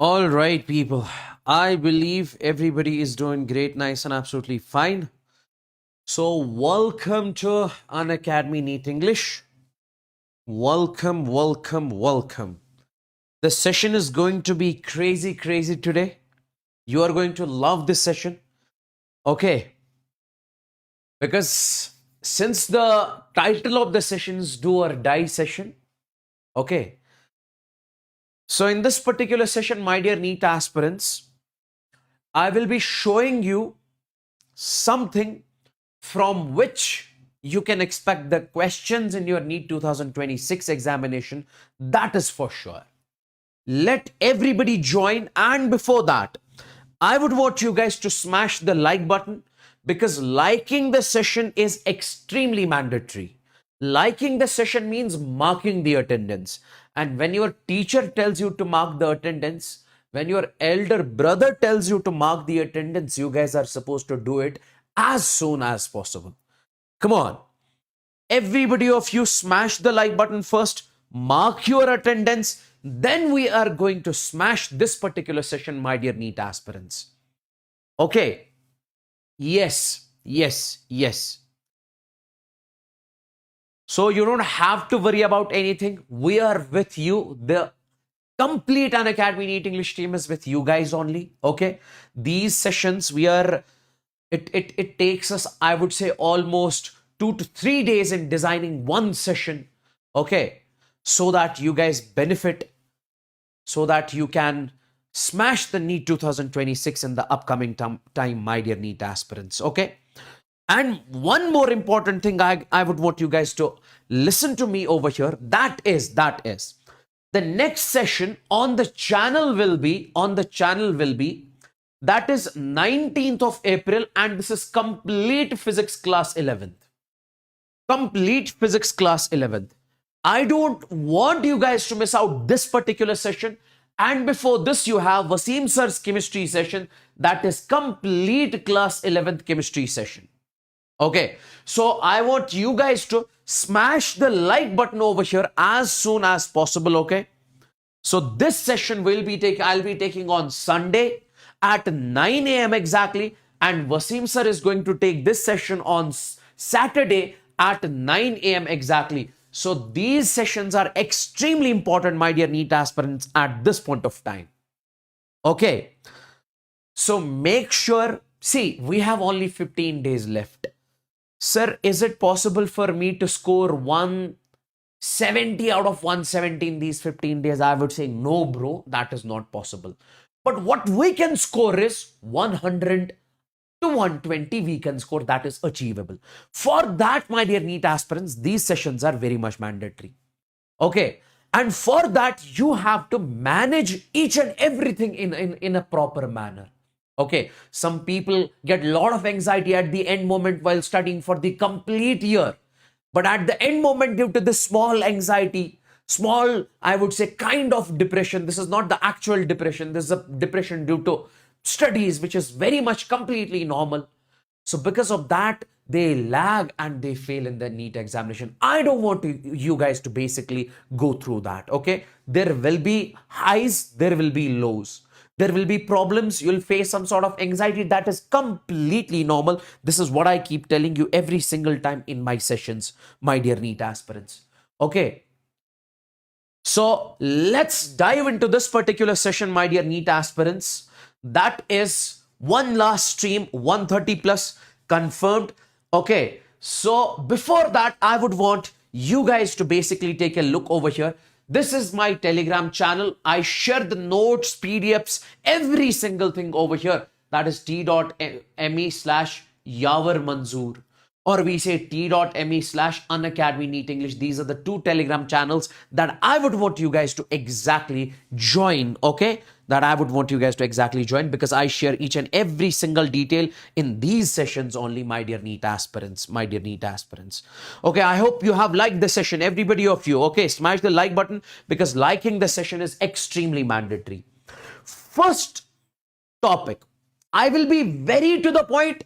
All right, people. I believe everybody is doing great, nice, and absolutely fine. So, welcome to Unacademy NEET English. Welcome, welcome, welcome. The session is going to be crazy, crazy today. You are going to love this session. Okay. Because since the title of the session is Do or Die session, okay. So, in this particular session, my dear NEET aspirants, I will be showing you something from which you can expect the questions in your NEET 2026 examination. That is for sure. Let everybody join. And before that, I would want you guys to smash the like button because liking the session is extremely mandatory. Liking the session means marking the attendance. And when your teacher tells you to mark the attendance, when your elder brother tells you to mark the attendance, you guys are supposed to do it as soon as possible. Come on. Everybody of you smash the like button first, mark your attendance, then we are going to smash this particular session, my dear NEET aspirants. Okay. Yes, yes, yes. So you don't have to worry about anything. We are with you. The complete Unacademy NEET English team is with you guys only. Okay. These sessions, it takes us, I would say, almost 2 to 3 days in designing one session. Okay. So that you guys benefit, so that you can smash the NEET 2026 in the upcoming time, my dear NEET aspirants. Okay. And one more important thing I would want you guys to listen to me over here. That is the next session on the channel will be that is 19th of April, and this is complete physics class 11th. Complete physics class 11th. I don't want you guys to miss out this particular session. And before this, you have Wasim sir's chemistry session. That is complete class 11th chemistry session. Okay, so I want you guys to smash the like button over here as soon as possible. Okay, so this session I'll be taking on Sunday at 9 a.m. exactly, and Wasim sir is going to take this session on Saturday at 9 a.m. exactly. So these sessions are extremely important, my dear NEET aspirants, at this point of time. Okay, so make sure, see, we have only 15 days left. Sir, is it possible for me to score 170 out of 170 in these 15 days? I would say no, bro, that is not possible. But what we can score is 100 to 120 we can score. That is achievable. For that, my dear NEET aspirants, these sessions are very much mandatory. Okay. And for that, you have to manage each and everything in a proper manner. Okay, some people get a lot of anxiety at the end moment while studying for the complete year. But at the end moment, due to this small anxiety, small, I would say, kind of depression, this is not the actual depression, this is a depression due to studies, which is very much completely normal. So because of that, they lag and they fail in the NEET examination. I don't want you guys to basically go through that. Okay, there will be highs, there will be lows. There will be problems. You'll face some sort of anxiety. That is completely normal. This is what I keep telling you every single time in my sessions, my dear NEET aspirants. Okay. So let's dive into this particular session, my dear NEET aspirants. That is one last stream, 130 plus confirmed. Okay. So before that, I would want you guys to basically take a look over here. This is my Telegram channel. I share the notes, PDFs, every single thing over here. That is t.me/Yawar Manzoor. Or we say t.me/Unacademy NEET English. These are the two Telegram channels that I would want you guys to exactly join. Okay? That I would want you guys to exactly join because I share each and every single detail in these sessions only, my dear NEET aspirants. My dear NEET aspirants. Okay, I hope you have liked the session, everybody of you. Okay, smash the like button because liking the session is extremely mandatory. First topic. I will be very to the point.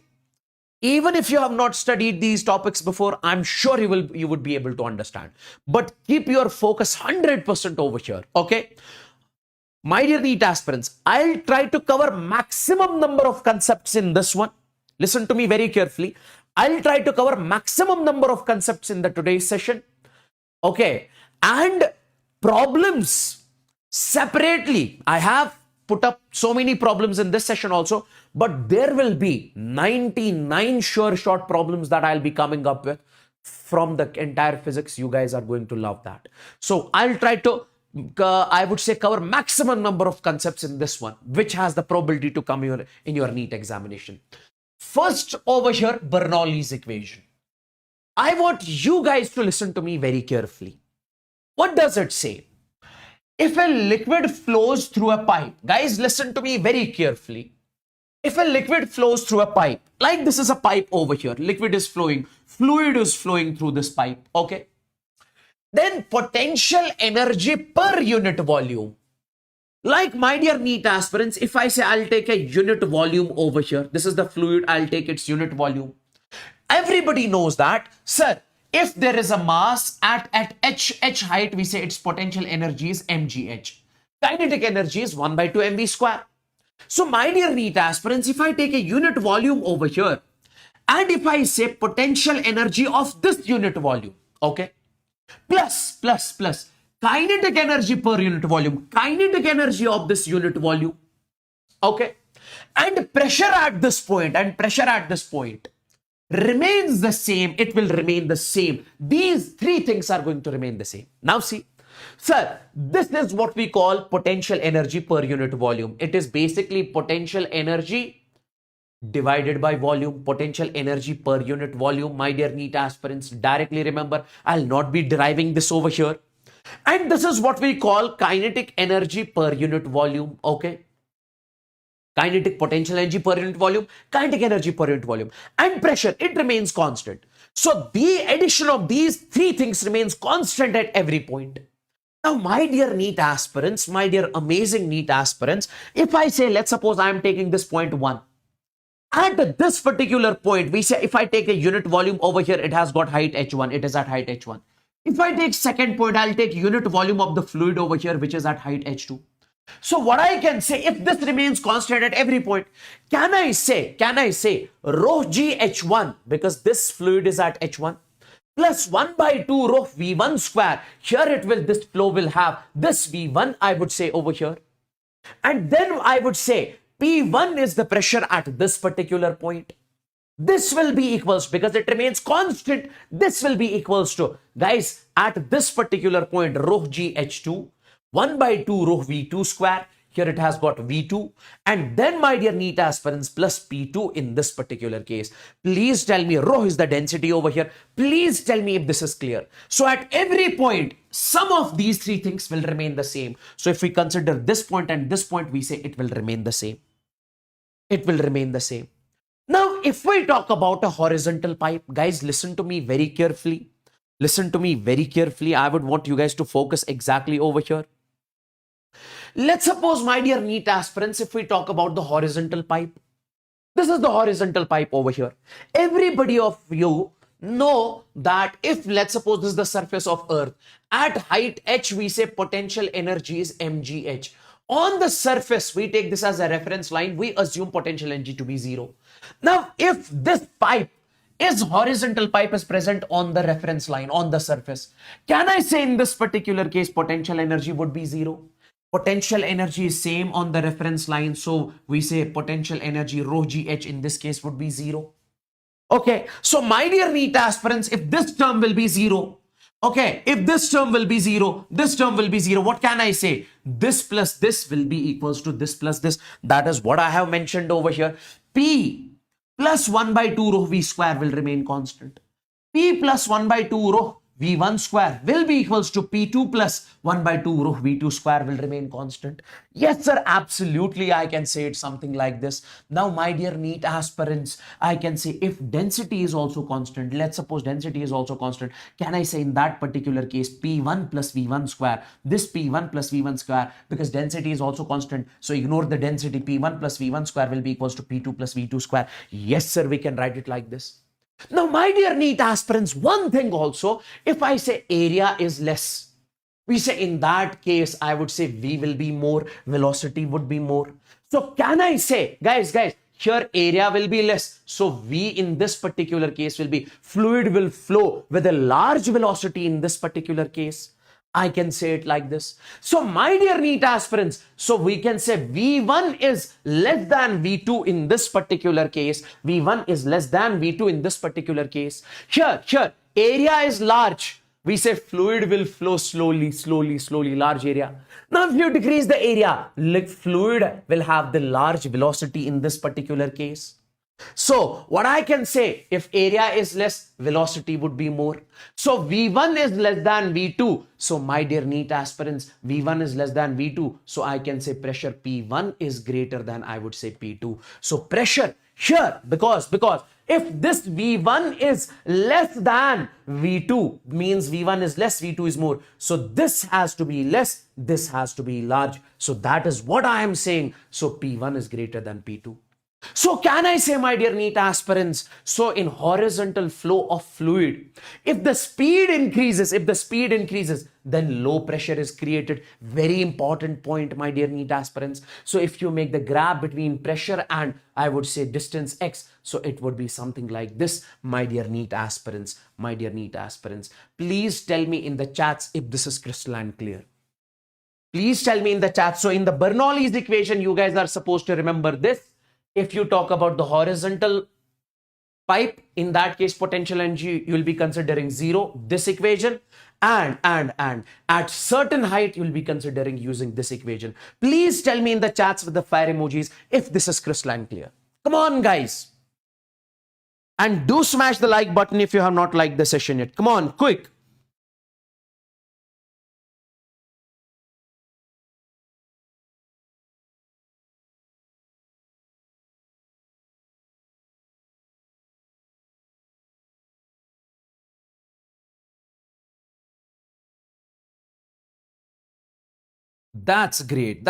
Even if you have not studied these topics before, I'm sure you would be able to understand. But keep your focus 100% over here. Okay. My dear NEET aspirants, I'll try to cover maximum number of concepts in this one. Listen to me very carefully. I'll try to cover maximum number of concepts in the today's session. Okay. And problems separately. I have put up so many problems in this session also, but there will be 99 sure short problems that I'll be coming up with from the entire physics. You guys are going to love that. So I'll try to I would say cover maximum number of concepts in this one, which has the probability to come in your NEET examination. First over here, Bernoulli's equation. I want you guys to listen to me very carefully. What does it say? If a liquid flows through a pipe, guys, listen to me very carefully. If a liquid flows through a pipe, like this is a pipe over here, liquid is flowing, fluid is flowing through this pipe, okay? Then potential energy per unit volume. Like my dear NEET aspirants, if I say I'll take a unit volume over here, this is the fluid, I'll take its unit volume. Everybody knows that, sir, if there is a mass at h height, we say its potential energy is mgh. Kinetic energy is 1 by 2 mv square. So my dear NEET aspirants, if I take a unit volume over here, and if I say potential energy of this unit volume, okay, plus kinetic energy per unit volume, kinetic energy of this unit volume, okay, and pressure at this point remains the same, it will remain the same. These three things are going to remain the same. Now see, sir, this is what we call potential energy per unit volume. It is basically potential energy divided by volume, potential energy per unit volume. My dear NEET aspirants, directly remember, I'll not be deriving this over here. And this is what we call kinetic energy per unit volume, okay? Kinetic potential energy per unit volume, kinetic energy per unit volume. And pressure, it remains constant. So the addition of these three things remains constant at every point. Now, my dear NEET aspirants, my dear amazing NEET aspirants, if I say, let's suppose I am taking this point 1. At this particular point, we say if I take a unit volume over here, it has got height h1, it is at height h1. If I take second point, I'll take unit volume of the fluid over here, which is at height h2. So what I can say, if this remains constant at every point, can I say rho g h1, because this fluid is at h1, plus 1 by 2 rho v1 square. Here this flow will have this v1, I would say over here. And then I would say P1 is the pressure at this particular point. This will be equals, because it remains constant, this will be equals to, guys, at this particular point, rho g h2, 1 by 2 rho v2 square. Here it has got v2. And then, my dear NEET aspirants, plus p2 in this particular case. Please tell me, rho is the density over here. Please tell me if this is clear. So at every point, some of these three things will remain the same. So if we consider this point and this point, we say it will remain the same. It will remain the same. Now, if we talk about a horizontal pipe, guys, listen to me very carefully. Listen to me very carefully. I would want you guys to focus exactly over here. Let's suppose, my dear NEET aspirants, if we talk about the horizontal pipe, this is the horizontal pipe over here. Everybody of you know that if, let's suppose, this is the surface of Earth, at height h, we say potential energy is mgh. On the surface, we take this as a reference line, we assume potential energy to be 0. Now, if this pipe is horizontal pipe is present on the reference line, on the surface, can I say in this particular case, potential energy would be 0? Potential energy is same on the reference line, so we say potential energy rho gh in this case would be 0. Okay, so my dear NEET aspirants, if this term will be 0, okay, if this term will be 0, this term will be 0, what can I say? This plus this will be equals to this plus this. That is what I have mentioned over here. P plus 1 by 2 rho v square will remain constant. P plus 1 by 2 rho v1 square will be equals to P2 plus 1 by 2 rho v2 square will remain constant. Yes, sir, absolutely, I can say it something like this. Now, my dear NEET aspirants, I can say if density is also constant, let's suppose density is also constant, can I say in that particular case P1 plus V1 square, this P1 plus V1 square, because density is also constant, so ignore the density, P1 plus V1 square will be equals to P2 plus V2 square. Yes, sir, we can write it like this. Now, my dear NEET aspirants, one thing also, if I say area is less, We say in that case, I would say V will be more, velocity would be more. So can I say, guys, here area will be less. So V in this particular case will be fluid will flow with a large velocity in this particular case. I can say it like this. So my dear NEET aspirants, so we can say V1 is less than V2 in this particular case. V1 is less than V2 in this particular case. Here, area is large. We say fluid will flow slowly, large area. Now, if you decrease the area, fluid will have the large velocity in this particular case. So, what I can say, if area is less, velocity would be more. So, V1 is less than V2. So, my dear NEET aspirants, V1 is less than V2. So, I can say pressure P1 is greater than, I would say, P2. So, pressure here, because if this V1 is less than V2, means V1 is less, V2 is more. So this has to be less, this has to be large. So that is what I am saying. So P1 is greater than P2. So can I say, my dear NEET aspirants, so in horizontal flow of fluid, if the speed increases, then low pressure is created. Very important point, my dear NEET aspirants. So if you make the graph between pressure and, I would say, distance x, so it would be something like this, my dear NEET aspirants. Please tell me in the chats if this is crystalline clear. Please tell me in the chat. So in the Bernoulli's equation, you guys are supposed to remember this. If you talk about the horizontal pipe, in that case, potential energy, you will be considering 0, this equation, and at certain height, you will be considering using this equation. Please tell me in the chats with the fire emojis if this is crystalline clear. Come on, guys. And do smash the like button if you have not liked the session yet. Come on, quick. That's great.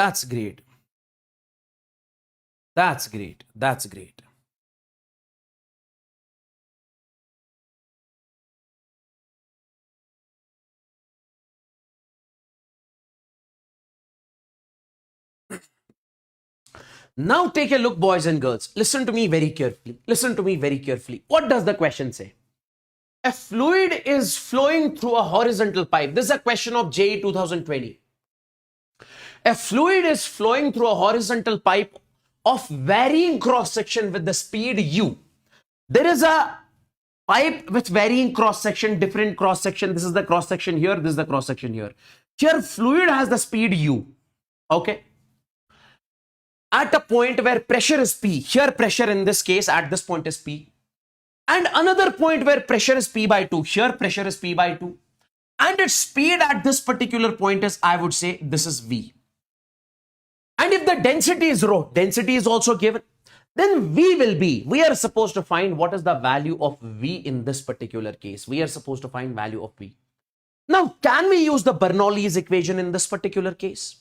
Now take a look, boys and girls. Listen to me very carefully. What does the question say? A fluid is flowing through a horizontal pipe. This is a question of JEE 2020. A fluid is flowing through a horizontal pipe of varying cross section with the speed u. There is a pipe with varying cross section, different cross section. This is the cross section here. This is the cross section here. Here, fluid has the speed u. Okay. At a point where pressure is P. Here, pressure in this case at this point is P. And another point where pressure is P by 2. Here, pressure is P by 2. And its speed at this particular point is, I would say, this is V. And if the density is rho, density is also given, then V will be, we are supposed to find what is the value of V in this particular case. We are supposed to find value of V. Now, can we use the Bernoulli's equation in this particular case?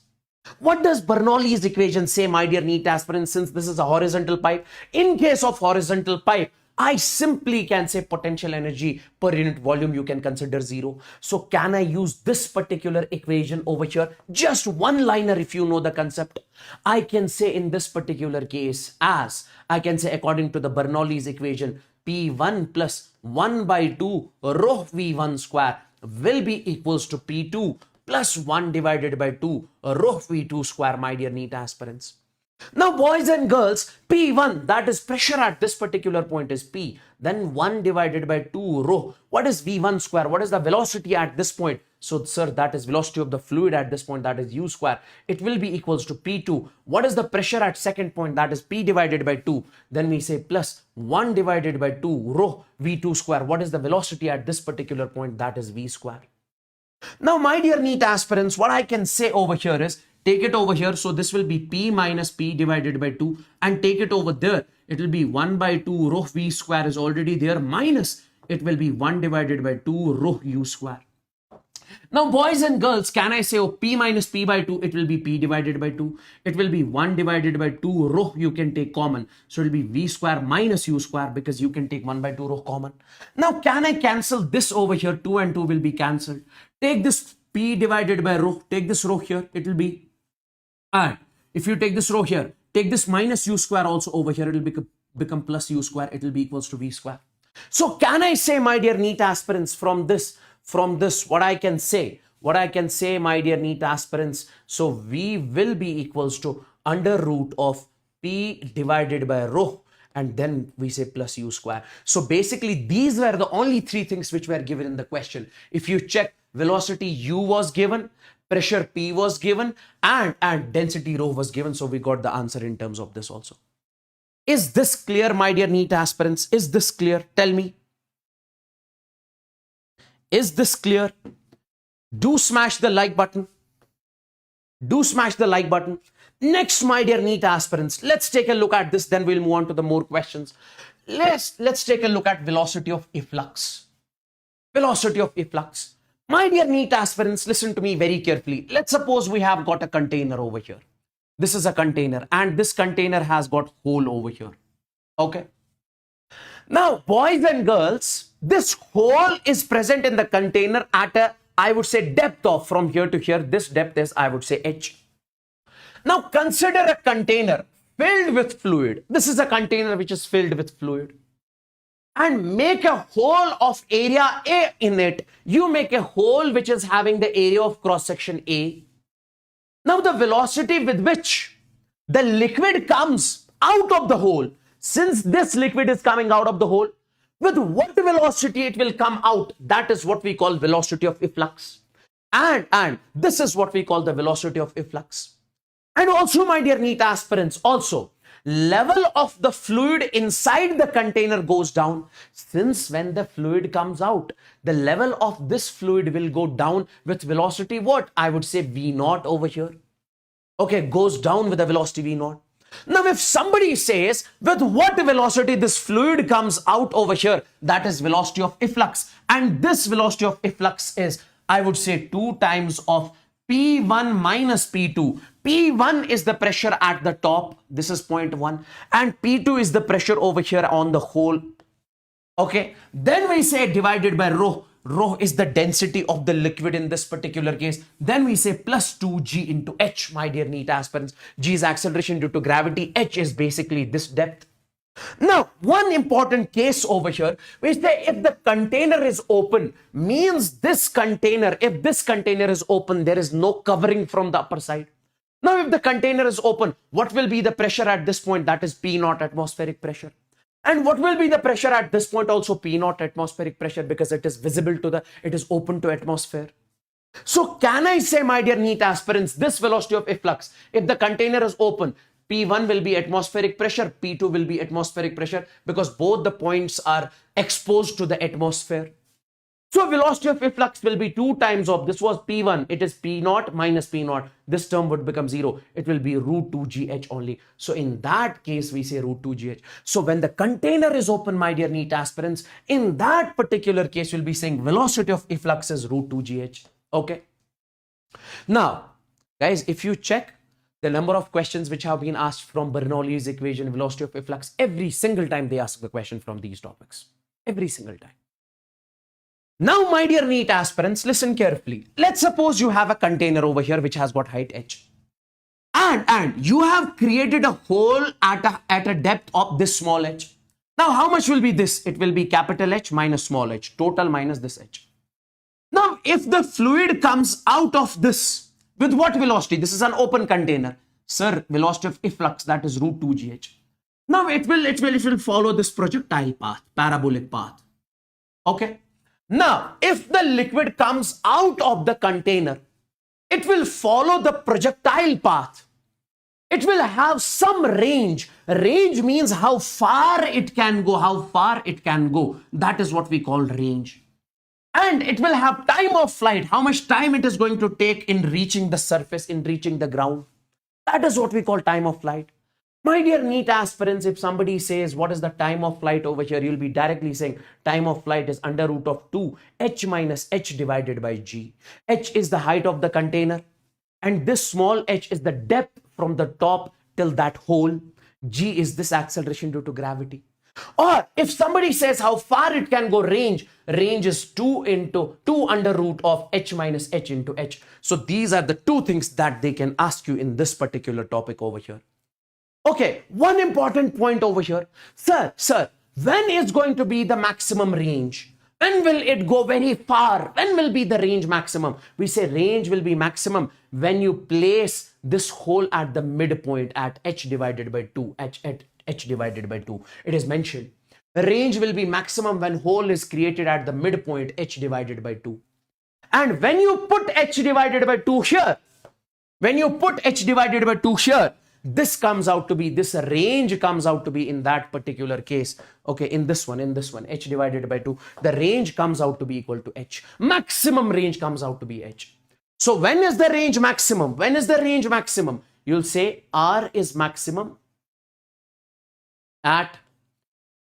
What does Bernoulli's equation say, my dear NEET aspirants, since this is a horizontal pipe? In case of horizontal pipe, I simply can say potential energy per unit volume you can consider 0. So can I use this particular equation over here? Just one liner if you know the concept. I can say in this particular case as, I can say according to the Bernoulli's equation, P1 plus 1 by 2 rho V1 square will be equals to P2 plus 1 divided by 2 rho V2 square, my dear NEET aspirants. Now, boys and girls, P1, that is pressure at this particular point is P. Then 1 divided by 2 rho. What is V1 square? What is the velocity at this point? So, sir, that is velocity of the fluid at this point. That is U square. It will be equals to P2. What is the pressure at second point? That is P divided by 2. Then we say plus 1 divided by 2 rho V2 square. What is the velocity at this particular point? That is V square. Now, my dear NEET aspirants, what I can say over here is, take it over here. So this will be P minus P divided by 2 and take it over there. It will be 1 by 2 rho V square is already there minus it will be 1 divided by 2 rho U square. Now, boys and girls, can I say, oh, P minus P by 2, it will be P divided by 2. It will be 1 divided by 2 rho, you can take common. So it will be V square minus U square because you can take 1 by 2 rho common. Now, can I cancel this over here? 2 and 2 will be cancelled. Take this P divided by rho. Take this rho here, it will be, and if you take this rho here, take this minus u square also over here, it will become plus u square, it will be equals to v square. So can I say, my dear NEET aspirants, from this, what I can say, my dear NEET aspirants, so v will be equals to under root of P divided by rho, and then we say plus u square. So basically these were the only three things which were given in the question. If you check, velocity u was given, pressure P was given, and density rho was given. So we got the answer in terms of this also. Is this clear, my dear NEET aspirants? Is this clear? Tell me. Is this clear? Do smash the like button. Do smash the like button. Next, my dear NEET aspirants, let's take a look at this, then we'll move on to the more questions. Let's take a look at velocity of efflux. Velocity of efflux. My dear NEET aspirants, listen to me very carefully. Let's suppose we have got a container over here. This is a container, and this container has got hole over here. Okay. Now, boys and girls, this hole is present in the container at a, I would say, depth of, from here to here, this depth is, I would say, h. Now, consider a container filled with fluid. This is a container which is filled with fluid. And make a hole of area A in it. You make a hole which is having the area of cross-section A. Now, the velocity with which the liquid comes out of the hole, since this liquid is coming out of the hole, with what velocity it will come out, that is what we call velocity of efflux. And this is what we call the velocity of efflux. And also, my dear NEET aspirants, also, level of the fluid inside the container goes down. Since when the fluid comes out, the level of this fluid will go down with velocity what? I would say V0 over here. Okay, goes down with the velocity V0. Now, if somebody says with what velocity this fluid comes out over here, that is velocity of efflux. And this velocity of efflux is, I would say, 2 times of P1 minus P2. P1 is the pressure at the top. This is 0.1. And P2 is the pressure over here on the hole. Okay. Then we say divided by rho. Rho is the density of the liquid in this particular case. Then we say plus 2g into h, my dear NEET aspirants. G is acceleration due to gravity. H is basically this depth. Now, one important case over here, we say if the container is open, means this container, if this container is open, there is no covering from the upper side. Now, if the container is open, what will be the pressure at this point? That is P0 atmospheric pressure. And what will be the pressure at this point? Also P0 atmospheric pressure, because it is visible to the, it is open to atmosphere. So can I say, my dear NEET aspirants, this velocity of efflux, if the container is open, P1 will be atmospheric pressure, P2 will be atmospheric pressure, because both the points are exposed to the atmosphere. So velocity of efflux will be 2 times of, this was P1, it is P0 minus P0. This term would become 0. It will be root 2gh only. So in that case, we say root 2gh. So when the container is open, my dear NEET aspirants, in that particular case, we'll be saying velocity of efflux is root 2gh. Okay. Now, guys, if you check the number of questions which have been asked from Bernoulli's equation, velocity of efflux, every single time they ask the question from these topics. Every single time. Now, my dear NEET aspirants, listen carefully. Let's suppose you have a container over here which has got height h. And you have created a hole at a depth of this small h. Now, how much will be this? It will be capital H minus small h, total minus this h. Now, if the fluid comes out of this, with what velocity? This is an open container. Sir, velocity of efflux, that is root 2gh. Now, it will follow this projectile path, parabolic path. Okay. Now, if the liquid comes out of the container, it will follow the projectile path. It will have some range. Range means how far it can go, That is what we call range. And it will have time of flight, how much time it is going to take in reaching the surface, in reaching the ground. That is what we call time of flight. My dear NEET aspirants, if somebody says what is the time of flight over here, you'll be directly saying time of flight is under root of 2 h minus h divided by g. H is the height of the container, and this small h is the depth from the top till that hole. G is this acceleration due to gravity. Or if somebody says how far it can go, range is 2 under root of h minus h into h. So these are the two things that they can ask you in this particular topic over here. Okay, one important point over here. Sir, when is going to be the maximum range? When will it go very far? When will be the range maximum? We say range will be maximum when you place this hole at the midpoint at h divided by 2, h divided by 2. It is mentioned. Range will be maximum when hole is created at the midpoint h divided by 2. And when you put h divided by 2 here, this comes out to be, this range comes out to be in that particular case. Okay, in this one, h divided by 2, the range comes out to be equal to h. Maximum range comes out to be h. So when is the range maximum? When is the range maximum? You'll say R is maximum at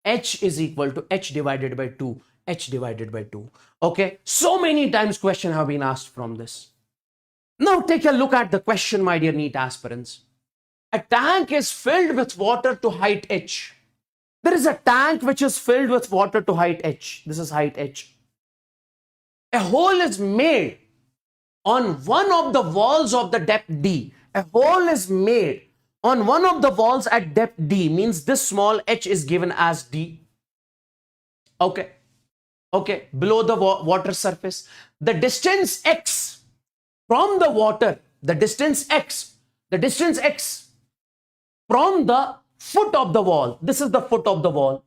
h is equal to h divided by 2, h divided by 2. Okay, so many times question have been asked from this. Now take a look at the question, my dear NEET aspirants. A tank is filled with water to height h. There is a tank which is filled with water to height h. This is height h. A hole is made on one of the walls of the depth d. A hole is made on one of the walls at depth d, means this small h is given as d. Okay, below the water surface. The distance x from the water, the distance x from the foot of the wall, this is the foot of the wall,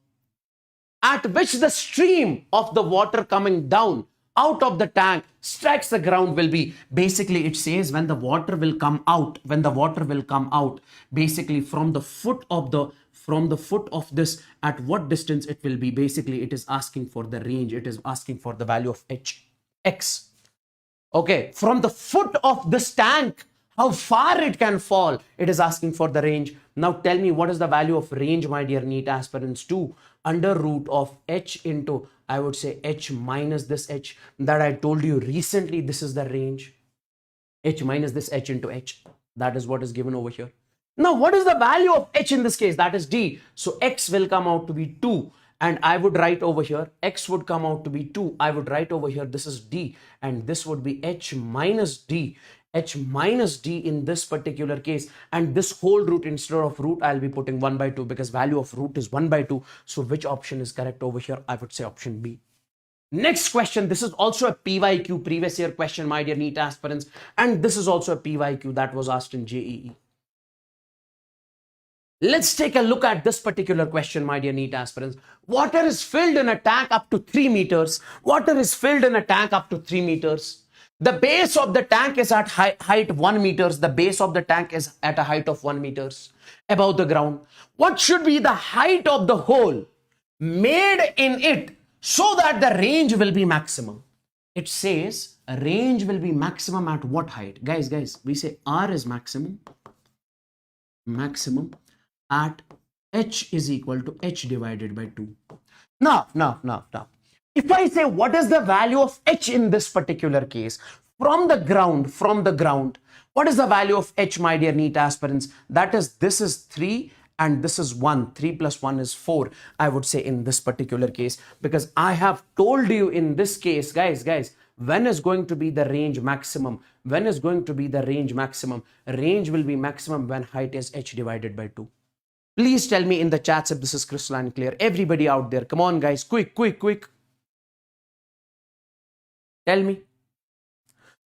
at which the stream of the water coming down out of the tank strikes the ground will be, basically it says when the water will come out, basically from the foot of this, at what distance it will be. Basically it is asking for the range, it is asking for the value of x. Okay, from the foot of this tank, how far it can fall, it is asking for the range. Now tell me, what is the value of range, my dear NEET aspirants? 2 under root of h into, I would say, h minus this h that I told you recently. This is the range, h minus this h into h. That is what is given over here. Now what is the value of h in this case? That is d. So x will come out to be 2. And I would write over here, x would come out to be 2. I would write over here, this is d. And this would be h minus d. H minus d in this particular case. And this whole root, instead of root, I'll be putting 1 by 2 because value of root is 1 by 2. So which option is correct over here? I would say option B. Next question. This is also a PYQ, previous year question, my dear NEET aspirants. And this is also a PYQ that was asked in JEE. Let's take a look at this particular question, my dear NEET aspirants. Water is filled in a tank up to 3 meters. The base of the tank is at height 1 meters. The base of the tank is at a height of 1 meters above the ground. What should be the height of the hole made in it so that the range will be maximum? It says a range will be maximum at what height? Guys, we say R is maximum at h is equal to h divided by 2. Now, if I say what is the value of h in this particular case, from the ground, what is the value of h, my dear NEET aspirants? That is, this is 3 and this is 1. 3 plus 1 is 4, I would say, in this particular case, because I have told you in this case, guys, when is going to be the range maximum? Range will be maximum when height is h divided by 2. Please tell me in the chats if this is crystalline clear. Everybody out there, come on guys, quick. Tell me.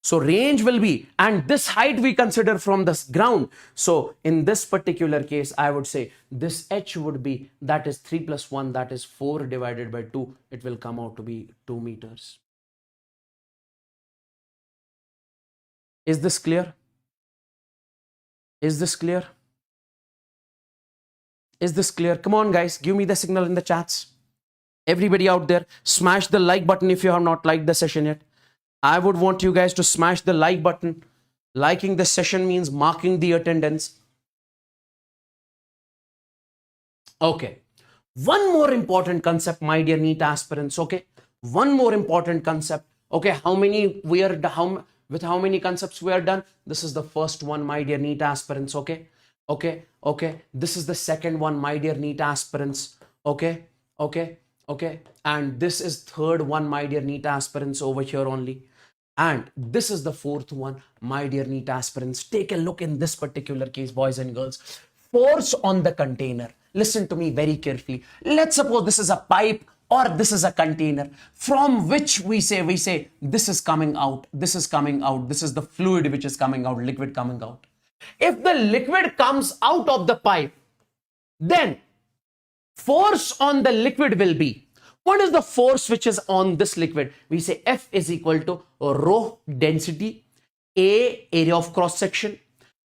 So range will be, and this height we consider from the ground. So in this particular case, I would say this h would be, that is 3 plus 1, that is 4 divided by 2. It will come out to be 2 meters. Is this clear? Come on guys, give me the signal in the chats. Everybody out there, smash the like button if you have not liked the session yet. I would want you guys to smash the like button. Liking the session means marking the attendance. Okay. One more important concept, my dear NEET aspirants. Okay. One more important concept. Okay. With how many concepts we are done? This is the first one, my dear NEET aspirants. Okay. This is the second one, my dear NEET aspirants. Okay. Okay, okay. And this is third one, my dear NEET aspirants, over here only. And this is the fourth one, my dear NEET aspirants. Take a look in this particular case, boys and girls. Force on the container. Listen to me very carefully. Let's suppose this is a pipe or this is a container from which we say this is coming out, this is coming out, this is the fluid which is coming out, liquid coming out. If the liquid comes out of the pipe, then force on the liquid will be, what is the force which is on this liquid? We say F is equal to rho density, A area of cross section,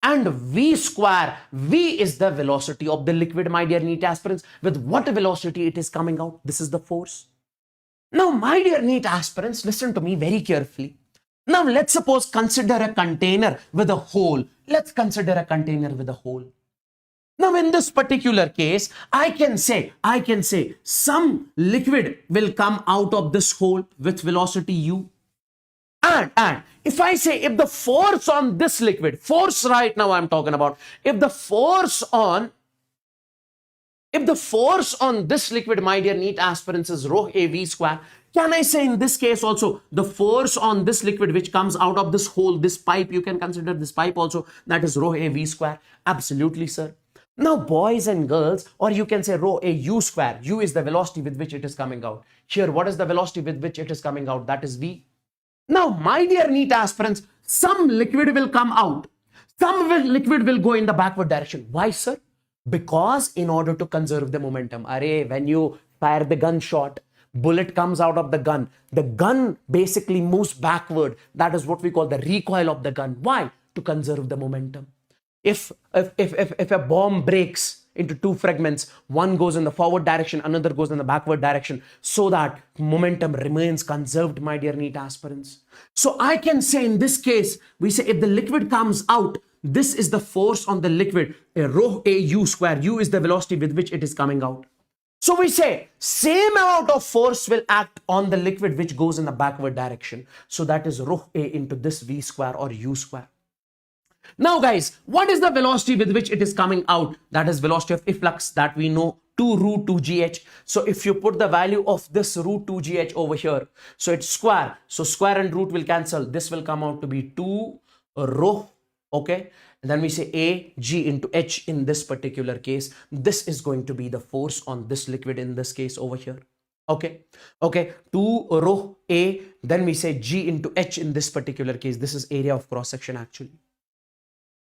and V square. V is the velocity of the liquid, my dear NEET aspirants. With what velocity it is coming out? This is the force. Now, my dear NEET aspirants, listen to me very carefully. Now, let's suppose consider a container with a hole. Let's consider a container with a hole. Now, in this particular case, I can say some liquid will come out of this hole with velocity u. And if I say, if the force on this liquid, force right now I'm talking about, if the force on this liquid, my dear NEET aspirants, is rho a v square, can I say in this case also the force on this liquid which comes out of this hole, this pipe, you can consider this pipe also, that is rho a v square? Absolutely, sir. Now, boys and girls, or you can say rho a u square. U is the velocity with which it is coming out. Here, what is the velocity with which it is coming out? That is v. Now, my dear NEET aspirants, some liquid will come out. Some liquid will go in the backward direction. Why, sir? Because in order to conserve the momentum. When you fire the gunshot, bullet comes out of the gun basically moves backward. That is what we call the recoil of the gun. Why? To conserve the momentum. If a bomb breaks into two fragments, one goes in the forward direction, another goes in the backward direction, so that momentum remains conserved, my dear NEET aspirants. So I can say in this case, we say if the liquid comes out, this is the force on the liquid, rho a u square. U is the velocity with which it is coming out. So we say same amount of force will act on the liquid which goes in the backward direction. So that is rho a into this v square or u square. Now, guys, what is the velocity with which it is coming out? That is velocity of efflux, that we know, 2 root 2 gh. So if you put the value of this root 2 gh over here, so it's square. So square and root will cancel. This will come out to be 2 rho. Okay. And then we say A G into H in this particular case. This is going to be the force on this liquid in this case over here. Okay. Okay. 2 rho A. Then we say G into H in this particular case. This is area of cross section actually.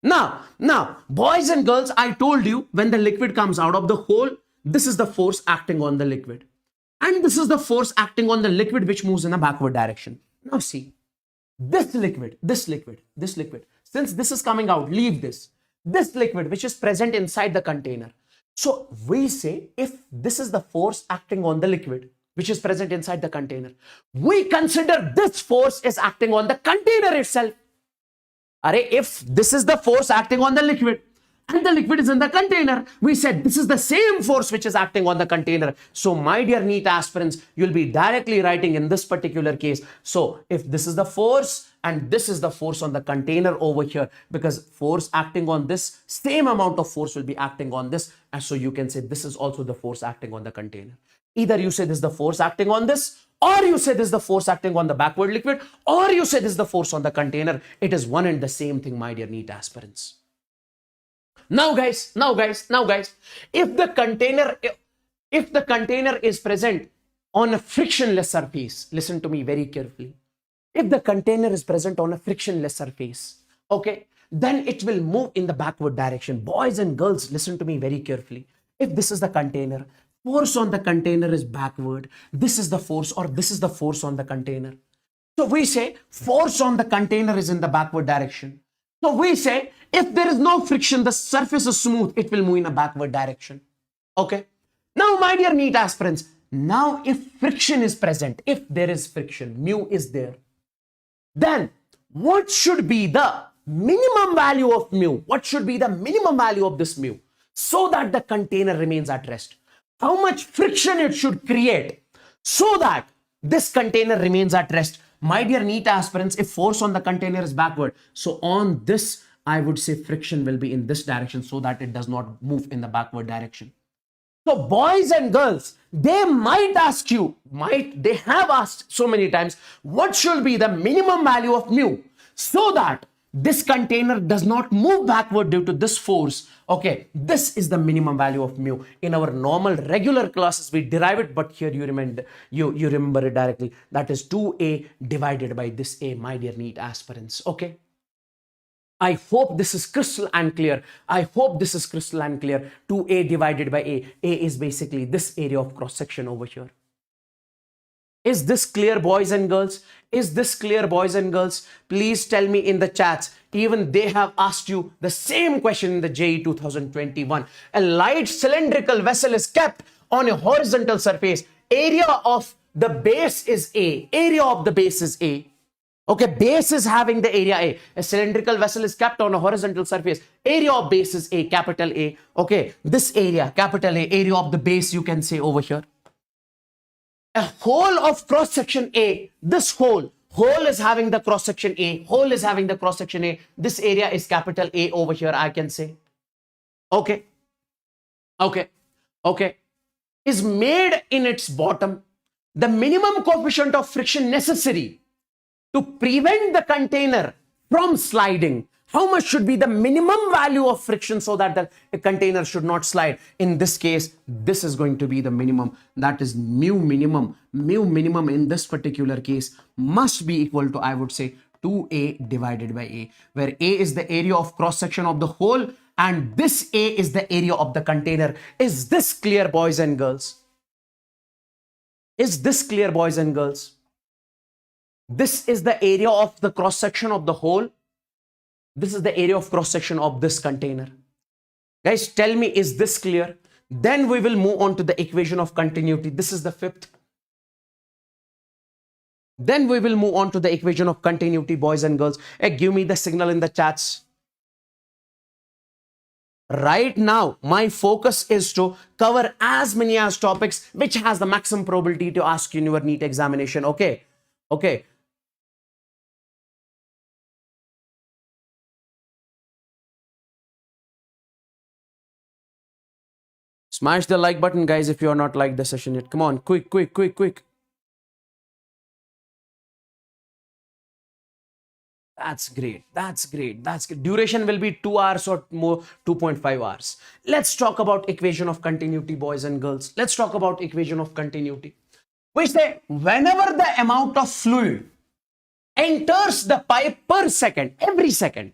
Now, boys and girls, I told you when the liquid comes out of the hole, this is the force acting on the liquid. And this is the force acting on the liquid which moves in a backward direction. Now see, this liquid, since this is coming out, leave this. This liquid which is present inside the container. So we say if this is the force acting on the liquid which is present inside the container, we consider this force is acting on the container itself. If this is the force acting on the liquid and the liquid is in the container, we said this is the same force which is acting on the container. So my dear NEET aspirants, you'll be directly writing in this particular case. So if this is the force and this is the force on the container over here, because force acting on this, same amount of force will be acting on this. And so you can say this is also the force acting on the container. Either you say this is the force acting on this, or you say this is the force acting on the backward liquid, or you say this is the force on the container. It is one and the same thing, my dear NEET aspirants. Now guys, if the container is present on a frictionless surface, listen to me very carefully. If the container is present on a frictionless surface, okay, then it will move in the backward direction. Boys and girls, listen to me very carefully. If this is the container, force on the container is backward. This is the force, or this is the force on the container. So we say force on the container is in the backward direction. So we say if there is no friction, the surface is smooth, it will move in a backward direction. Okay. Now, my dear NEET aspirants, now if friction is present, if there is friction, mu is there, then what should be the minimum value of mu? What should be the minimum value of this mu so that the container remains at rest? How much friction it should create so that this container remains at rest? My dear NEET aspirants, if force on the container is backward, so on this, I would say friction will be in this direction so that it does not move in the backward direction. So boys and girls, they might ask you, they have asked so many times, what should be the minimum value of mu so that this container does not move backward due to this force. Okay, this is the minimum value of mu. In our normal regular classes, we derive it, but here you remember it directly. That is 2a divided by this a, my dear NEET aspirants. Okay. I hope this is crystal and clear. I hope this is crystal and clear. 2a divided by a. A is basically this area of cross section over here. Is this clear, boys and girls? Is this clear, boys and girls? Please tell me in the chats. Even they have asked you the same question in the JEE 2021. A light cylindrical vessel is kept on a horizontal surface. Area of the base is A. Area of the base is A. Okay, base is having the area A. A cylindrical vessel is kept on a horizontal surface. Area of base is A, capital A. Okay, this area, capital A, area of the base you can say over here. A hole of cross section A, this hole is having the cross section A, hole is having the cross section A. This area is capital A over here, I can say. Okay, is made in its bottom. The minimum coefficient of friction necessary to prevent the container from sliding. How much should be the minimum value of friction so that the container should not slide? In this case, this is going to be the minimum. That is mu minimum. Mu minimum in this particular case must be equal to, I would say, 2a divided by a, where a is the area of cross section of the hole and this a is the area of the container. Is this clear, boys and girls? Is this clear, boys and girls? This is the area of the cross section of the hole. This is the area of cross section of this container. Guys, tell me, is this clear? Then we will move on to the equation of continuity. This is the fifth. Then we will move on to the equation of continuity, boys and girls. Hey, give me the signal in the chats. Right now, my focus is to cover as many as topics which has the maximum probability to ask you in your NEET examination. Okay. Okay. Smash the like button, guys, if you are not liked the session yet. Come on, quick. That's great. Duration will be 2 hours or more, 2.5 hours. Let's talk about equation of continuity, boys and girls. Let's talk about equation of continuity. We say whenever the amount of fluid enters the pipe per second, every second,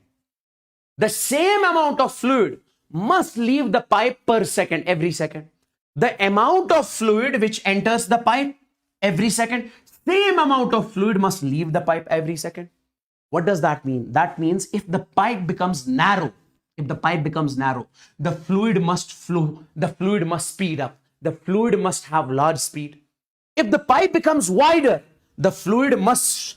the same amount of fluid must leave the pipe per second, every second. The amount of fluid which enters the pipe every second, same amount of fluid must leave the pipe every second. What does that mean? That means if the pipe becomes narrow, the fluid must flow, the fluid must speed up, the fluid must have large speed. If the pipe becomes wider, the fluid must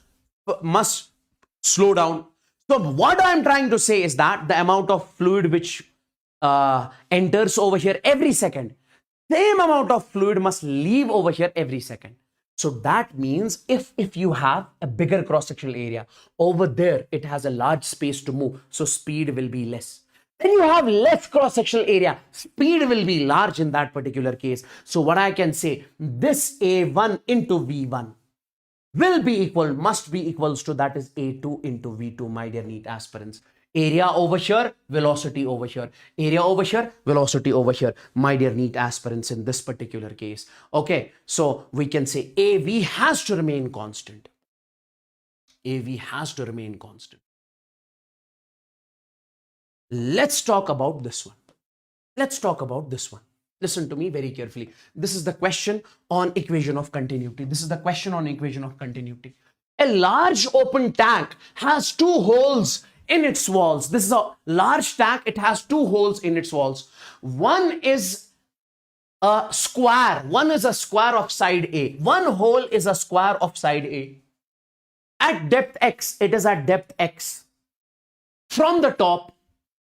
slow down. So what I'm trying to say is that the amount of fluid which enters over here every second, same amount of fluid must leave over here every second. So that means if you have a bigger cross-sectional area, over there it has a large space to move, so speed will be less. Then you have less cross-sectional area, speed will be large in that particular case. So what I can say, this A1 into V1 will be equal, must be equals to, that is A2 into V2, my dear NEET aspirants. Area over here, velocity over here. Area over here, velocity over here. My dear NEET aspirants in this particular case. Okay, so we can say AV has to remain constant. AV has to remain constant. Let's talk about this one. Listen to me very carefully. This is the question on equation of continuity. A large open tank has two holes in its walls. This is a large tank. It has two holes in its walls. One is a square. One is a square of side A. One hole is a square of side A. At depth X, it is at depth X from the top.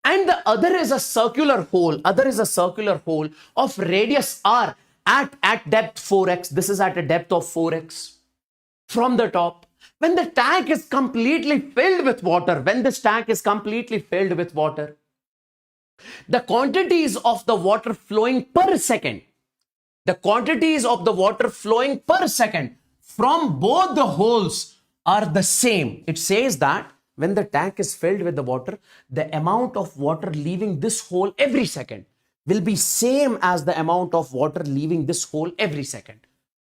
And the other is a circular hole. Of radius R at depth 4x. This is at a depth of 4x from the top. When the tank is completely filled with water, The quantities of the water flowing per second, the quantities of the water flowing per second from both the holes are the same. It says that when the tank is filled with the water, the amount of water leaving this hole every second will be same as the amount of water leaving this hole every second.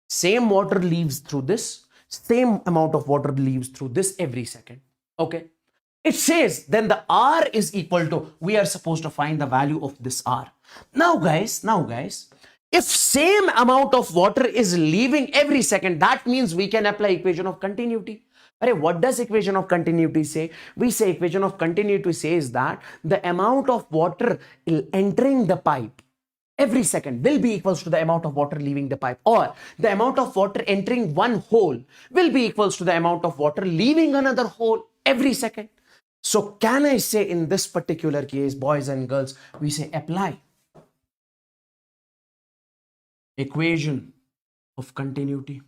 Same water leaves through this, same amount of water leaves through this every second. Okay. It says then the R is equal to, we are supposed to find the value of this R. Now guys, if same amount of water is leaving every second, that means we can apply equation of continuity. What does equation of continuity say? We say equation of continuity says that the amount of water entering the pipe every second will be equals to the amount of water leaving the pipe, or the amount of water entering one hole will be equals to the amount of water leaving another hole every second. So can I say in this particular case, boys and girls, we say apply equation of continuity.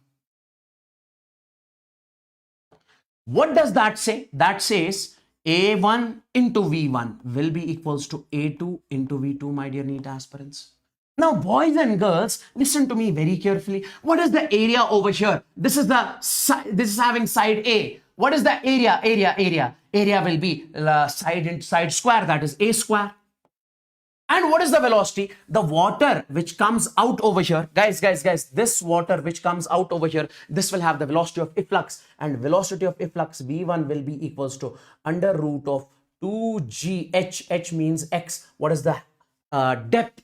What does that say? That says A1 into V1 will be equals to A2 into V2, my dear NEET aspirants. Now, boys and girls, listen to me very carefully. What is the area over here? This is having side A. What is the area? Area will be side into side square, that is A square. And what is the velocity? The water which comes out over here, guys, this water which comes out over here, this will have the velocity of efflux, and velocity of efflux V1 will be equals to under root of 2g h means x. What is the depth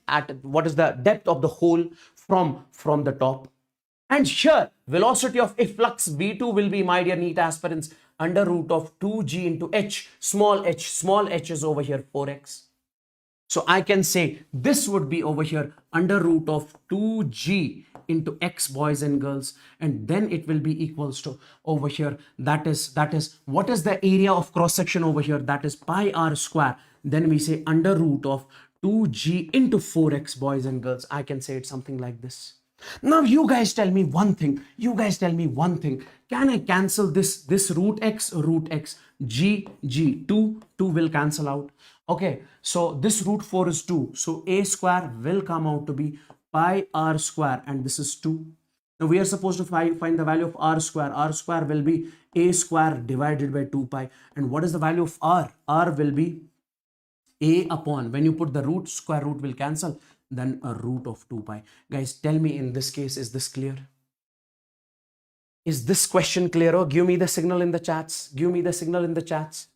of the hole from the top? And here velocity of efflux V2 will be, my dear NEET aspirants, under root of 2g into h. Small h is over here 4x. So I can say this would be over here under root of 2g into x, boys and girls, and then it will be equals to over here, that is what is the area of cross section over here? That is pi r square. Then we say under root of 2g into 4x, boys and girls. I can say it something like this. Now you guys tell me one thing. Can I cancel this root x, g, 2 will cancel out. Okay, so this root 4 is 2. So a square will come out to be pi r square, and this is 2. Now we are supposed to find the value of r square. R square will be a square divided by 2 pi. And what is the value of r? R will be a upon, when you put the root, square root will cancel, then a root of 2 pi. Guys, tell me in this case, is this clear? Is this question clear? Oh, give me the signal in the chats. Give me the signal in the chats.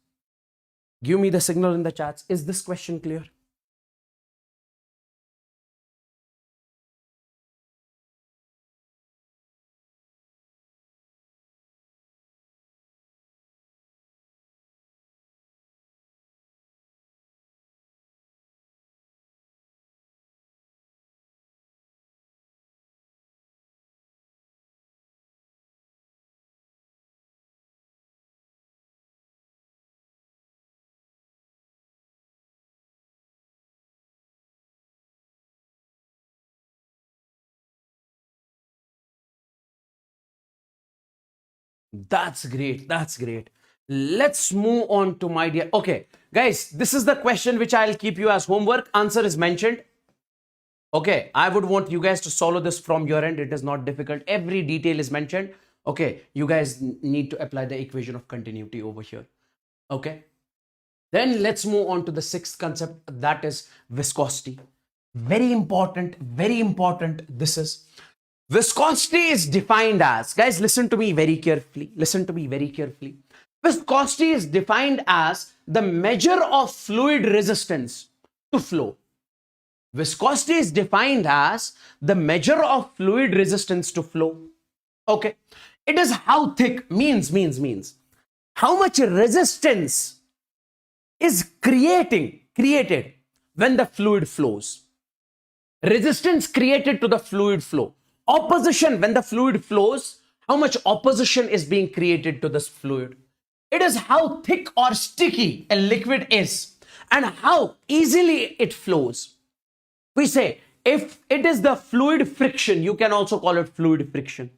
Is this question clear? That's great. Let's move on to my dear. Okay, guys, this is the question which I'll keep you as homework. Answer is mentioned. Okay, I would want you guys to solve this from your end. It is not difficult. Every detail is mentioned. Okay, you guys need to apply the equation of continuity over here. Okay, then let's move on to the sixth concept, that is viscosity. Very important. This is viscosity is defined as, guys, listen to me very carefully. Viscosity is defined as the measure of fluid resistance to flow. Viscosity is defined as the measure of fluid resistance to flow. Okay. It is how thick, means how much resistance is created when the fluid flows. Resistance created to the fluid flow. Opposition, when the fluid flows, how much opposition is being created to this fluid. It is how thick or sticky a liquid is and how easily it flows. We say if it is the fluid friction, you can also call it fluid friction.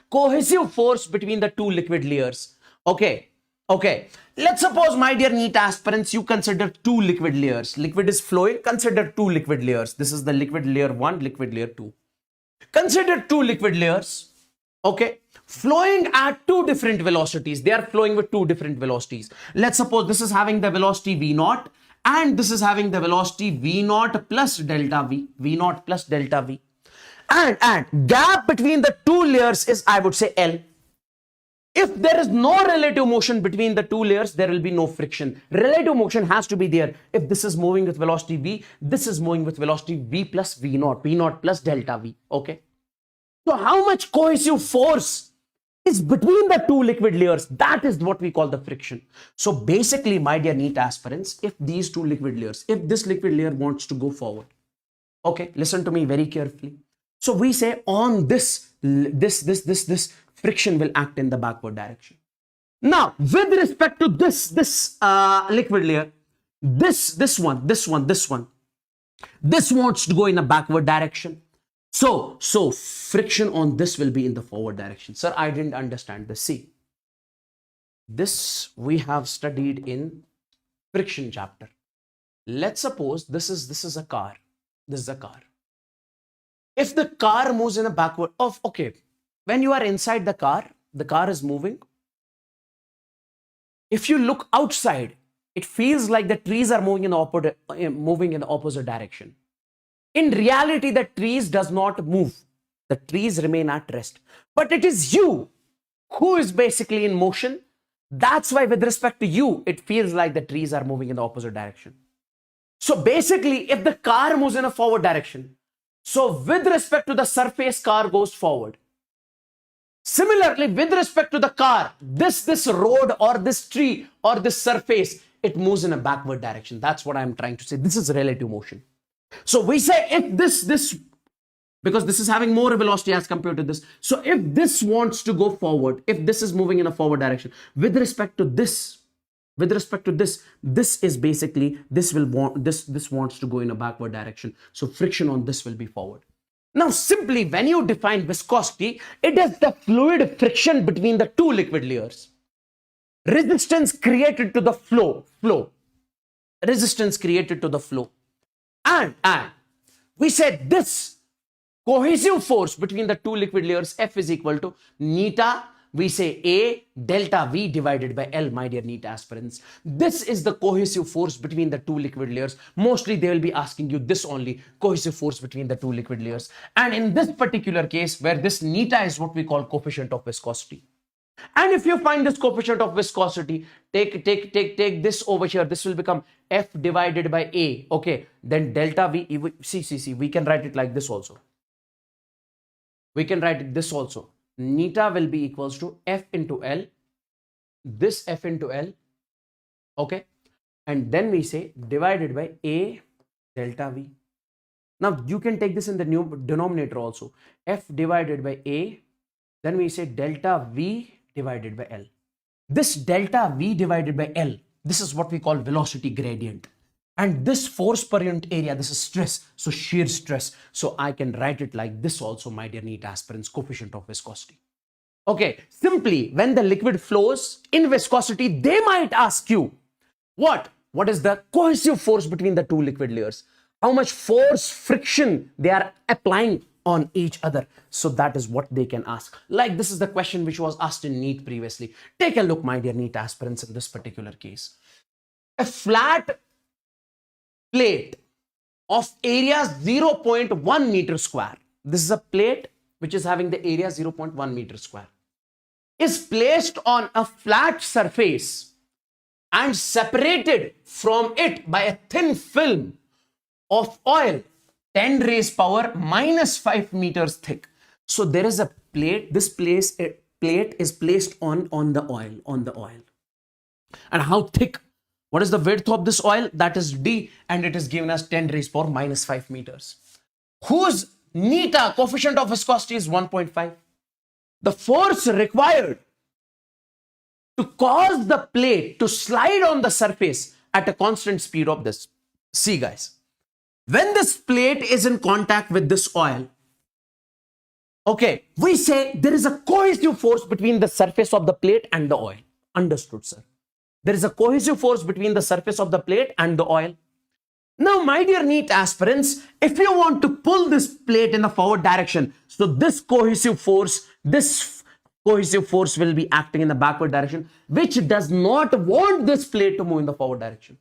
Cohesive force between the two liquid layers. Okay. Okay, let's suppose, my dear NEET aspirants, you consider two liquid layers. Liquid is flowing, consider two liquid layers. This is the liquid layer 1, liquid layer 2. Consider two liquid layers, okay, flowing at two different velocities. They are flowing with two different velocities. Let's suppose this is having the velocity V0 and this is having the velocity V0 plus delta V, V0 plus delta V. And gap between the two layers is, I would say, L. If there is no relative motion between the two layers, there will be no friction. Relative motion has to be there. If this is moving with velocity V, this is moving with velocity V plus V0, V0 plus delta V, okay? So how much cohesive force is between the two liquid layers? That is what we call the friction. So basically, my dear NEET aspirants, if these two liquid layers, if this liquid layer wants to go forward, okay, listen to me very carefully. So we say on this friction will act in the backward direction. Now, with respect to this liquid layer, this one wants to go in a backward direction. So friction on this will be in the forward direction. Sir, I didn't understand this. See, this we have studied in friction chapter. Let's suppose this is a car. This is a car. If the car moves in a backward okay, when you are inside the car is moving. If you look outside, it feels like the trees are moving in the opposite direction. In reality, the trees does not move. The trees remain at rest. But it is you who is basically in motion. That's why with respect to you, it feels like the trees are moving in the opposite direction. So basically, if the car moves in a forward direction, so with respect to the surface, car goes forward. Similarly, with respect to the car, this road or this tree or this surface, it moves in a backward direction. That's what I'm trying to say. This is relative motion. So we say if this, because this is having more velocity as compared to this. So if this wants to go forward, if this is moving in a forward direction, with respect to this, this is basically, this wants to go in a backward direction. So friction on this will be forward. Now, simply when you define viscosity, it is the fluid friction between the two liquid layers. Resistance created to the flow. Resistance created to the flow. And we said this cohesive force between the two liquid layers, F is equal to neta, we say A delta V divided by L, my dear NEET aspirants. This is the cohesive force between the two liquid layers. Mostly they will be asking you this only, cohesive force between the two liquid layers. And in this particular case, where this neta is what we call coefficient of viscosity. And if you find this coefficient of viscosity, take this over here. This will become F divided by A. Okay, then delta V, see, we can write it like this also. We can write it this also. Neta will be equals to F into L, this F into L, okay, and then we say divided by A delta V. Now you can take this in the new denominator also, F divided by A, then we say delta V divided by L. This delta V divided by L, this is what we call velocity gradient. And this force per unit area, this is stress, so shear stress. So I can write it like this also, my dear NEET aspirants, coefficient of viscosity. Okay, simply when the liquid flows in viscosity, they might ask you, what is the cohesive force between the two liquid layers? How much force, friction they are applying on each other? So that is what they can ask. Like this is the question which was asked in NEET previously. Take a look, my dear NEET aspirants, in this particular case. A flat plate of area 0.1 meter square. This is a plate which is having the area 0.1 meter square, is placed on a flat surface and separated from it by a thin film of oil 10 raised power minus 5 meters thick. So there is a plate. This plate is placed on the oil. And how thick? What is the width of this oil? That is D, and it is given as 10 raised power minus 5 meters. Whose neta, coefficient of viscosity, is 1.5. The force required to cause the plate to slide on the surface at a constant speed of this. See guys, when this plate is in contact with this oil, okay, we say there is a cohesive force between the surface of the plate and the oil. Understood, sir? There is a cohesive force between the surface of the plate and the oil. Now, my dear NEET aspirants, if you want to pull this plate in the forward direction, so this cohesive force will be acting in the backward direction, which does not want this plate to move in the forward direction.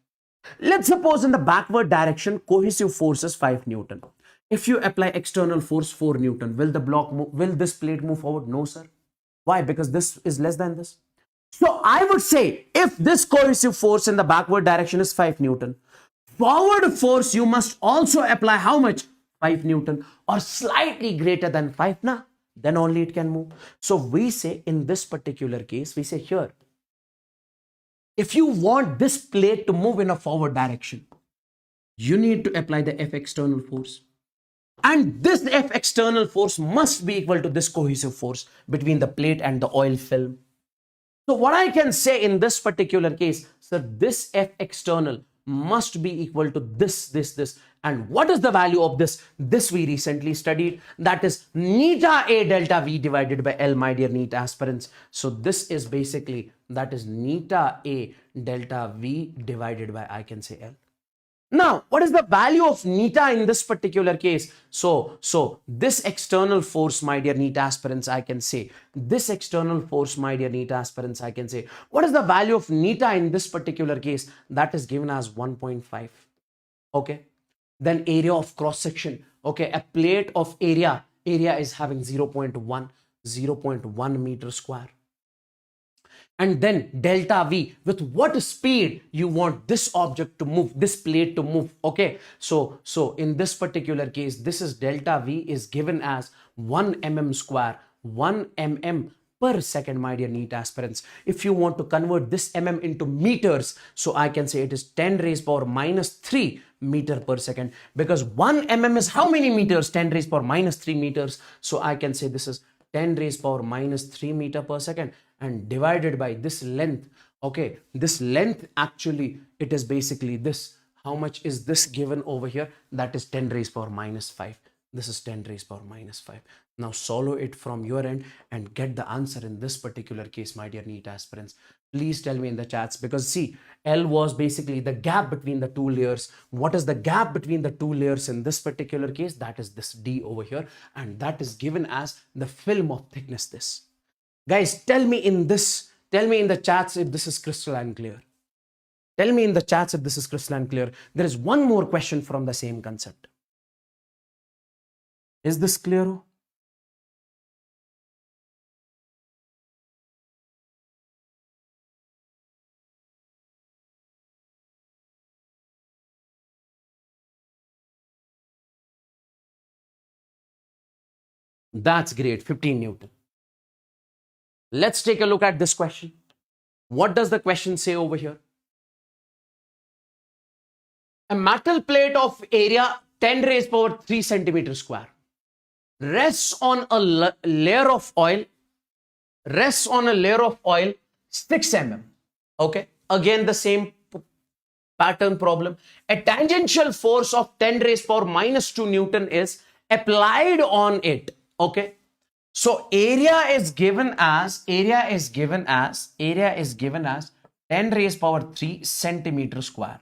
Let's suppose in the backward direction, cohesive force is 5 Newton. If you apply external force 4 Newton, will this plate move forward? No, sir. Why? Because this is less than this. So I would say if this cohesive force in the backward direction is 5 Newton, forward force you must also apply how much? 5 Newton or slightly greater than 5 na? Then only it can move. So we say in this particular case, we say here, if you want this plate to move in a forward direction, you need to apply the F external force. And this F external force must be equal to this cohesive force between the plate and the oil film. So what I can say in this particular case, sir, this F external must be equal to this. And what is the value of this? This we recently studied. That is neta A delta V divided by L, my dear NEET aspirants. So this is basically, that is neta A delta V divided by, I can say, L. Now, what is the value of neta in this particular case? So this external force, my dear NEET aspirants, I can say, this external force, my dear NEET aspirants, I can say, what is the value of neta in this particular case? That is given as 1.5. Okay. Then area of cross section. Okay. A plate of area is having 0.1 meter square. And then delta V, with what speed you want this object to move, this plate to move. Okay, so in this particular case, this is delta V is given as 1 mm square, 1 mm per second, my dear NEET aspirants. If you want to convert this mm into meters, so I can say it is 10 raised power minus 3 meter per second, because 1 mm is how many meters? 10 raised power minus 3 meters. So I can say this is 10 raised power minus 3 meter per second, and divided by this length. Okay, this length actually, it is basically this. How much is this given over here? That is 10 raised power minus 5. This is 10 raised power minus 5. Now solve it from your end and get the answer in this particular case, my dear NEET aspirants. Please tell me in the chats, because see, L was basically the gap between the two layers. What is the gap between the two layers in this particular case? That is this D over here, and that is given as the film of thickness this. Guys, tell me in the chats if this is crystalline clear. Tell me in the chats if this is crystalline clear. There is one more question from the same concept. Is this clear? That's great, 15 Newton. Let's take a look at this question. What does the question say over here? A metal plate of area 10 raised power 3 centimeter square rests on a layer of oil 6 mm. Okay, again the same pattern problem. A tangential force of 10 raised power minus 2 Newton is applied on it. Okay, so area is given as 10 raised power 3 centimeter square.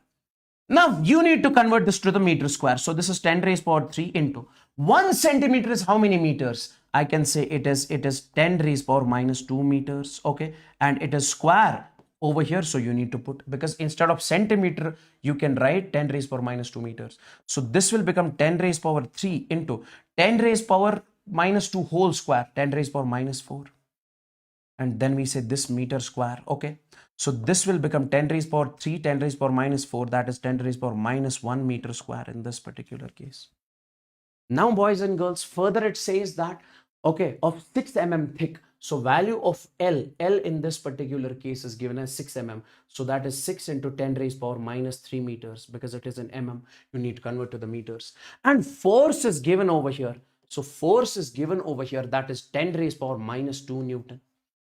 Now you need to convert this to the meter square. So this is 10 raised power 3 into 1 centimeter is how many meters? I can say it is 10 raised power minus 2 meters. Okay, and it is square over here. So you need to put, because instead of centimeter, you can write 10 raised power minus 2 meters. So this will become 10 raised power 3 into 10 raised power minus 2 whole square, 10 raised power minus 4. And then we say this meter square. Okay, so this will become 10 raised power 3, 10 raised power minus 4. That is 10 raised power minus 1 meter square in this particular case. Now, boys and girls, further it says that, okay, of 6 mm thick. So value of L in this particular case is given as 6 mm. So that is 6 into 10 raised power minus 3 meters, because it is in mm. You need to convert to the meters. And force is given over here. So force is given over here, that is 10 raised power minus 2 Newton.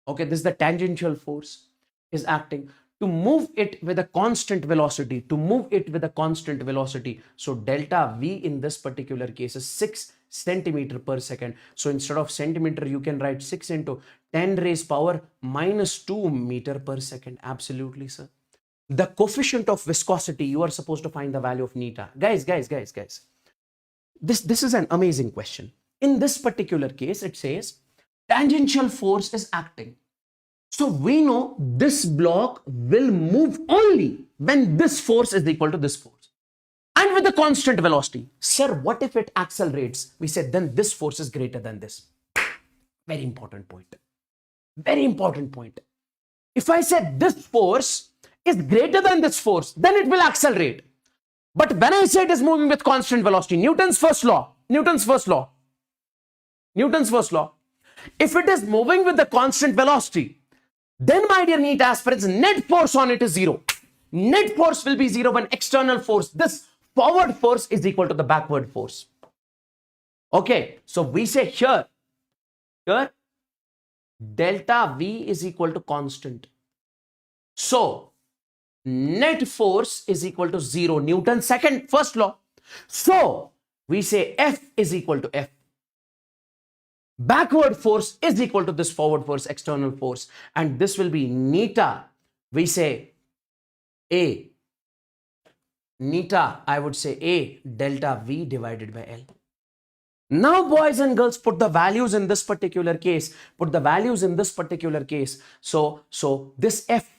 Okay, this is the tangential force is acting to move it with a constant velocity, So delta V in this particular case is 6 centimeter per second. So instead of centimeter, you can write 6 into 10 raised power minus 2 meter per second. Absolutely, sir. The coefficient of viscosity, you are supposed to find the value of neta. Guys. This is an amazing question. In this particular case, it says tangential force is acting. So we know this block will move only when this force is equal to this force. And with a constant velocity. Sir, what if it accelerates? We said then this force is greater than this. Very important point. Very important point. If I said this force is greater than this force, then it will accelerate. But when I say it is moving with constant velocity, Newton's first law. If it is moving with the constant velocity, then my dear NEET aspirants, net force on it is 0. Net force will be 0 when external force, this forward force is equal to the backward force. Okay, so we say here delta V is equal to constant. So net force is equal to 0. Newton's first law. So we say F is equal to F. Backward force is equal to this forward force, external force, and this will be neta. We say A. Neta, I would say A delta V divided by L. Now, boys and girls, put the values in this particular case. So this F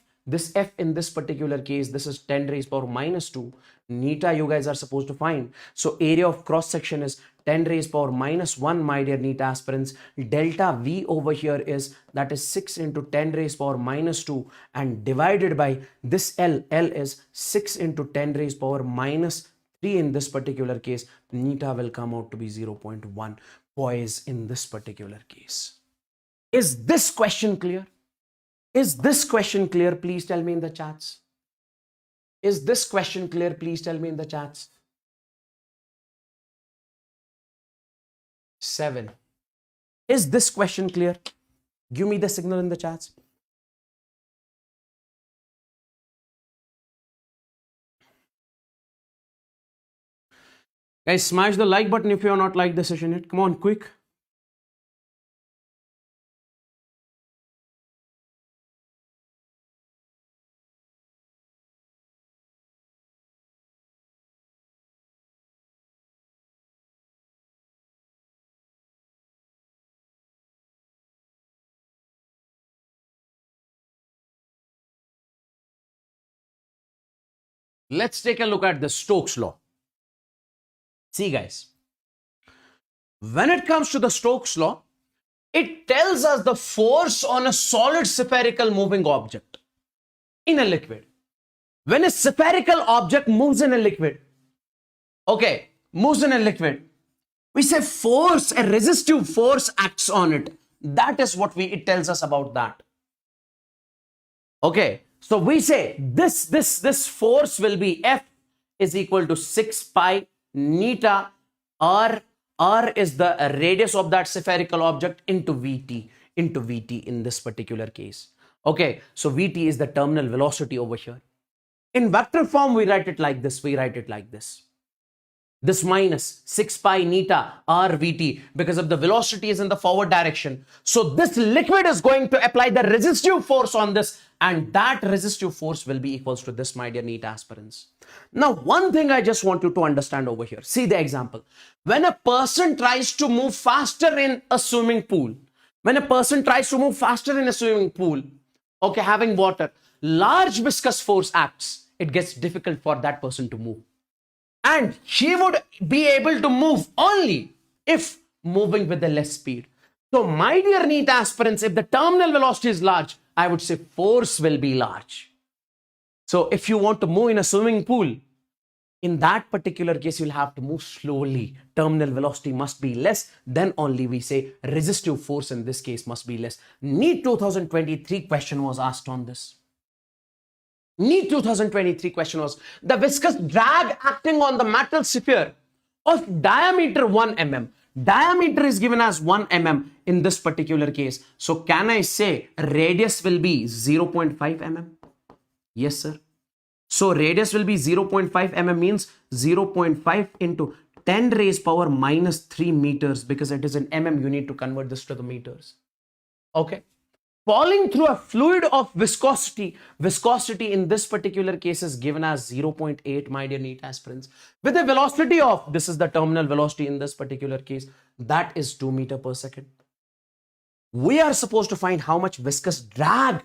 in this particular case, this is 10 raised power minus 2. Neta, you guys are supposed to find. So area of cross section is 10 raised power minus 1, my dear NEET aspirants. Delta V over here is, that is 6 into 10 raised power minus 2 and divided by this L. L is 6 into 10 raised power minus 3 in this particular case. Neta will come out to be 0.1. Boys, in this particular case. Is this question clear? Is this question clear? Please tell me in the chats. Is this question clear? Please tell me in the chats. 7. Is this question clear? Give me the signal in the chats. Guys, smash the like button if you are not like the session yet. Come on, quick. Let's take a look at the Stokes law. See, guys, when it comes to the Stokes law, it tells us the force on a solid spherical moving object in a liquid. When a spherical object moves in a liquid, we say force, a resistive force acts on it. That is what it tells us about that. Okay, so we say this force will be F is equal to 6 pi neta r is the radius of that spherical object into Vt in this particular case. Okay, so Vt is the terminal velocity over here. In vector form, we write it like this. This minus 6 pi neta r Vt, because of the velocity is in the forward direction. So this liquid is going to apply the resistive force on this, and that resistive force will be equals to this, my dear NEET aspirants. Now, one thing I just want you to understand over here. See the example. When a person tries to move faster in a swimming pool, okay, having water, large viscous force acts. It gets difficult for that person to move. And he would be able to move only if moving with the less speed. So, my dear NEET aspirants, if the terminal velocity is large, I would say force will be large. So, if you want to move in a swimming pool, in that particular case, you'll have to move slowly. Terminal velocity must be less. Then only we say resistive force in this case must be less. NEET 2023 question was asked on this. NEET 2023 question was the viscous drag acting on the metal sphere of diameter 1 mm. Diameter is given as 1 mm in this particular case. So can I say radius will be 0.5 mm? Yes, sir. So radius will be 0.5 mm means 0.5 into 10 raised power minus 3 meters, because it is in mm, you need to convert this to the meters. Okay. Falling through a fluid of viscosity, viscosity in this particular case is given as 0.8, my dear NEET aspirants, with a velocity of, this is the terminal velocity in this particular case, that is 2 meters per second. We are supposed to find how much viscous drag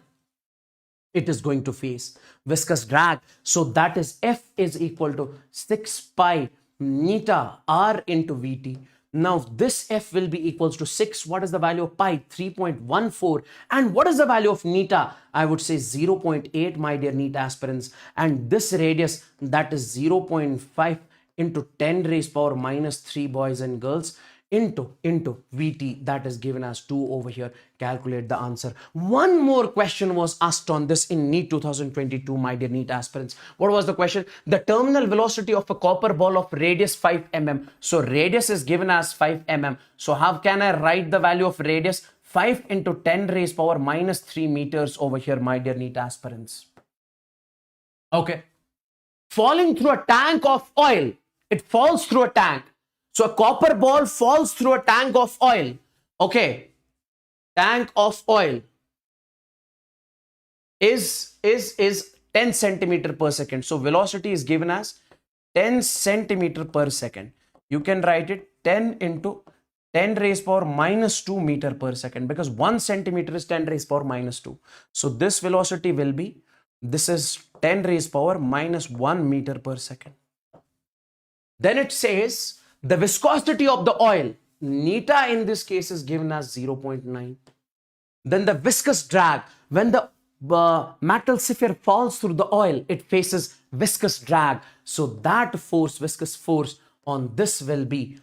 it is going to face. Viscous drag. So that is F is equal to 6 pi neta R into Vt. Now this F will be equals to 6. What is the value of pi? 3.14. And what is the value of neta? I would say 0.8, my dear NEET aspirants. And this radius, that is 0.5 into 10 raised power minus 3, boys and girls, into Vt, that is given as 2 over here. Calculate the answer. One more question was asked on this in NEET 2022, my dear NEET aspirants. What was the question? The terminal velocity of a copper ball of radius 5 mm. So radius is given as 5 mm. So how can I write the value of radius? 5 into 10 raised power minus 3 meters over here, my dear NEET aspirants. Okay. Falling through a tank of oil. It falls through a tank. So a copper ball falls through a tank of oil. Okay. Tank of oil is 10 centimeter per second. So velocity is given as 10 centimeter per second. You can write it 10 into 10 raised power minus 2 meter per second, because 1 centimeter is 10 raised power minus 2. So this velocity will be, this is 10 raised power minus 1 meter per second. Then it says, the viscosity of the oil, neta in this case is given as 0.9. Then the viscous drag, when the metal sphere falls through the oil, it faces viscous drag. So that force, viscous force on this will be,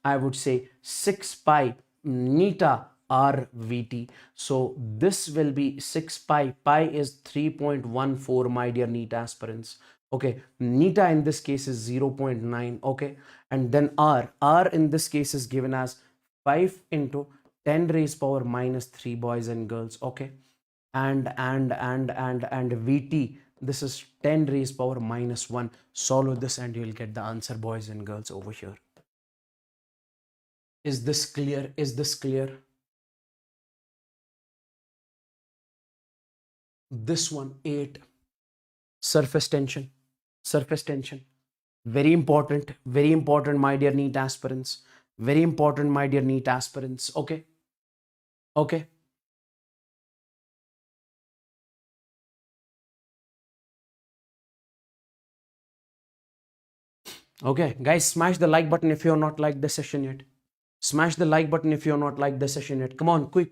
I would say 6 pi neta R Vt. So this will be 6 pi. Pi is 3.14, my dear NEET aspirants. Okay, neta in this case is 0.9. Okay, and then R in this case is given as 5 into 10 raised power minus 3, boys and girls. Okay, and Vt, this is 10 raised power minus 1. Solve this and you will get the answer, boys and girls, over here. Is this clear? Is this clear? This one, 8, surface tension. Surface tension, very important, my dear NEET aspirants, very important, my dear NEET aspirants. Okay, okay. Okay, guys, smash the like button if you're not liked the session yet. Smash the like button if you're not liked the session yet. Come on, quick.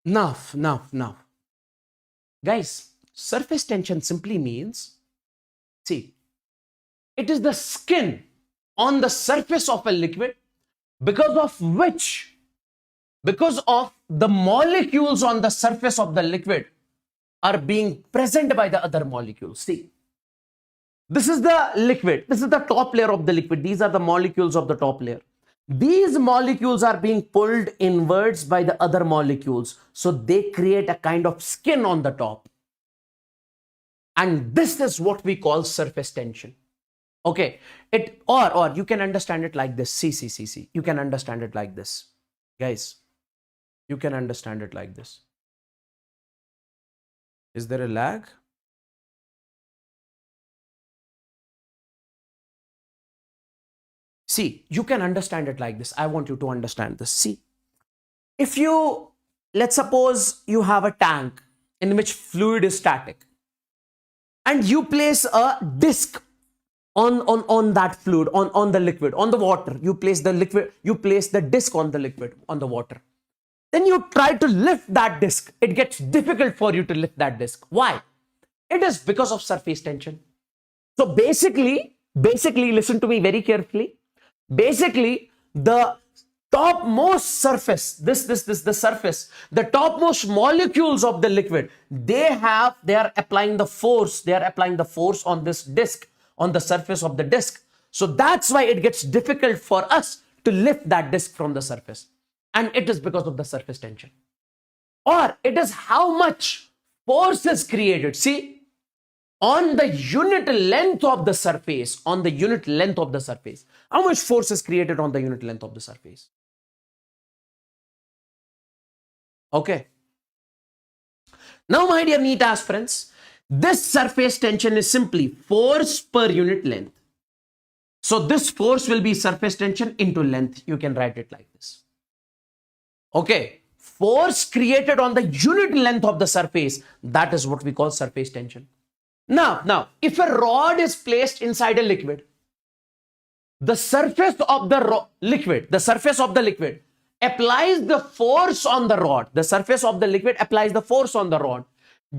Now. Guys, surface tension simply means, see, it is the skin on the surface of a liquid because of the molecules on the surface of the liquid are being present by the other molecules. See, this is the liquid. This is the top layer of the liquid. These are the molecules of the top layer. These molecules are being pulled inwards by the other molecules. So they create a kind of skin on the top. And this is what we call surface tension. Okay, or you can understand it like this. See. You can understand it like this. Guys, you can understand it like this. Is there a lag? See, you can understand it like this. I want you to understand this. See, if you, let's suppose you have a tank in which fluid is static, and you place a disc on that fluid, on the liquid, on the water. You place the liquid, you place the disc on the liquid, on the water. Then you try to lift that disc. It gets difficult for you to lift that disc. Why? It is because of surface tension. So basically, listen to me very carefully. Basically, the topmost surface, the surface, the topmost molecules of the liquid, they are applying the force. They are applying the force on this disc, on the surface of the disc. So that's why it gets difficult for us to lift that disc from the surface. And it is because of the surface tension. Or it is how much force is created. See, on the unit length of the surface, how much force is created on the unit length of the surface? Okay. Now, my dear NEET aspirants, this surface tension is simply force per unit length. So this force will be surface tension into length. You can write it like this. Okay. Force created on the unit length of the surface, that is what we call surface tension. Now, if a rod is placed inside a liquid, the surface of the liquid applies the force on the rod. The surface of the liquid applies the force on the rod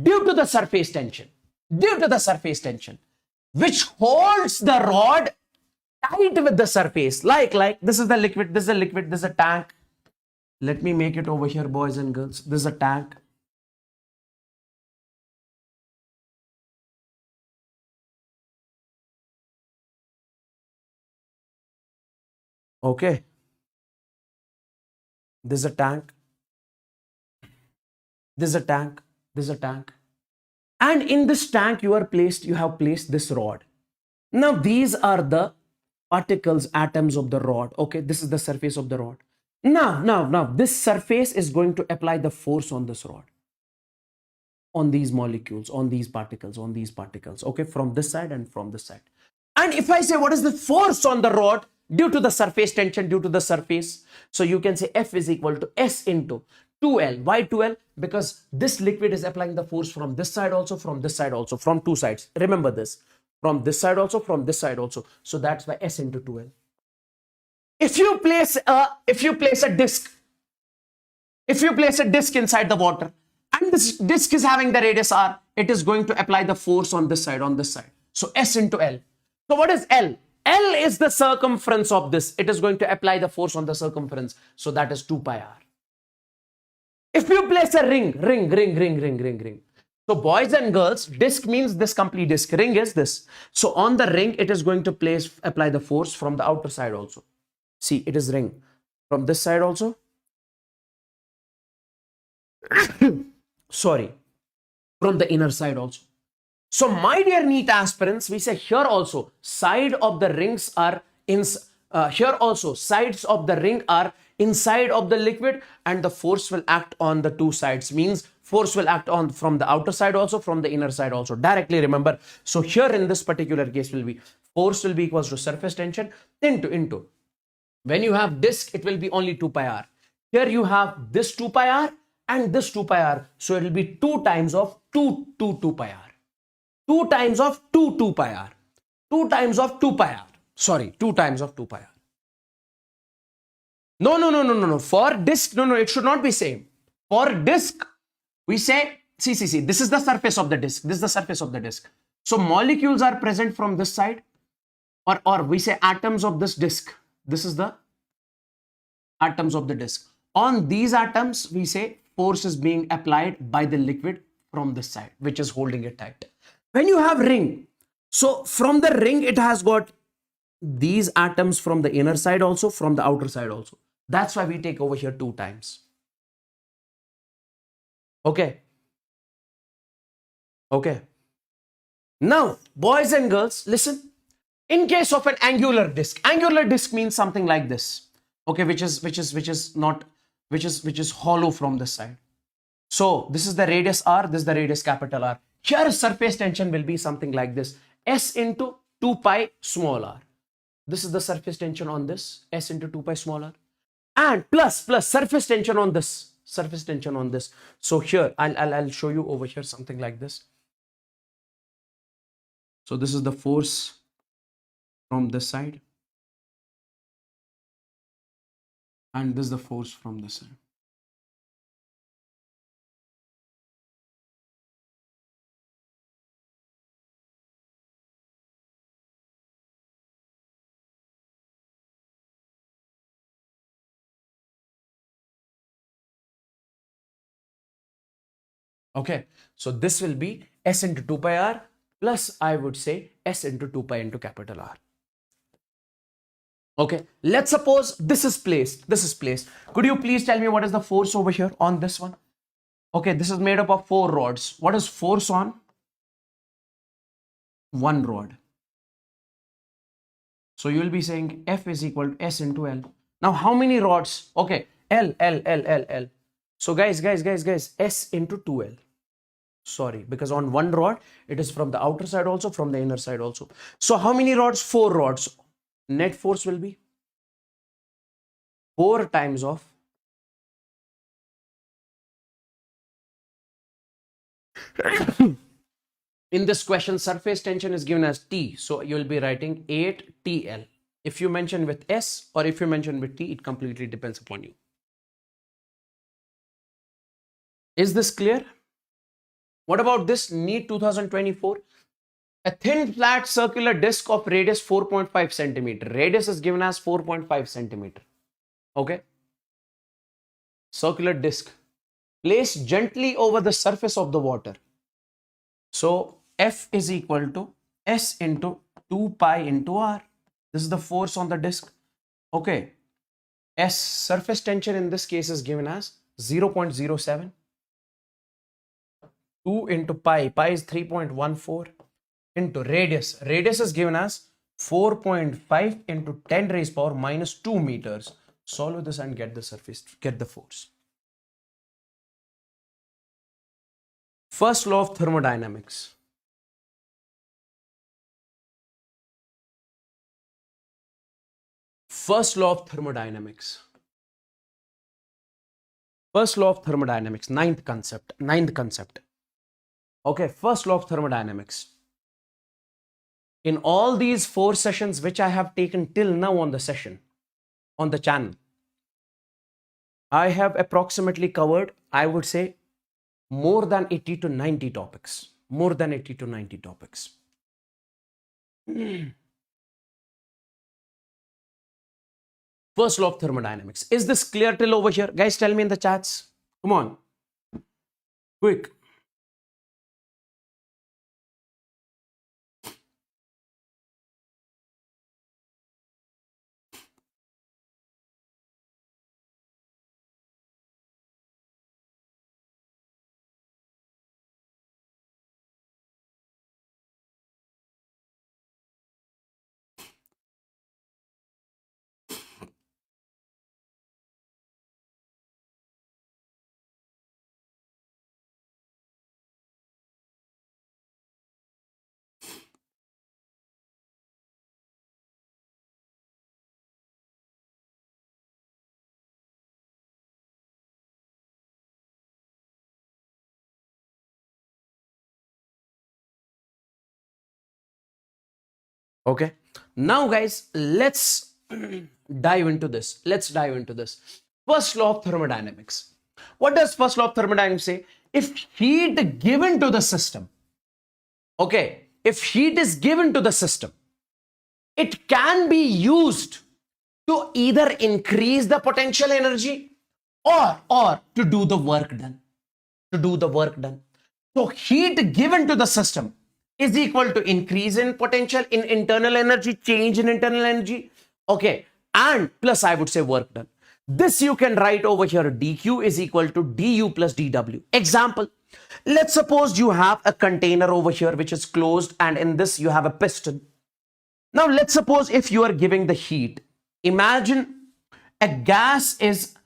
due to the surface tension, which holds the rod tight with the surface. Like this is the liquid, this is a tank. Let me make it over here, boys and girls. This is a tank. Okay. This is a tank. And in this tank, you have placed this rod. Now, these are the particles, atoms of the rod. Okay, this is the surface of the rod. Now, this surface is going to apply the force on this rod, on these molecules, on these particles. Okay, from this side and from this side. And if I say what is the force on the rod due to the surface tension, due to the surface, so you can say F is equal to S into 2L. Why 2L? Because this liquid is applying the force from this side also, from this side also, from two sides. Remember this, from this side also, from this side also. So that's why S into 2L. If you place a disc inside the water, and this disc is having the radius R, it is going to apply the force on this side, So S into L. So what is L? L is the circumference of this. It is going to apply the force on the circumference. So that is 2 pi R. If you place a ring. So boys and girls, disc means this complete disc. Ring is this. So on the ring, it is going to apply the force from the outer side also. See, it is ring. From this side also. Sorry. From the inner side also. So my dear NEET aspirants, we say here also, side of the rings are sides of the ring are inside of the liquid, and the force will act on the two sides. Means force will act on from the outer side also, from the inner side also. Directly remember. So here in this particular case will be force will be equals to surface tension into. When you have disk, it will be only 2 pi R. Here you have this 2 pi R and this 2 pi R. So it will be 2 times of 2 pi R. 2 times of 2 pi R. 2 times of 2 pi R. Sorry, 2 times of 2 pi R. No. For disk, no, it should not be same. For disk, we say, see, this is the surface of the disk. This is the surface of the disk. So molecules are present from this side, or we say atoms of this disk. This is the atoms of the disk. On these atoms, we say force is being applied by the liquid from this side, which is holding it tight. When you have ring, so from the ring, it has got these atoms from the inner side also, from the outer side also. That's why we take over here 2 times. Okay. Now, boys and girls, listen. In case of an angular disk means something like this. Okay, which is hollow from this side. So this is the radius R, this is the radius capital R. Here surface tension will be something like this. S into 2 pi small r. This is the surface tension on this, S into 2 pi small r. And plus surface tension on this. So here, I'll show you over here something like this. So this is the force from this side. And this is the force from this side. Okay, so this will be S into 2 pi R plus I would say S into 2 pi into capital R. Okay, let's suppose this is placed. Could you please tell me what is the force over here on this one? Okay, this is made up of 4 rods. What is force on? one rod. So you will be saying F is equal to S into L. Now how many rods? Okay, L. So guys, S into 2L. Sorry, because on one rod, it is from the outer side also, from the inner side also. So how many rods? 4 rods. Net force will be 4 times of in this question, surface tension is given as T. So you will be writing 8TL. If you mention with S or if you mention with T, it completely depends upon you. Is this clear? What about this NEET 2024? A thin flat circular disc of radius 4.5 centimeter. Radius is given as 4.5 centimeter. Okay. Circular disc. Placed gently over the surface of the water. So F is equal to S into 2 pi into R. This is the force on the disc. Okay. S surface tension in this case is given as 0.07. 2 into pi. Pi is 3.14 into radius. Radius is given as 4.5 into 10 raised power minus 2 meters. Solve this and get the surface, get the force. First law of thermodynamics. First law of thermodynamics. First law of thermodynamics, ninth concept. Okay, first law of thermodynamics. In all these 4 sessions which I have taken till now on the session, on the channel, I have approximately covered, I would say, more than 80 to 90 topics. More than 80 to 90 topics. First law of thermodynamics. Is this clear till over here? Guys, tell me in the chats. Come on. Quick. Okay. Now, guys, let's dive into this. First law of thermodynamics. What does first law of thermodynamics say? If heat given to the system, okay, if heat is given to the system, it can be used to either increase the potential energy or to do the work done. So heat given to the system is equal to increase in potential, in internal energy, change in internal energy. Okay. And plus I would say work done. This you can write over here. dq is equal to du plus dw. Example. Let's suppose you have a container over here which is closed and in this you have a piston. Now let's suppose if you are giving the heat. Imagine a gas is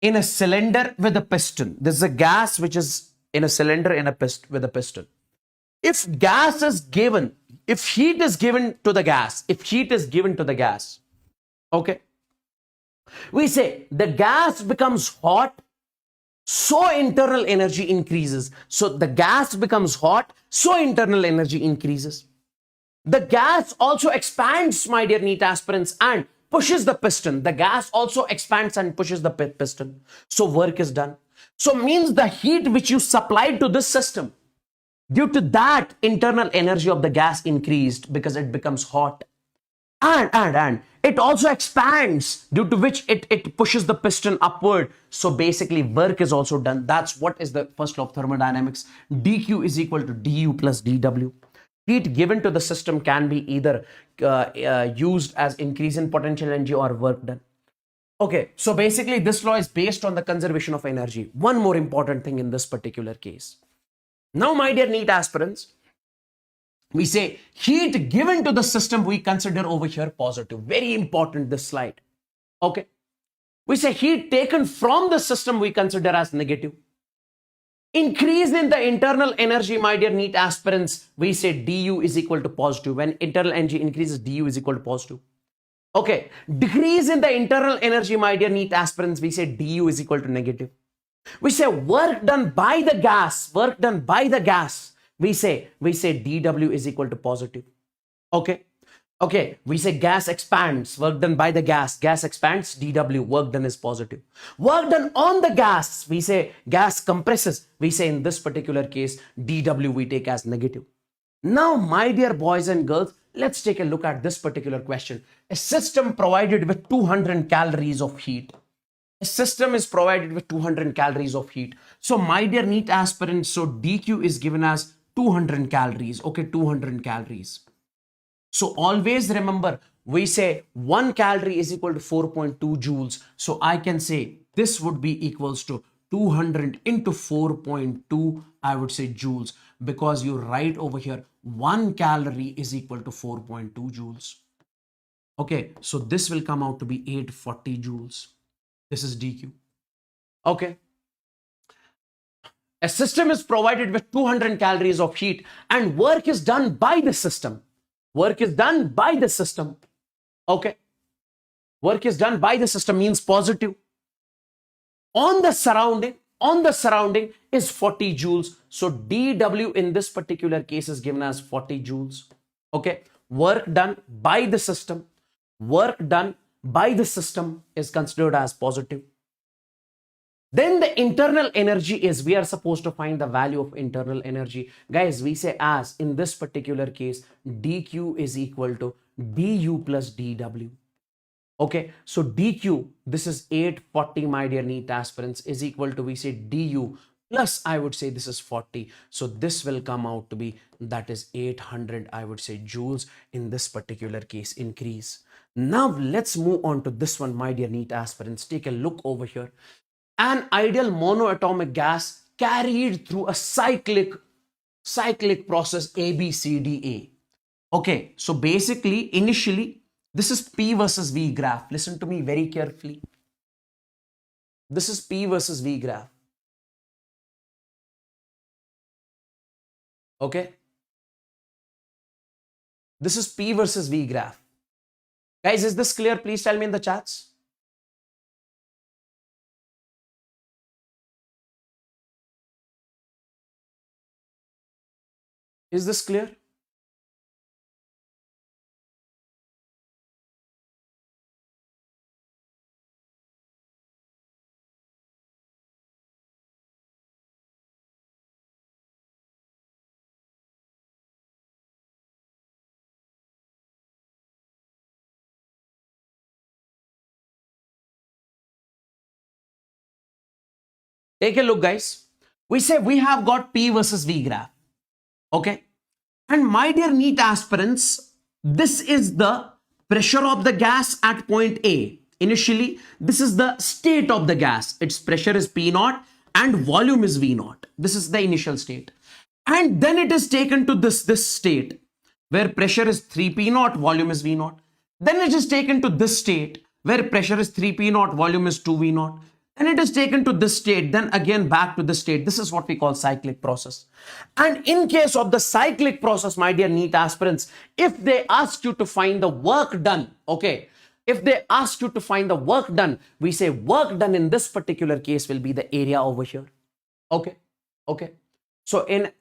in a cylinder with a piston. This is a gas which is in a cylinder with a piston. If gas is given, if heat is given to the gas, okay, we say the gas becomes hot, so internal energy increases. So the gas becomes hot, so internal energy increases. The gas also expands, my dear NEET aspirants, and pushes the piston. The gas also expands and pushes the piston. So work is done. So means the heat which you supplied to this system, due to that, internal energy of the gas increased because it becomes hot. And it also expands, due to which it pushes the piston upward. So basically work is also done. That's what is the first law of thermodynamics. dq is equal to du plus dw. Heat given to the system can be either used as increase in potential energy or work done. Okay, so basically this law is based on the conservation of energy. One more important thing in this particular case. Now, my dear NEET aspirants, We say heat given to the system we consider over here positive. Very important, this slide. Okay. We say heat taken from the system we consider as negative. Increase in the internal energy, my dear NEET aspirants, we say du is equal to positive. When internal energy increases, du is equal to positive. Okay. Decrease in the internal energy, my dear NEET aspirants, we say du is equal to negative. We say work done by the gas, we say dw is equal to positive. Okay. Okay, we say gas expands, work done by the gas expands, dw, work done is positive. Work done on the gas, we say gas compresses, we say in this particular case, dw we take as negative. Now, my dear boys and girls, let's take a look at this particular question. A system provided with 200 calories of heat. A system is provided with 200 calories of heat. So, my dear NEET aspirants, so dq is given as 200 calories. Okay, 200 calories. So always remember, we say 1 calorie is equal to 4.2 joules. So I can say this would be equals to 200 into 4.2, I would say joules, because you write over here 1 calorie is equal to 4.2 joules. Okay, so this will come out to be 840 joules. This is dq. Okay. A system is provided with 200 calories of heat and work is done by the system. Work is done by the system. Okay. Work is done by the system means positive. On the surrounding is 40 joules. So dw in this particular case is given as 40 joules. Okay. Work done by the system. Work done by the system is considered as positive. Then the internal energy is, we are supposed to find the value of internal energy. Guys, we say as in this particular case, dq is equal to du plus dw. Okay, so dq, this is 840, my dear NEET aspirants, is equal to, we say du plus, I would say this is 40. So this will come out to be, that is 800, I would say joules in this particular case increase. Now let's move on to this one, my dear NEET aspirants. Take a look over here. An ideal monoatomic gas carried through a cyclic process ABCDA. Okay, so basically, initially, this is P versus V graph. Listen to me very carefully. This is P versus V graph. Okay. This is P versus V graph. Guys, is this clear? Please tell me in the chats. Is this clear? Take a look, guys. We say we have got P versus V graph. Okay. And my dear NEET aspirants, this is the pressure of the gas at point A. Initially, this is the state of the gas. Its pressure is P naught and volume is V naught. This is the initial state. And then it is taken to this state where pressure is 3P naught, volume is V naught. Then it is taken to this state where pressure is 3P naught, volume is 2V naught. And it is taken to this state, then again back to this state. This is what we call cyclic process. And in case of the cyclic process, my dear NEET aspirants, if they ask you to find the work done, okay, if they ask you to find the work done, we say work done in this particular case will be the area over here. Okay, okay. So in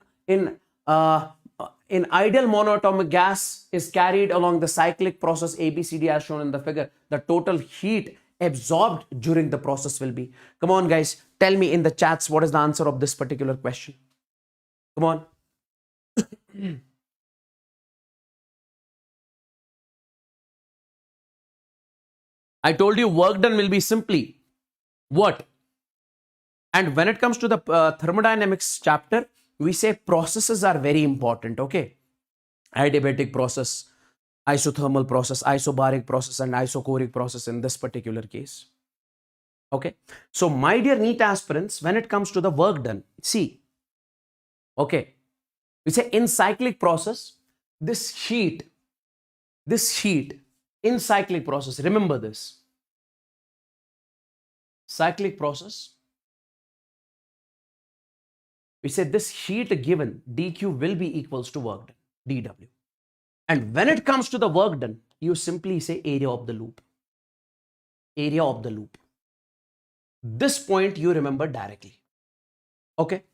ideal monoatomic gas is carried along the cyclic process ABCD as shown in the figure. The total heat absorbed during the process will be. Come on, guys. Tell me in the chats what is the answer of this particular question. Come on. I told you work done will be simply what? And when it comes to the thermodynamics chapter, we say processes are very important. Okay. Adiabatic process, isothermal process, isobaric process, and isochoric process in this particular case. Okay. So, my dear NEET aspirants, when it comes to the work done, see, okay, we say in cyclic process, this heat in cyclic process, remember this, cyclic process, we say this heat given dq will be equals to work done, dw. And when it comes to the work done, you simply say area of the loop. Area of the loop. This point you remember directly. Okay.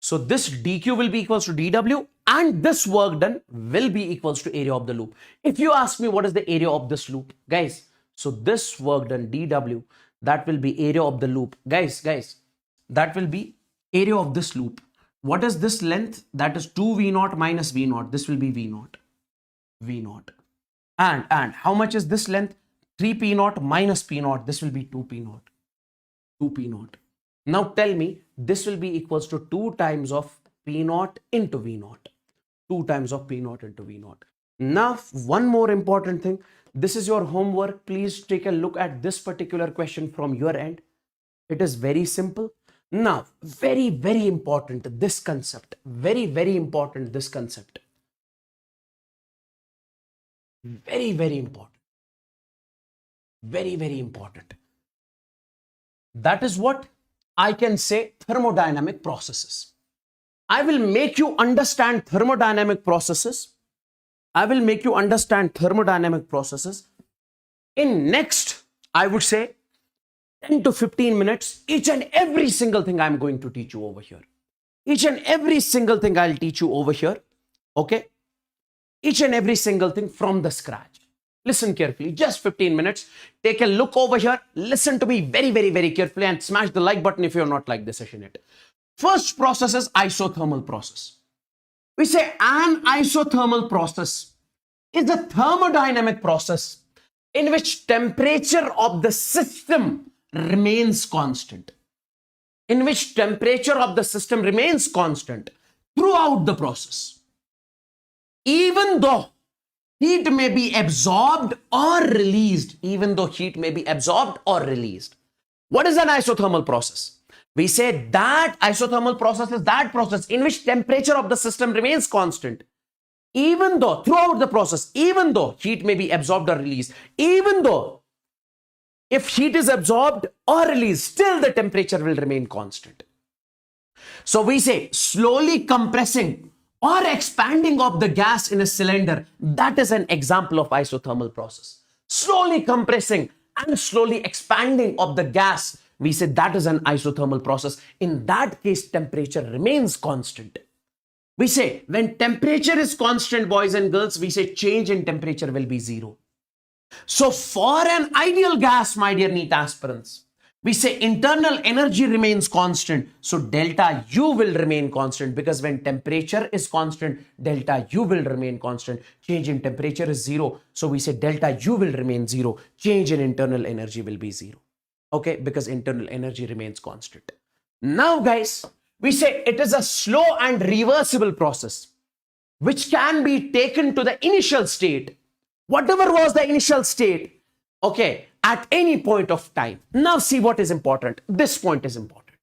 So this dq will be equals to dw and this work done will be equals to area of the loop. If you ask me what is the area of this loop, guys, so this work done dw, that will be area of the loop. Guys, that will be area of this loop. What is this length? That is 2v0 minus v0. This will be v0. And how much is this length? 3p0 minus p0. This will be 2p0. Now tell me, this will be equals to 2 times of p0 into v0. 2 times of p0 into v0. Now, one more important thing. This is your homework. Please take a look at this particular question from your end. It is very simple. Now, very, very important, this concept. Very, very important, this concept. Very, very important. Very, very important. That is what I can say thermodynamic processes. I will make you understand thermodynamic processes. In next, I would say 10 to 15 minutes, each and every single thing I'm going to teach you over here. Each and every single thing I'll teach you over here. Okay? Each and every single thing from the scratch. Listen carefully, just 15 minutes. Take a look over here. Listen to me very, very, very carefully and smash the like button if you're not like this session yet. First process is isothermal process. We say an isothermal process is a thermodynamic process in which temperature of the system remains constant. In which temperature of the system remains constant throughout the process. Even though heat may be absorbed or released. What is an isothermal process? We say that isothermal process is that process in which temperature of the system remains constant. Even though, throughout the process, even though heat may be absorbed or released, even though if heat is absorbed or released, still the temperature will remain constant. So we say slowly compressing or expanding of the gas in a cylinder, that is an example of isothermal process. Slowly compressing and slowly expanding of the gas, we say that is an isothermal process. In that case, temperature remains constant. We say when temperature is constant, boys and girls, we say change in temperature will be 0. So for an ideal gas, my dear NEET aspirants, we say internal energy remains constant. So delta U will remain constant because when temperature is constant, delta U will remain constant. Change in temperature is 0. So we say delta U will remain 0. Change in internal energy will be 0. Okay, because internal energy remains constant. Now guys, we say it is a slow and reversible process which can be taken to the initial state. Whatever was the initial state, okay, at any point of time. Now see what is important. This point is important.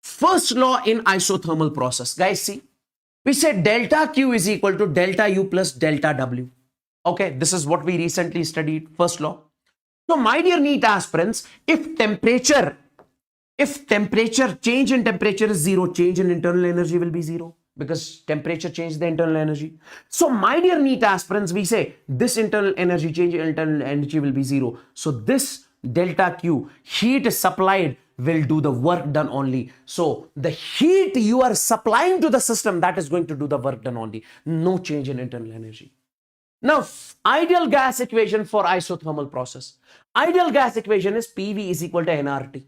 First law in isothermal process. Guys, see, we say delta Q is equal to delta U plus delta W. Okay, this is what we recently studied, first law. So my dear NEET aspirants, if temperature, change in temperature is 0, change in internal energy will be 0. Because temperature changes the internal energy. So my dear NEET aspirants, we say this internal energy, change in internal energy will be 0. So this delta Q, heat supplied, will do the work done only. So the heat you are supplying to the system, that is going to do the work done only. No change in internal energy. Now, ideal gas equation for isothermal process. Ideal gas equation is PV is equal to nRT.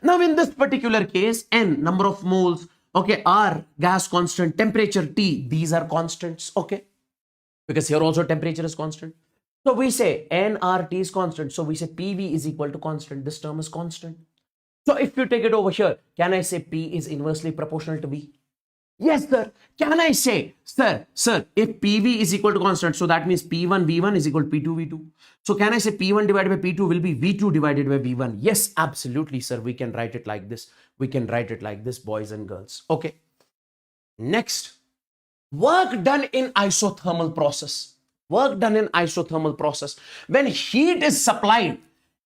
Now in this particular case, N, number of moles, okay, R, gas constant, temperature T, these are constants, okay? Because here also temperature is constant. So we say nRT is constant. So we say PV is equal to constant. This term is constant. So if you take it over here, can I say P is inversely proportional to V? Yes, sir. Can I say, sir, if PV is equal to constant, so that means P1 V1 is equal to P2 V2. So can I say P1 divided by P2 will be V2 divided by V1? Yes, absolutely, sir. We can write it like this. We can write it like this, boys and girls. Okay. Next, Work done in isothermal process. Work done in isothermal process. When heat is supplied,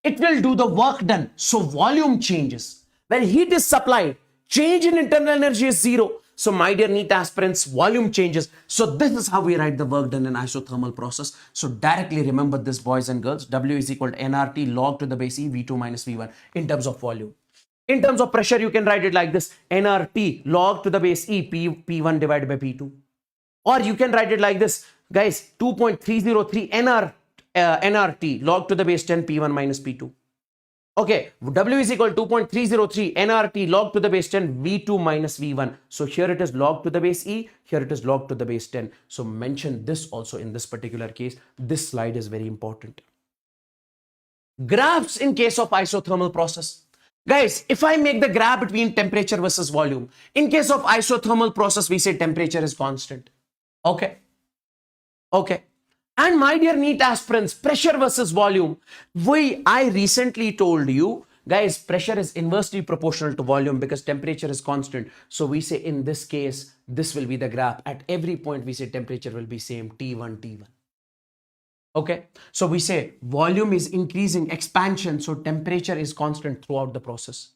it will do the work done. So volume changes. When heat is supplied, change in internal energy is zero. So my dear NEET aspirants, volume changes. So this is how we write the work done in isothermal process. So directly remember this, boys and girls. W is equal to nRT log to the base E V2 minus V1 in terms of volume. In terms of pressure, you can write it like this. nRT log to the base E P1 divided by P2. Or you can write it like this, guys, 2.303 nRT log to the base 10 P1 minus P2. Okay, W is equal to 2.303 nRT log to the base 10 V2 minus V1. So here it is log to the base E, here it is log to the base 10. So mention this also in this particular case. This slide is very important. Graphs in case of isothermal process. Guys, if I make the graph between temperature versus volume, in case of isothermal process, we say temperature is constant. Okay. Okay. And my dear NEET aspirants, pressure versus volume. I recently told you, guys, pressure is inversely proportional to volume because temperature is constant. So we say in this case, this will be the graph. At every point, we say temperature will be same, T1, T1. Okay. So we say volume is increasing, expansion. So temperature is constant throughout the process.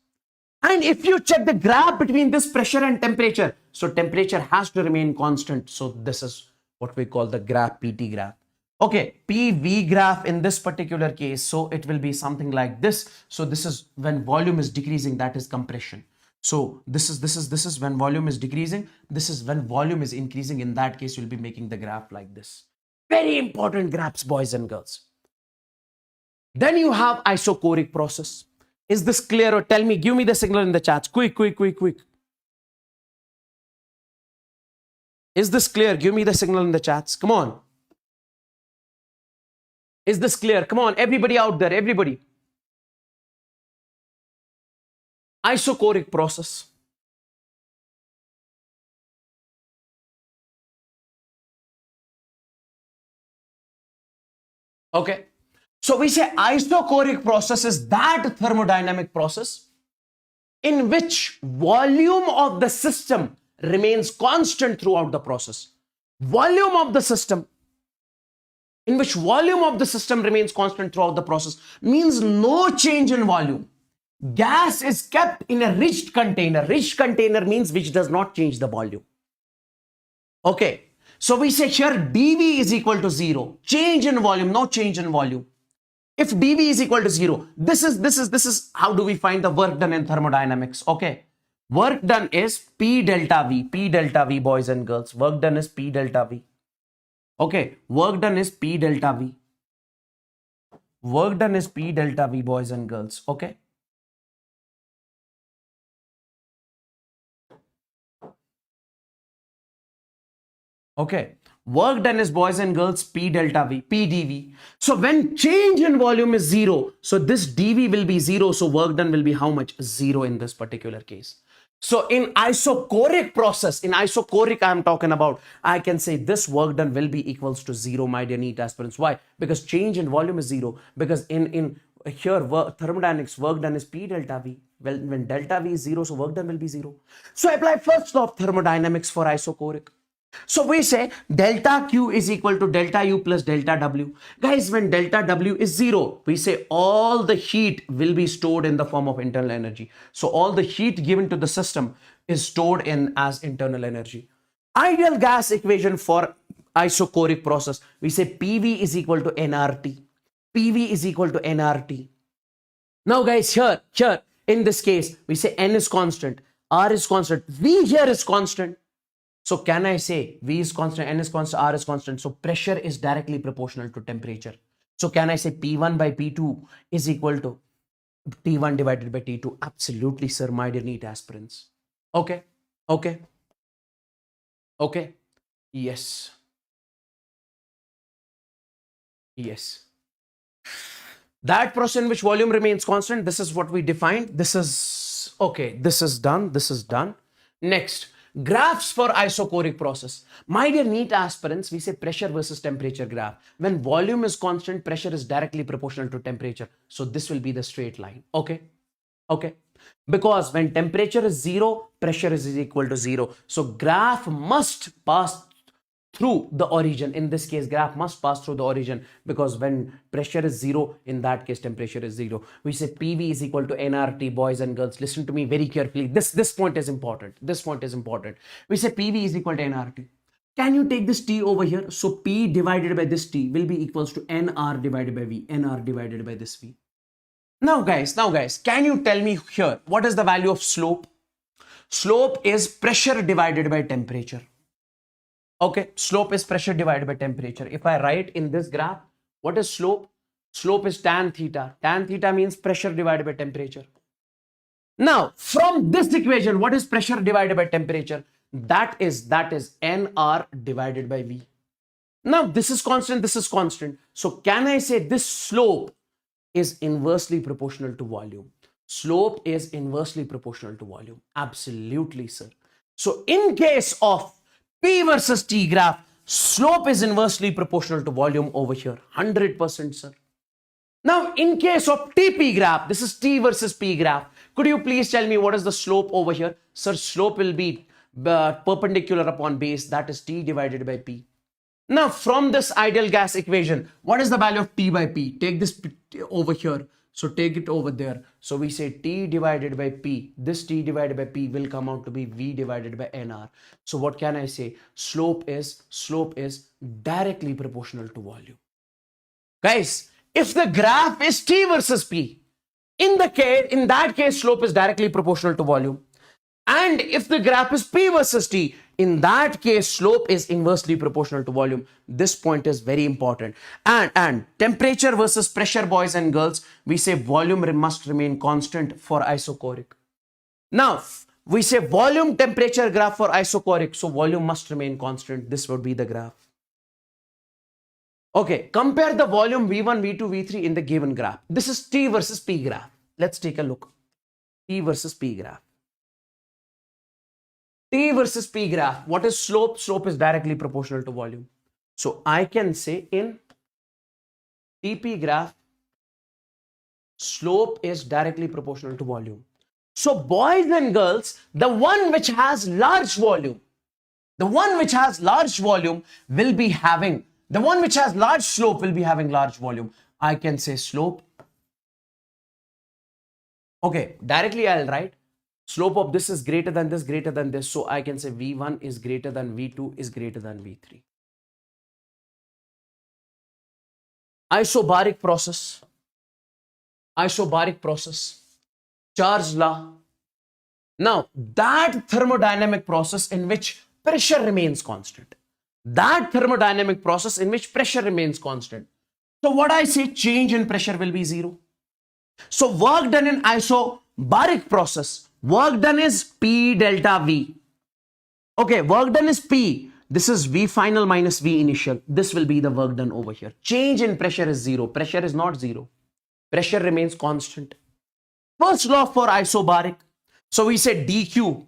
And if you check the graph between this pressure and temperature, so temperature has to remain constant. So this is what we call the graph, PT graph. Okay, PV graph in this particular case, so it will be something like this. So this is when volume is decreasing, that is compression. So this is when volume is decreasing. This is when volume is increasing. In that case, you'll be making the graph like this. Very important graphs, boys and girls. Then you have isochoric process. Is this clear? Or tell me, give me the signal in the chats. Quick. Is this clear? Give me the signal in the chats. Come on. Is this clear? Come on, everybody out there, everybody. Isochoric process. Okay. So we say isochoric process is that thermodynamic process in which volume of the system remains constant throughout the process. Volume of the system in which volume of the system remains constant throughout the process means no change in volume. Gas is kept in a rigid container. Rigid container means which does not change the volume. Okay. So we say here dV is equal to 0. Change in volume, no change in volume. If dV is equal to 0, this is how do we find the work done in thermodynamics. Okay. Work done is P delta V, boys and girls. Work done is P delta V. Okay, work done is P delta V. Work done is P delta V, boys and girls. Okay. Okay. Work done is, boys and girls, P delta V, P dV. So when change in volume is 0, so this dV will be 0. So work done will be how much? 0 in this particular case. So in isochoric process, in isochoric I'm talking about, I can say this work done will be equals to 0, my dear NEET aspirants. Why? Because change in volume is 0. Because in here thermodynamics, work done is P delta V. Well, when delta V is 0, so work done will be 0. So apply first law of thermodynamics for isochoric. So we say delta Q is equal to delta U plus delta W. Guys, when delta W is 0, we say all the heat will be stored in the form of internal energy. So all the heat given to the system is stored in as internal energy. Ideal gas equation for isochoric process, we say PV is equal to nRT. PV is equal to nRT. Now guys, here in this case, we say N is constant, R is constant, V here is constant. So can I say V is constant, N is constant, R is constant. So pressure is directly proportional to temperature. So can I say P1 by P2 is equal to T1 divided by T2? Absolutely, sir, my dear NEET aspirants. Okay. Okay. Okay. Yes. Yes. That process in which volume remains constant, this is what we defined. This is, okay, this is done. This is done. Next. Graphs for isochoric process. My dear NEET aspirants, we say pressure versus temperature graph. When volume is constant, pressure is directly proportional to temperature. So this will be the straight line. Okay. Okay. Because when temperature is 0, pressure is equal to 0. So graph must pass through the origin. In this case, graph must pass through the origin, because when pressure is 0, in that case temperature is 0. We say PV is equal to nRT. Boys and girls, listen to me very carefully. This point is important. This point is important. We say PV is equal to nRT. Can you take this T over here? So P divided by this T will be equals to NR divided by V. NR divided by this V. Now guys, can you tell me here, what is the value of slope? Slope is pressure divided by temperature. Okay, slope is pressure divided by temperature. If I write in this graph, what is slope? Slope is tan theta. Tan theta means pressure divided by temperature. Now, from this equation, what is pressure divided by temperature? That is NR divided by V. Now, this is constant, this is constant. So, can I say this slope is inversely proportional to volume? Slope is inversely proportional to volume. Absolutely, sir. So, in case of P versus T graph, slope is inversely proportional to volume over here. 100%, sir. Now, in case of TP graph, this is T versus P graph. Could you please tell me what is the slope over here? Sir, slope will be perpendicular upon base, that is T divided by P. Now, from this ideal gas equation, what is the value of T by P? Take this over here. So take it over there. So we say T divided by P. This T divided by P will come out to be V divided by NR. So what can I say? Slope is directly proportional to volume. Guys, if the graph is T versus P, in that case, slope is directly proportional to volume. And if the graph is P versus T, in that case, slope is inversely proportional to volume. This point is very important. And temperature versus pressure, boys and girls, we say volume must remain constant for isochoric. Now, we say volume temperature graph for isochoric, so volume must remain constant. This would be the graph. Okay, compare the volume V1, V2, V3 in the given graph. This is T versus P graph. Let's take a look. T versus P graph. T versus P graph. What is slope? Slope is directly proportional to volume. So I can say in TP graph, slope is directly proportional to volume. So boys and girls, the one which has large volume, will be having, the one which has large slope will be having large volume. I can say slope. Okay, directly I'll write slope of this is greater than this, so I can say V1 is greater than V2 is greater than V3. Isobaric process, charge law. Now, that thermodynamic process in which pressure remains constant. So what I say, change in pressure will be 0. So work done in isobaric process, work done is P delta V. Okay, work done is P. This is V final minus V initial. This will be the work done over here. Change in pressure is 0. Pressure is not 0. Pressure remains constant. First law for isobaric. So we say dQ,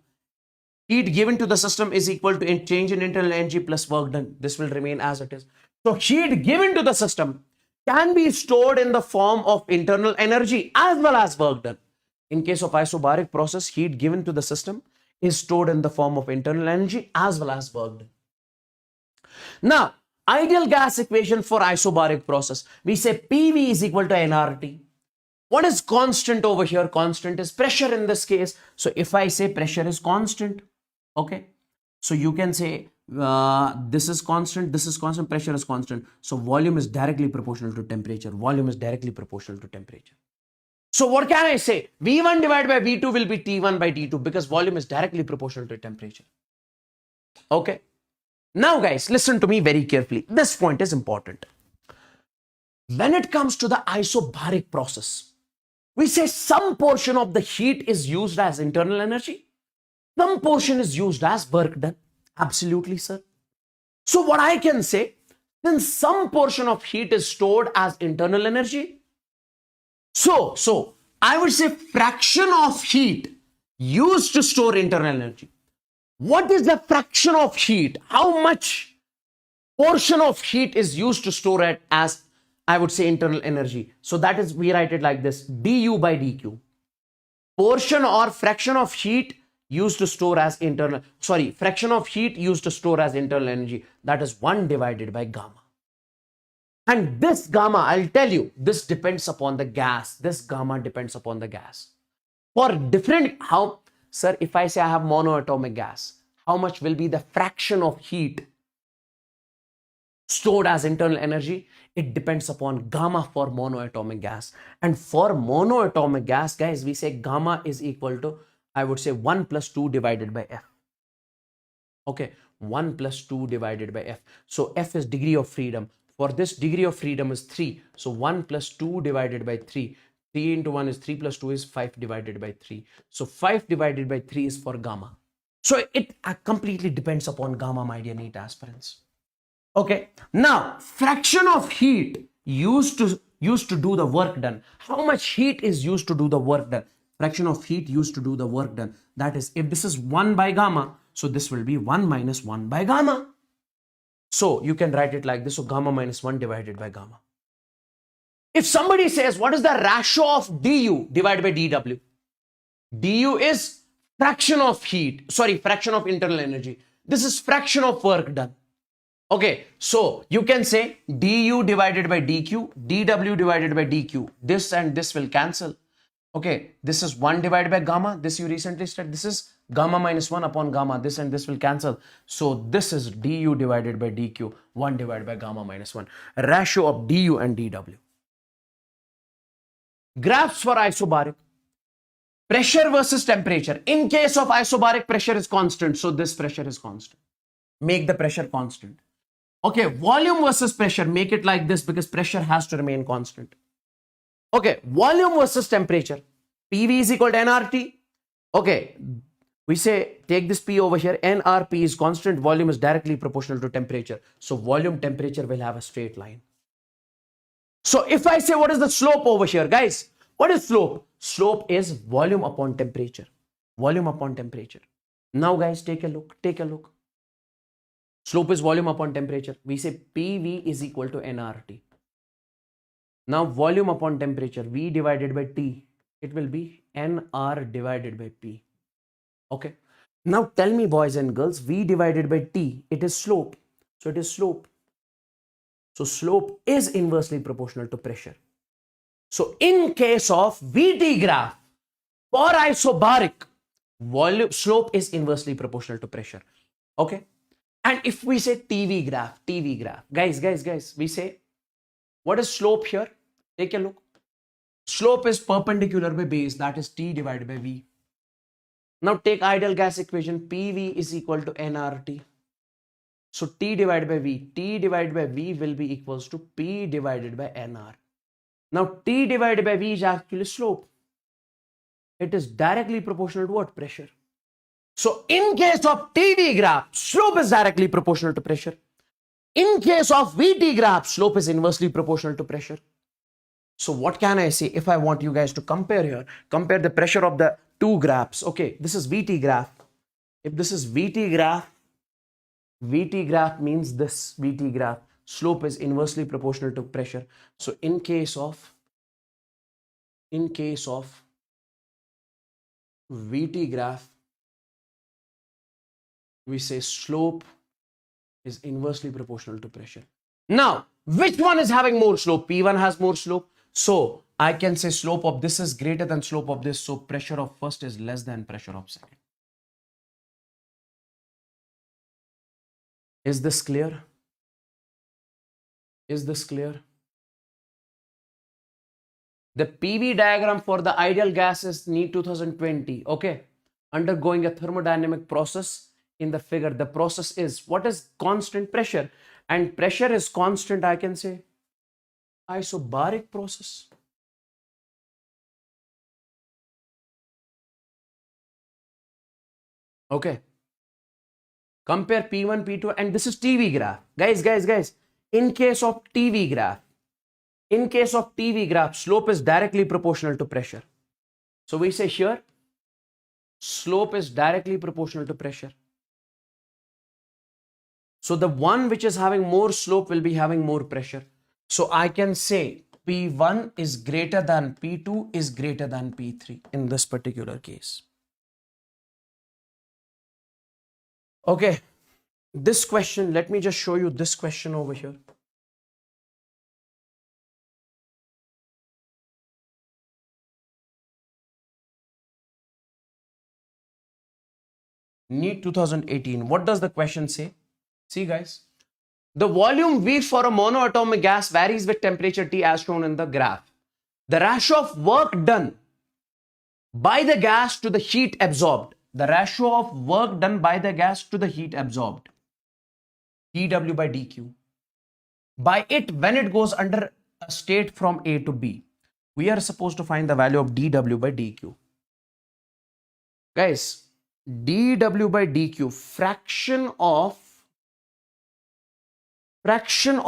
heat given to the system, is equal to change in internal energy plus work done. This will remain as it is. So heat given to the system can be stored in the form of internal energy as well as work done. In case of isobaric process, heat given to the system is stored in the form of internal energy as well as work done. Now, ideal gas equation for isobaric process, we say PV is equal to nRT. What is constant over here? Constant is pressure in this case. So if I say pressure is constant, okay, so you can say this is constant, pressure is constant. So volume is directly proportional to temperature. So what can I say? V1 divided by V2 will be T1 by T2 because volume is directly proportional to temperature. Okay. Now guys, listen to me very carefully. This point is important. When it comes to the isobaric process, we say some portion of the heat is used as internal energy. Some portion is used as work done. Absolutely, sir. So what I can say, since some portion of heat is stored as internal energy, so I would say fraction of heat used to store internal energy. What is the fraction of heat? How much portion of heat is used to store it as, I would say, internal energy? So that is, we write it like this, du by dq. Portion or fraction of heat used to store as fraction of heat used to store as internal energy, that is 1 divided by gamma. And this gamma, I'll tell you, this depends upon the gas. This gamma depends upon the gas. For different, sir, if I say I have monoatomic gas, how much will be the fraction of heat stored as internal energy? It depends upon gamma for monoatomic gas. And for monoatomic gas, guys, we say gamma is equal to, I would say 1 plus 2 divided by F. Okay, 1 plus 2 divided by F. So F is degree of freedom. For this, degree of freedom is 3. So 1 plus 2 divided by 3. 3 into 1 is 3 plus 2 is 5 divided by 3. So 5 divided by 3 is for gamma. So it completely depends upon gamma, my dear NEET aspirants. Okay, now fraction of heat used to do the work done. How much heat is used to do the work done? Fraction of heat used to do the work done. That is, if this is 1 by gamma, so this will be 1 minus 1 by gamma. So you can write it like this. So gamma minus 1 divided by gamma. If somebody says, what is the ratio of du divided by dw? Du is fraction of heat, fraction of internal energy. This is fraction of work done. Okay, so you can say du divided by dq, dw divided by dq. This and this will cancel. Okay, this is 1 divided by gamma. This you recently studied. This is gamma minus 1 upon gamma. This and this will cancel. So this is du divided by dq, 1 divided by gamma minus 1. Ratio of du and dw. Graphs for isobaric. Pressure versus temperature. In case of isobaric, pressure is constant. So this pressure is constant. Make the pressure constant. Okay, volume versus pressure. Make it like this because pressure has to remain constant. Okay, volume versus temperature. PV is equal to nRT. Okay, we say take this P over here. nRP is constant. Volume is directly proportional to temperature. So volume temperature will have a straight line. So if I say what is the slope over here, guys, what is slope? Slope is volume upon temperature. Volume upon temperature. Now guys, take a look. Take a look. Slope is volume upon temperature. We say PV is equal to nRT. Now volume upon temperature, V divided by T, it will be nR divided by P. Okay. Now tell me, boys and girls, V divided by T, it is slope. So it is slope. So slope is inversely proportional to pressure. So in case of VT graph, for isobaric, volume slope is inversely proportional to pressure. Okay. And if we say TV graph, guys, we say, what is slope here? Take a look. Slope is perpendicular by base, that is T divided by V. Now take ideal gas equation, PV is equal to nRT. So T divided by V, T divided by V will be equals to P divided by nR. Now T divided by V is actually slope. It is directly proportional to what? Pressure. So in case of TV graph, slope is directly proportional to pressure. In case of VT graph, slope is inversely proportional to pressure. So what can I say if I want you guys to compare here? Compare the pressure of the two graphs. Okay, this is VT graph. If this is VT graph means this VT graph. Slope is inversely proportional to pressure. So in case of VT graph, we say slope is inversely proportional to pressure. Now, which one is having more slope? P1 has more slope. So I can say slope of this is greater than slope of this. So pressure of first is less than pressure of second. Is this clear? Is this clear? The PV diagram for the ideal gas is NEET 2020. Okay. Undergoing a thermodynamic process. In the figure, the process is, what is constant? Pressure. And pressure is constant, I can say isobaric process. Okay. Compare P1, P2, and this is TV graph. Guys. In case of TV graph, slope is directly proportional to pressure. So we say here, slope is directly proportional to pressure. So the one which is having more slope will be having more pressure. So I can say P1 is greater than P2 is greater than P3 in this particular case. Okay, this question, let me just show you this question over here. NEET 2018. What does the question say? See, guys, the volume V for a monoatomic gas varies with temperature T as shown in the graph. The ratio of work done by the gas to the heat absorbed. The ratio of work done by the gas to the heat absorbed. dW by dQ. By it when it goes under a state from A to B. We are supposed to find the value of dW by dQ. Guys, dW by dQ, fraction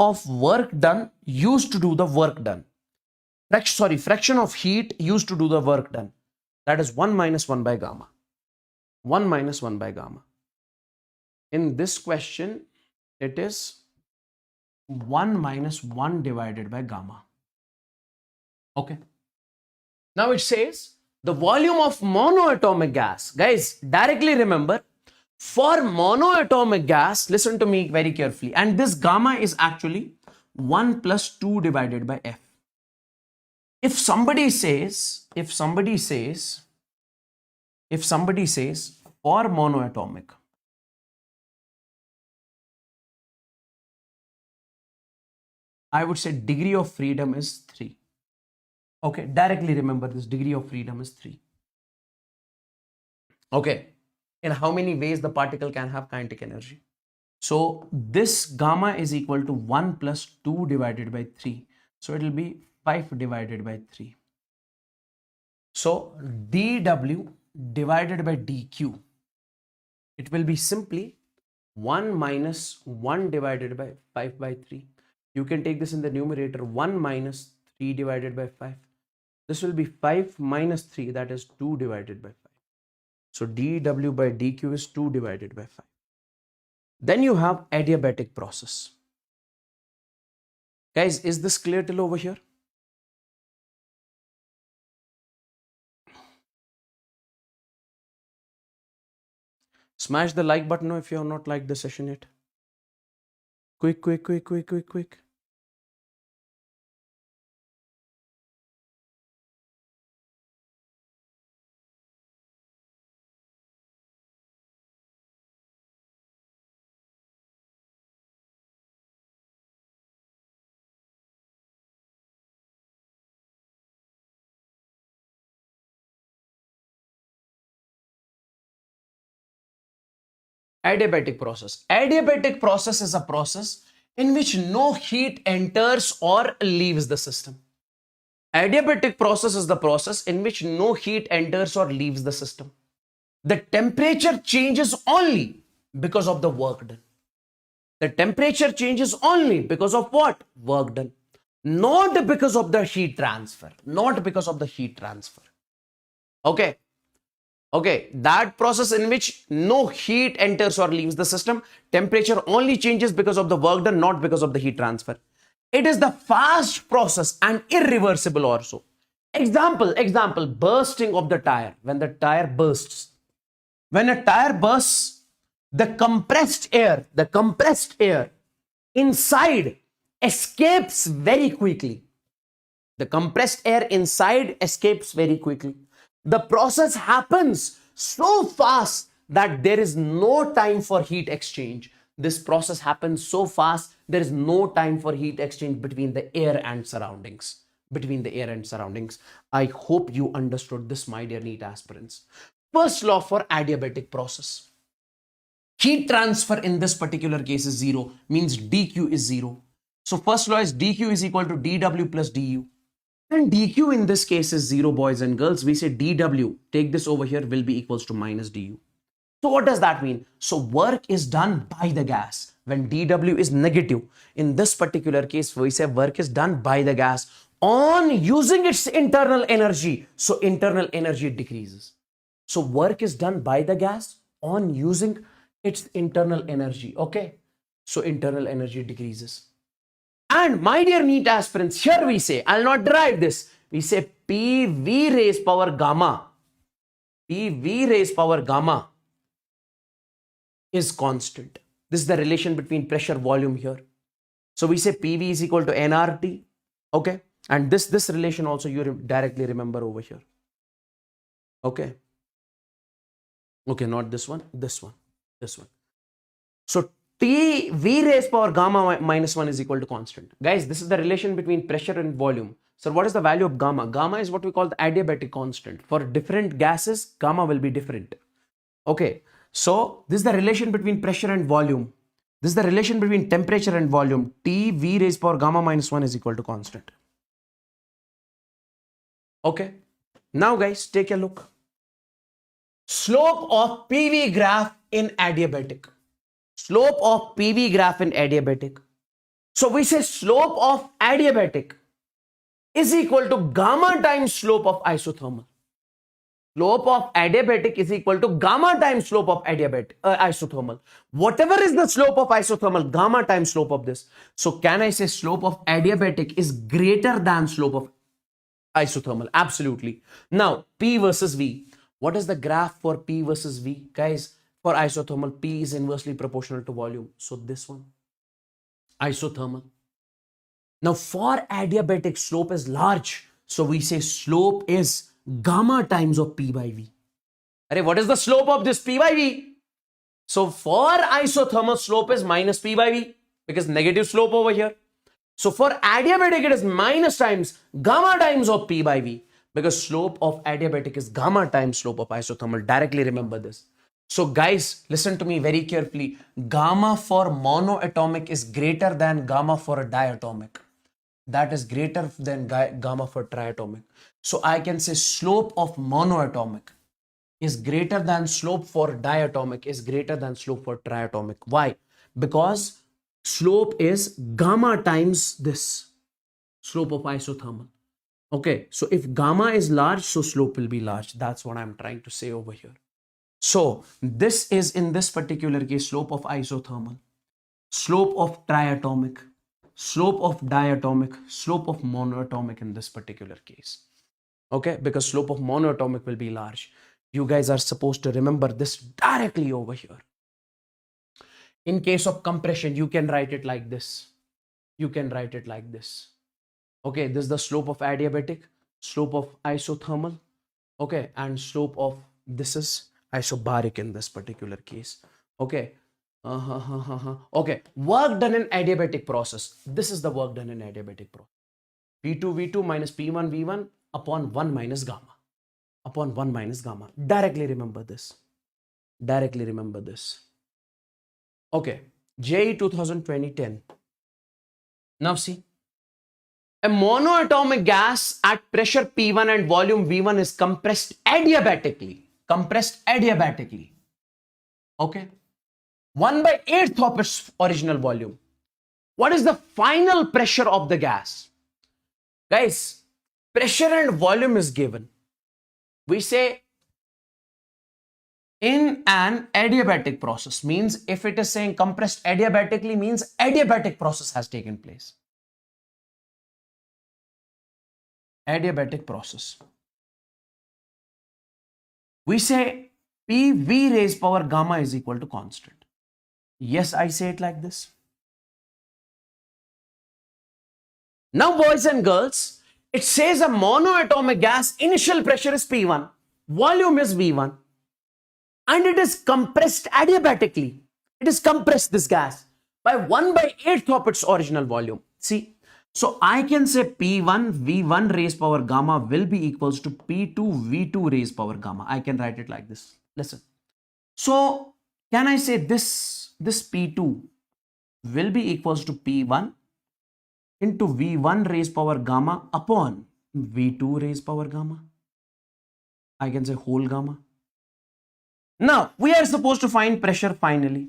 of work done used to do the work done. Fraction of heat used to do the work done. That is 1 minus 1 by gamma. 1 minus 1 by gamma. In this question, it is 1 minus 1 divided by gamma. Okay. Now it says the volume of monoatomic gas. Guys, directly remember, for monoatomic gas, listen to me very carefully. And this gamma is actually 1 plus 2 divided by F. If somebody says for monoatomic, I would say degree of freedom is 3. Okay, directly remember this, degree of freedom is 3. Okay, in how many ways the particle can have kinetic energy? So this gamma is equal to 1 plus 2 divided by 3. So it will be 5 divided by 3. So dW divided by dQ, it will be simply 1 minus 1 divided by 5 by 3. You can take this in the numerator, 1 minus 3 divided by 5. This will be 5 minus 3, that is 2 divided by 5. So dW by dQ is 2 divided by 5. Then you have adiabatic process. Guys, is this clear till over here? Smash the like button if you have not liked the session yet. Quick. Adiabatic process. Adiabatic process is a process in which no heat enters or leaves the system. Adiabatic process is the process in which no heat enters or leaves the system. The temperature changes only because of the work done. The temperature changes only because of what? Work done. Not because of the heat transfer. Not because of the heat transfer. Okay. Okay, that process in which no heat enters or leaves the system, temperature only changes because of the work done, not because of the heat transfer. It is the fast process and irreversible also. Example, bursting of the tire. When the tire bursts. When a tire bursts, the compressed air inside escapes very quickly. The compressed air inside escapes very quickly. The process happens so fast that there is no time for heat exchange. This process happens so fast, there is no time for heat exchange between the air and surroundings. I hope you understood this, my dear NEET aspirants. First law for adiabatic process. Heat transfer in this particular case is 0, means dQ is 0. So first law is dQ is equal to dW plus du. And dQ in this case is 0, boys and girls. We say dW, take this over here, will be equals to minus du. So what does that mean? So work is done by the gas when dW is negative. In this particular case, we say work is done by the gas on using its internal energy. So internal energy decreases. So work is done by the gas on using its internal energy. Okay. So internal energy decreases. And my dear NEET aspirants, here we say, I'll not derive this. We say PV raised power gamma. PV raised power gamma is constant. This is the relation between pressure volume here. So we say PV is equal to nRT. Okay. And this relation also you directly remember over here. Okay. Okay, not this one, this one, this one. So T V raised power gamma minus 1 is equal to constant. Guys, this is the relation between pressure and volume. So what is the value of gamma? Gamma is what we call the adiabatic constant. For different gases, gamma will be different. Okay, so this is the relation between pressure and volume. This is the relation between temperature and volume. T V raised power gamma minus 1 is equal to constant. Okay, now guys, take a look. Slope of PV graph in adiabatic. Slope of PV graph in adiabatic. So we say slope of adiabatic is equal to gamma times slope of isothermal. Slope of adiabatic is equal to gamma times slope of isothermal. Whatever is the slope of isothermal, gamma times slope of this. So can I say slope of adiabatic is greater than slope of isothermal? Absolutely. Now P versus V. What is the graph for P versus V? Guys, for isothermal, P is inversely proportional to volume. So this one, isothermal. Now for adiabatic, slope is large. So we say slope is gamma times of P by V. Arey, what is the slope of this P by V? So for isothermal, slope is minus P by V because negative slope over here. So for adiabatic, it is minus times gamma times of P by V because slope of adiabatic is gamma times slope of isothermal. Directly remember this. So guys, listen to me very carefully. Gamma for monoatomic is greater than gamma for a diatomic. That is greater than gamma for triatomic. So I can say slope of monoatomic is greater than slope for diatomic is greater than slope for triatomic. Why? Because slope is gamma times this slope of isothermal. Okay, so if gamma is large, so slope will be large. That's what I'm trying to say over here. So this is in this particular case slope of isothermal, slope of triatomic, slope of diatomic, slope of monoatomic in this particular case. Okay, because slope of monoatomic will be large. You guys are supposed to remember this directly over here. In case of compression, you can write it like this. You can write it like this. Okay, this is the slope of adiabatic, slope of isothermal. Okay, and slope of this is isobaric in this particular case. Okay. Okay, work done in adiabatic process. This is the work done in adiabatic process. P2 V2 minus P1 V1 upon 1 minus gamma. Upon 1 minus gamma. Directly remember this. Directly remember this. Okay, JE 2020-10. Now see, a monoatomic gas at pressure P1 and volume V1 is compressed adiabatically. Compressed adiabatically. Okay. 1/8 of its original volume. What is the final pressure of the gas? Guys, pressure and volume is given. We say in an adiabatic process means if it is saying compressed adiabatically means adiabatic process has taken place. Adiabatic process. We say PV raised power gamma is equal to constant. Yes, I say it like this. Now, boys and girls, it says a monoatomic gas, initial pressure is P1, volume is V1, and it is compressed adiabatically. It is compressed, this gas, by 1/8 of its original volume. See, so I can say P1 V1 raised power gamma will be equals to P2 V2 raised power gamma. I can write it like this. Listen. So, can I say this P2 will be equals to P1 into V1 raised power gamma upon V2 raised power gamma? I can say whole gamma. Now, we are supposed to find pressure finally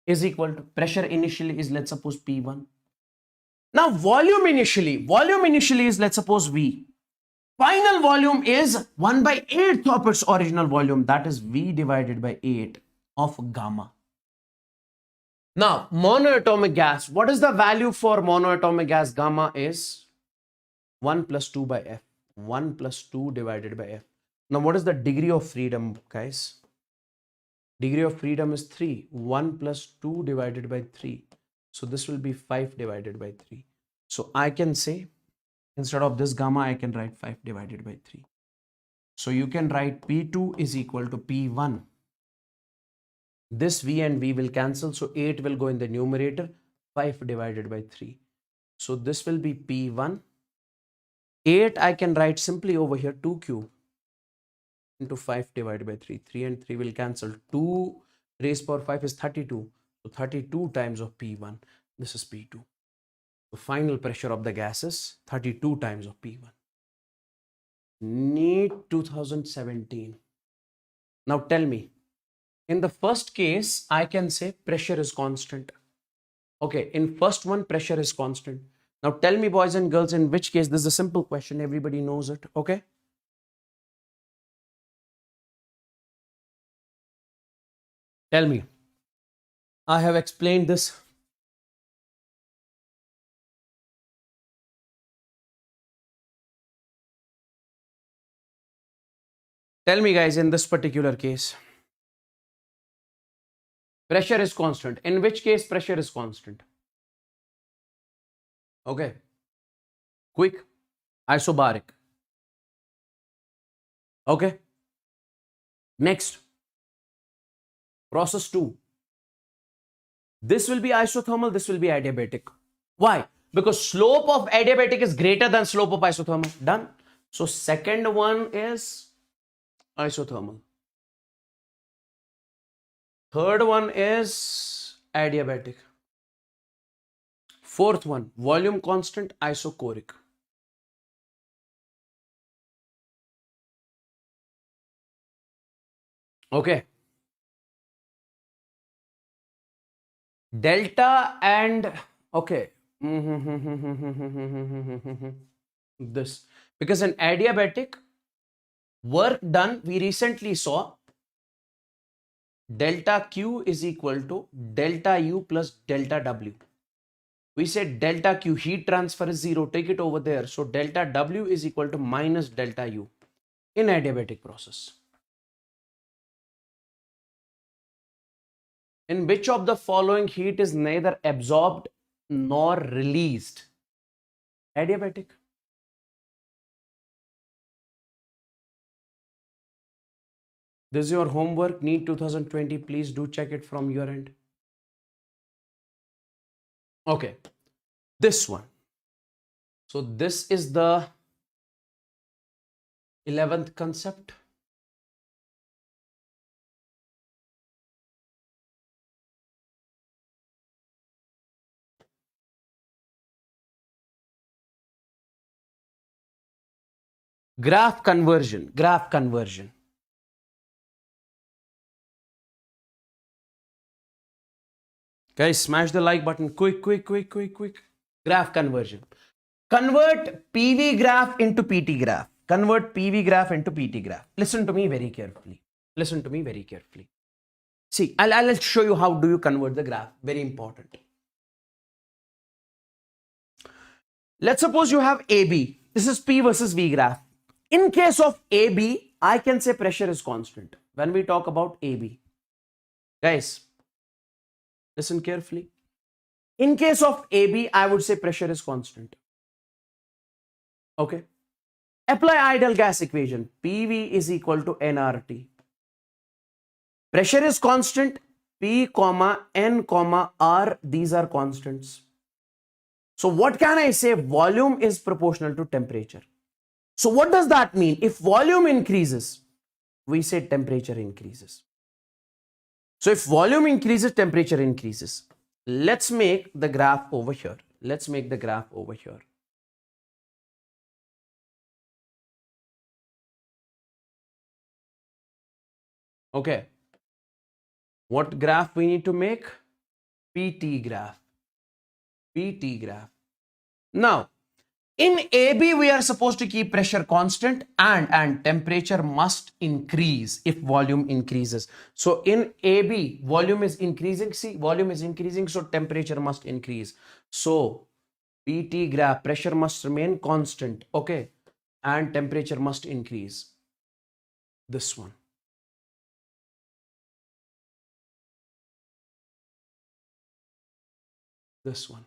is equal to pressure initially is, let's suppose, P1. Now, volume initially is, let's suppose, V. Final volume is 1/8 of its original volume. That is V divided by 8 of gamma. Now, monoatomic gas. What is the value for monoatomic gas? Gamma is 1 plus 2 by F. 1 plus 2 divided by F. Now, what is the degree of freedom, guys? Degree of freedom is 3. 1 plus 2 divided by 3. So this will be 5 divided by 3. So I can say, instead of this gamma, I can write 5 divided by 3. So you can write P2 is equal to P1. This V and V will cancel. So 8 will go in the numerator. 5 divided by 3. So this will be P1. 8 I can write simply over here 2 cube into 5 divided by 3. 3 and 3 will cancel. 2 raised power 5 is 32. So 32 times of P1. This is P2. The final pressure of the gas is 32 times of P1. NEET 2017. Now tell me, in the first case, I can say pressure is constant. Okay, in first one, pressure is constant. Now tell me, boys and girls, in which case, this is a simple question. Everybody knows it. Okay. Tell me. I have explained this. Tell me, guys, in this particular case, pressure is constant. In which case, pressure is constant? Okay. Quick. Isobaric. Okay. Next. Process 2. This will be isothermal. This will be adiabatic. Why? Because slope of adiabatic is greater than slope of isothermal. Done. So second one is isothermal. Third one is adiabatic. Fourth one, volume constant, isochoric. Okay. Delta and, okay. This. Because in adiabatic, work done, we recently saw delta Q is equal to delta U plus delta W. We said delta Q, heat transfer is 0, take it over there. So delta W is equal to minus delta U in adiabatic process. In which of the following heat is neither absorbed nor released? Adiabatic. This is your homework, NEET 2020. Please do check it from your end. Okay, this one. So this is the 11th concept. Graph conversion. Guys, smash the like button. Quick. Graph conversion. Convert PV graph into PT graph. Listen to me very carefully. See, I'll show you how do you convert the graph. Very important. Let's suppose you have AB. This is P versus V graph. In case of AB, I can say pressure is constant. When we talk about AB. Guys, listen carefully. In case of AB, I would say pressure is constant. Okay. Apply ideal gas equation. PV is equal to nRT. Pressure is constant. P, N, R, these are constants. So what can I say? Volume is proportional to temperature. So what does that mean? If volume increases, we say temperature increases. So if volume increases, temperature increases. Let's make the graph over here. Okay. What graph we need to make? PT graph. Now, in AB, we are supposed to keep pressure constant and temperature must increase if volume increases. So in AB, volume is increasing. See, volume is increasing, so temperature must increase. So PT graph, pressure must remain constant, okay, and temperature must increase. This one. This one,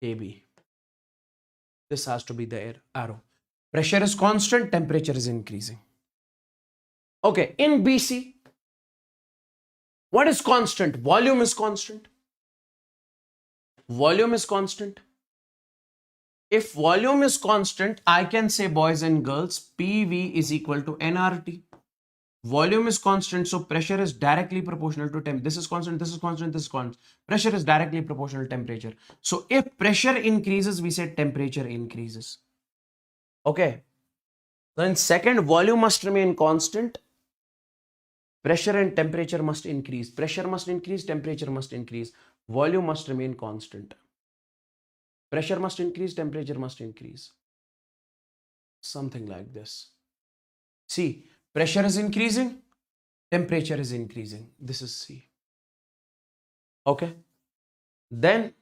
AB. This has to be the arrow. Pressure is constant, temperature is increasing. Okay, in BC, what is constant? Volume is constant. Volume is constant. If volume is constant, I can say, boys and girls, PV is equal to nRT. Volume is constant, so pressure is directly proportional to temp. This is constant, this is constant, this is constant. Pressure is directly proportional to temperature. So if pressure increases, we say temperature increases. Okay. Then second, volume must remain constant. Pressure and temperature must increase. Pressure must increase, temperature must increase. Volume must remain constant. Pressure must increase, temperature must increase. Something like this. See, pressure is increasing, temperature is increasing. This is C. Okay. Then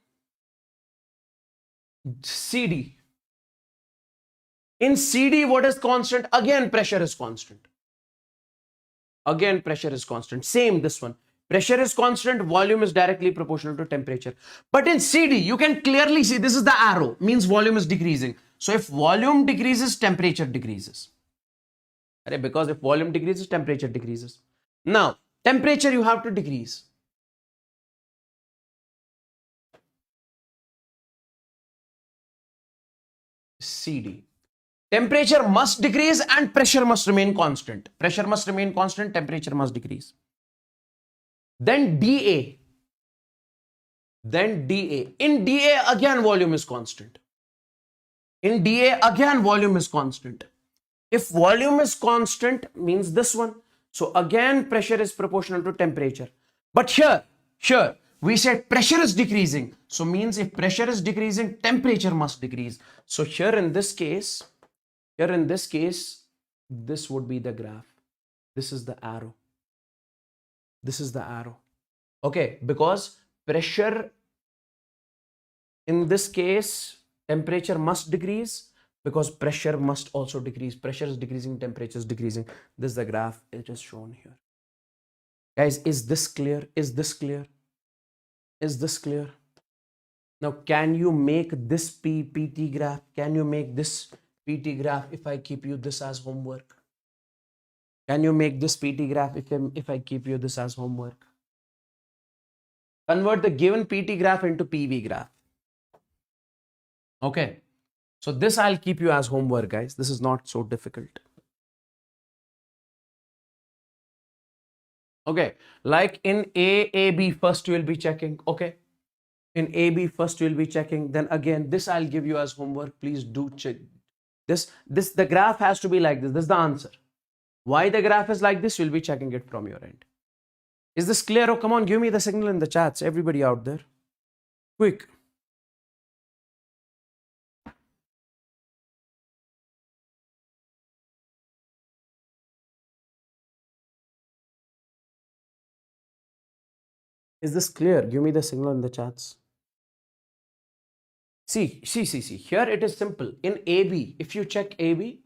CD. In CD, what is constant? Again, pressure is constant. Again, pressure is constant. Same this one. Pressure is constant, volume is directly proportional to temperature. But in CD, you can clearly see this is the arrow, means volume is decreasing. So if volume decreases, temperature decreases. Because if volume decreases, temperature decreases. Now, temperature you have to decrease. CD. Temperature must decrease and pressure must remain constant. Pressure must remain constant, temperature must decrease. Then dA. Then dA. In dA, again volume is constant. In dA, again volume is constant. If volume is constant, means this one. So again, pressure is proportional to temperature. But here, we said pressure is decreasing. So means if pressure is decreasing, temperature must decrease. So here in this case, this would be the graph. This is the arrow. This is the arrow. Okay, because pressure, in this case, temperature must decrease because pressure must also decrease. Pressure is decreasing, temperature is decreasing. This is the graph. It is shown here. Guys, is this clear? Is this clear? Is this clear? Now, can you make this PT graph? Can you make this PT graph if I keep you this as homework? Can you make this PT graph if I keep you this as homework? Convert the given PT graph into PV graph. Okay. So this I'll keep you as homework, guys. This is not so difficult. Okay. Like in AB first you will be checking. Okay. In AB first you will be checking. Then again, this I'll give you as homework. Please do check. The graph has to be like this. This is the answer. Why the graph is like this, you'll be checking it from your end. Is this clear? Oh, come on, give me the signal in the chats. Everybody out there. Quick. Is this clear? Give me the signal in the chats. See. Here it is simple. In AB, if you check AB,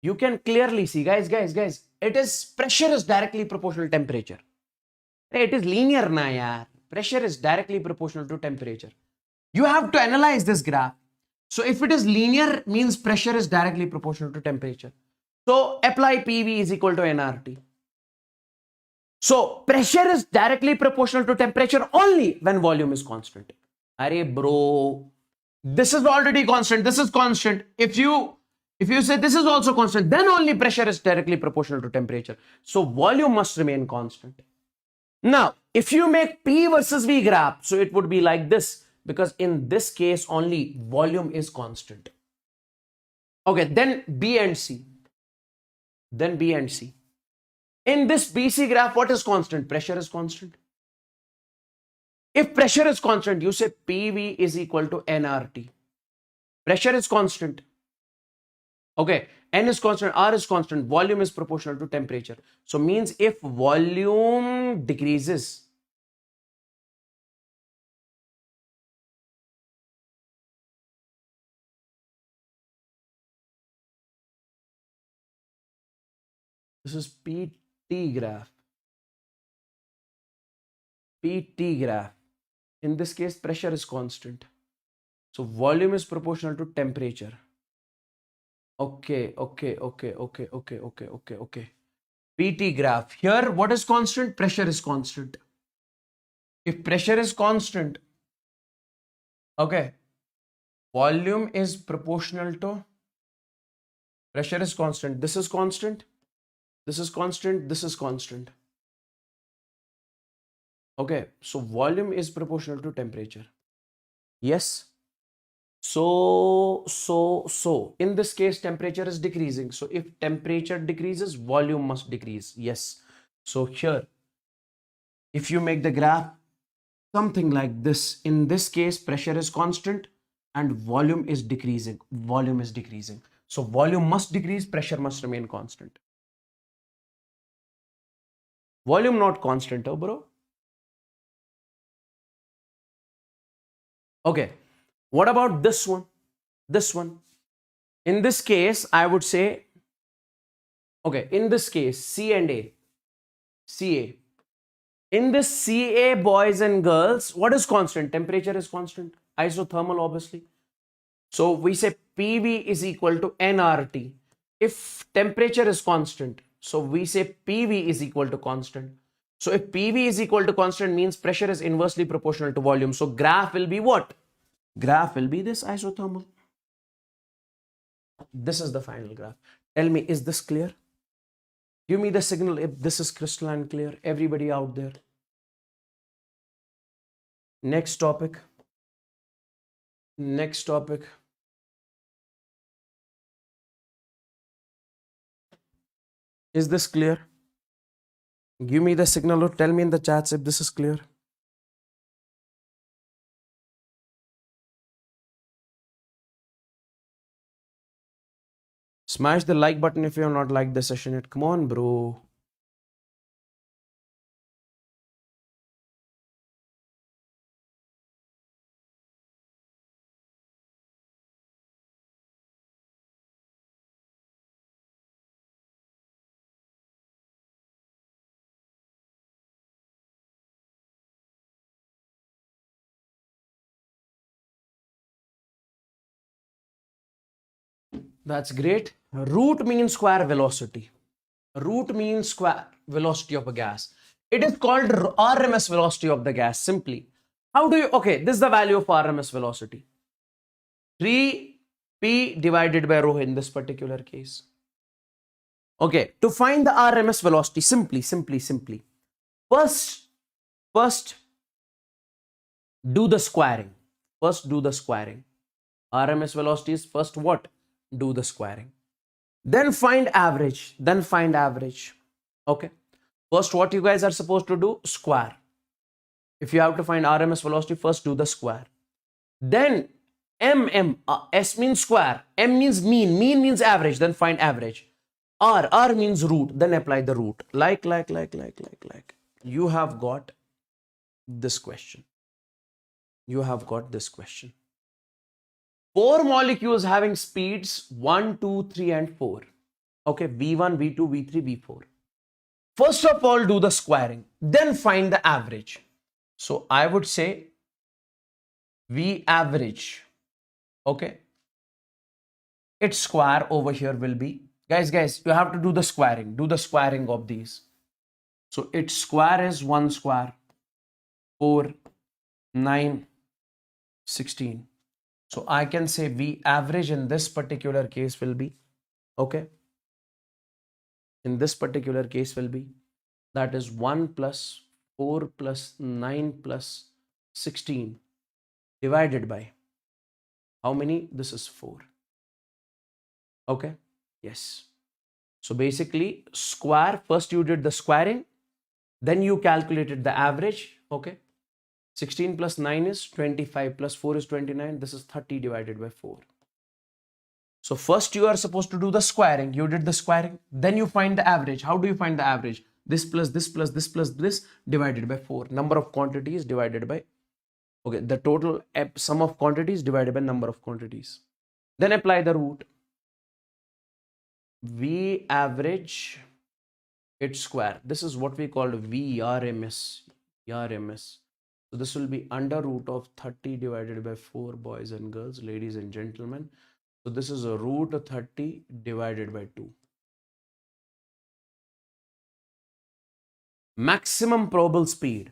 you can clearly see, guys, it is pressure is directly proportional to temperature. It is linear na yaar. Pressure is directly proportional to temperature. You have to analyze this graph. So if it is linear, means pressure is directly proportional to temperature. So apply PV is equal to nRT. So pressure is directly proportional to temperature only when volume is constant. Arey bro, this is already constant. This is constant. If you say this is also constant, then only pressure is directly proportional to temperature. So volume must remain constant. Now, if you make P versus V graph, so it would be like this, because in this case only volume is constant. Okay, then B and C. Then B and C. In this BC graph, what is constant? Pressure is constant. If pressure is constant, you say PV is equal to nRT. Pressure is constant. Okay, N is constant, R is constant, volume is proportional to temperature. So means if volume decreases, this is PT graph. PT graph. In this case, pressure is constant. So volume is proportional to temperature. Okay. PT graph. Here, what is constant? Pressure is constant. If pressure is constant, okay, volume is proportional to pressure is constant. This is constant. This is constant. This is constant. Okay, so volume is proportional to temperature. Yes. So in this case, temperature is decreasing. So if temperature decreases, volume must decrease. Yes. So here, if you make the graph something like this, in this case, pressure is constant and volume is decreasing. Volume is decreasing. So volume must decrease, pressure must remain constant. Volume not constant, oh bro. Okay. What about this one? This one. In this case, I would say, okay, in this case, C and A, CA. In this CA, boys and girls, what is constant? Temperature is constant. Isothermal, obviously. So we say PV is equal to nRT. If temperature is constant, so we say PV is equal to constant. So if PV is equal to constant means pressure is inversely proportional to volume. So graph will be what? Graph will be this isothermal. This is the final graph. Tell me, is this clear? Give me the signal if this is crystalline clear. Everybody out there. Next topic. Next topic. Is this clear? Give me the signal or tell me in the chats if this is clear. Smash the like button if you have not liked the session yet. Come on, bro. That's great. Root means square velocity. Root means square velocity of a gas. It is called RMS velocity of the gas simply. How do you, okay, this is the value of RMS velocity. 3P divided by rho in this particular case. Okay, to find the RMS velocity, simply. First, do the squaring. RMS velocity is first what? Do the squaring. Then find average. Okay. First, what you guys are supposed to do? Square. If you have to find RMS velocity, first do the square. Then S means square, M means mean means average, then find average. R means root, then apply the root. Like. You have got this question. Four molecules having speeds 1, 2, 3, and 4. Okay, V1, V2, V3, V4. First of all, do the squaring, then find the average. So I would say V average. Okay. Its square over here will be, guys, you have to do the squaring. Do the squaring of these. So its square is 1 square, 4, 9, 16. So I can say V average in this particular case will be, okay, in this particular case will be, that is 1 plus 4 plus 9 plus 16 divided by how many? This is 4. Okay, yes. So basically square, first you did the squaring, then you calculated the average. Okay, 16 plus 9 is 25 plus 4 is 29. This is 30 divided by 4. So first you are supposed to do the squaring. You did the squaring. Then you find the average. How do you find the average? This plus this plus this plus this divided by 4. Number of quantities divided by, okay, the total sum of quantities divided by number of quantities. Then apply the root. V average its square. This is what we call VRMS. So this will be under root of 30 divided by 4, boys and girls, ladies and gentlemen. So this is a root of 30 divided by 2. Maximum probable speed.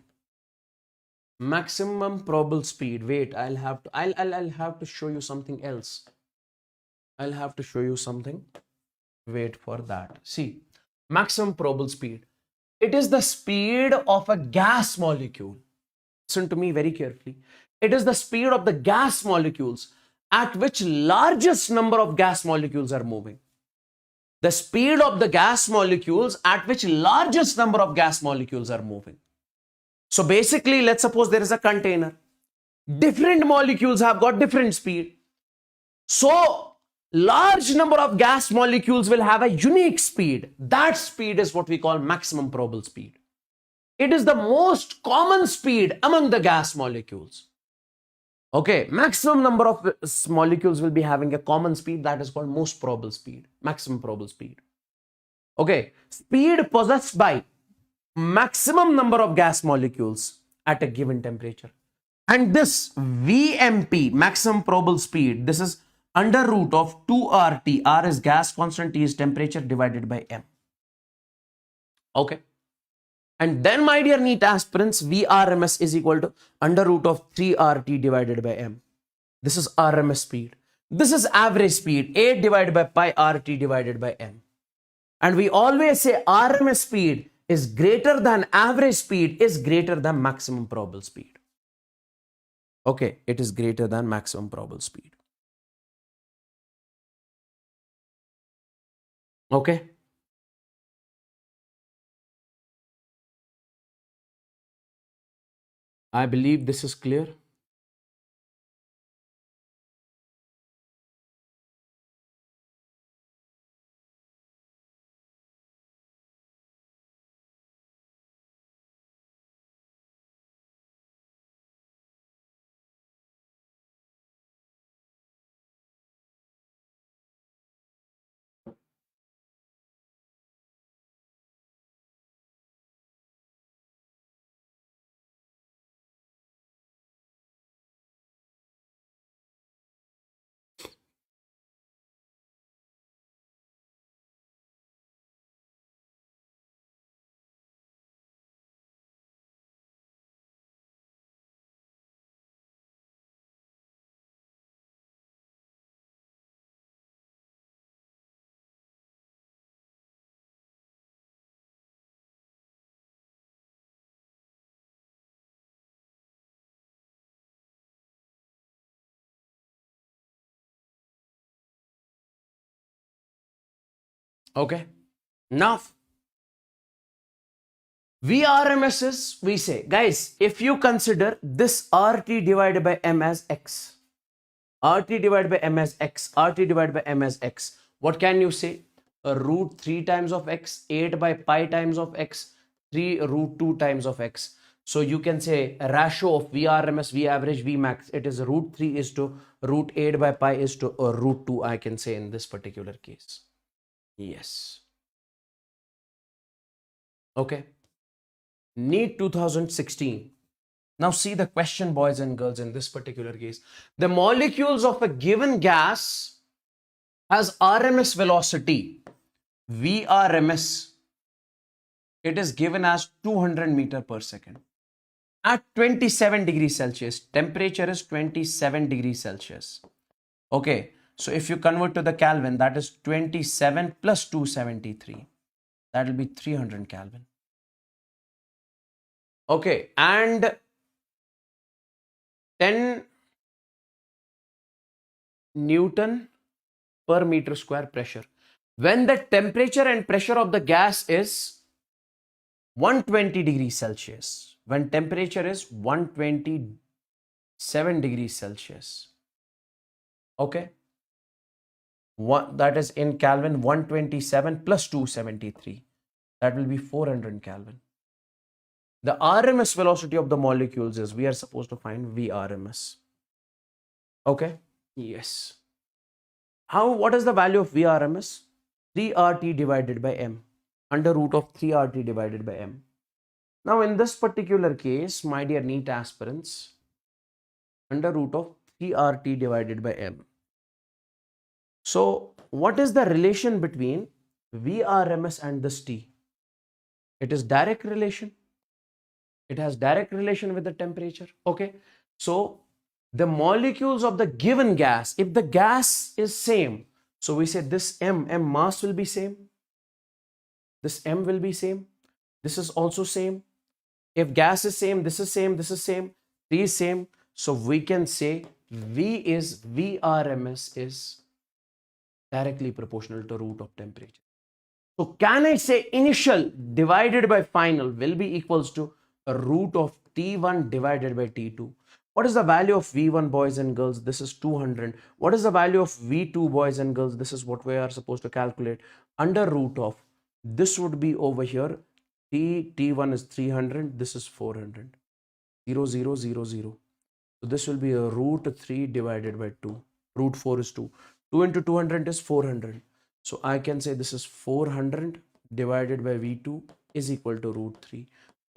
Maximum probable speed. Wait, I'll have to show you something else. I'll have to show you something. Wait for that. See, maximum probable speed. It is the speed of a gas molecule. Listen to me very carefully. It is the speed of the gas molecules at which largest number of gas molecules are moving. The speed of the gas molecules at which largest number of gas molecules are moving. So basically, let's suppose there is a container. Different molecules have got different speed. So large number of gas molecules will have a unique speed. That speed is what we call maximum probable speed. It is the most common speed among the gas molecules. Okay, maximum number of molecules will be having a common speed, that is called most probable speed, maximum probable speed. Okay, speed possessed by maximum number of gas molecules at a given temperature. And this VMP, maximum probable speed, this is under root of 2RT. R is gas constant, T is temperature, divided by M. Okay. And then, my dear NEET aspirants, VRMS is equal to under root of 3RT divided by M. This is RMS speed. This is average speed, 8 divided by pi RT divided by M. And we always say RMS speed is greater than average speed is greater than maximum probable speed. Okay, it is greater than maximum probable speed. Okay. I believe this is clear. Okay. Now, VRMS is, we say, guys, if you consider this RT divided by M as X, RT divided by M as X, RT divided by M as X, what can you say? A root 3 times of X, 8 by pi times of X, 3 root 2 times of X. So you can say a ratio of VRMS, V average, V max. It is root 3 is to root 8 by pi is to root 2, I can say in this particular case. Yes. Okay. NEET 2016. Now see the question, boys and girls, in this particular case. The molecules of a given gas has RMS velocity, VRMS. It is given as 200 meter per second. At 27 degrees Celsius, temperature is 27 degrees Celsius. Okay, so if you convert to the Kelvin, that is 27 plus 273. That will be 300 Kelvin. Okay, and 10 Newton per meter square pressure. When the temperature and pressure of the gas is 120 degrees Celsius, when temperature is 127 degrees Celsius, okay, that is in Kelvin, 127 plus 273, that will be 400 Kelvin. The RMS velocity of the molecules is, we are supposed to find VRMS. Okay, yes. What is the value of VRMS? 3RT divided by M, under root of 3RT divided by M. Now in this particular case, my dear NEET aspirants, under root of 3RT divided by M. So what is the relation between VRMS and this T? It is direct relation. It has direct relation with the temperature. Okay. So the molecules of the given gas, if the gas is same, so we say this M mass will be same. This M will be same. This is also same. If gas is same, this is same, this is same, T is same. So we can say VRMS is directly proportional to root of temperature. So can I say initial divided by final will be equals to a root of T1 divided by T2? What is the value of V1, boys and girls? This is 200. What is the value of V2, boys and girls? This is what we are supposed to calculate. Under root of, this would be over here, T1 is 300, this is 400. 0, 0, 0, 0. So this will be a root 3 divided by 2. Root 4 is 2. 2 into 200 is 400. So I can say this is 400 divided by V2 is equal to root 3.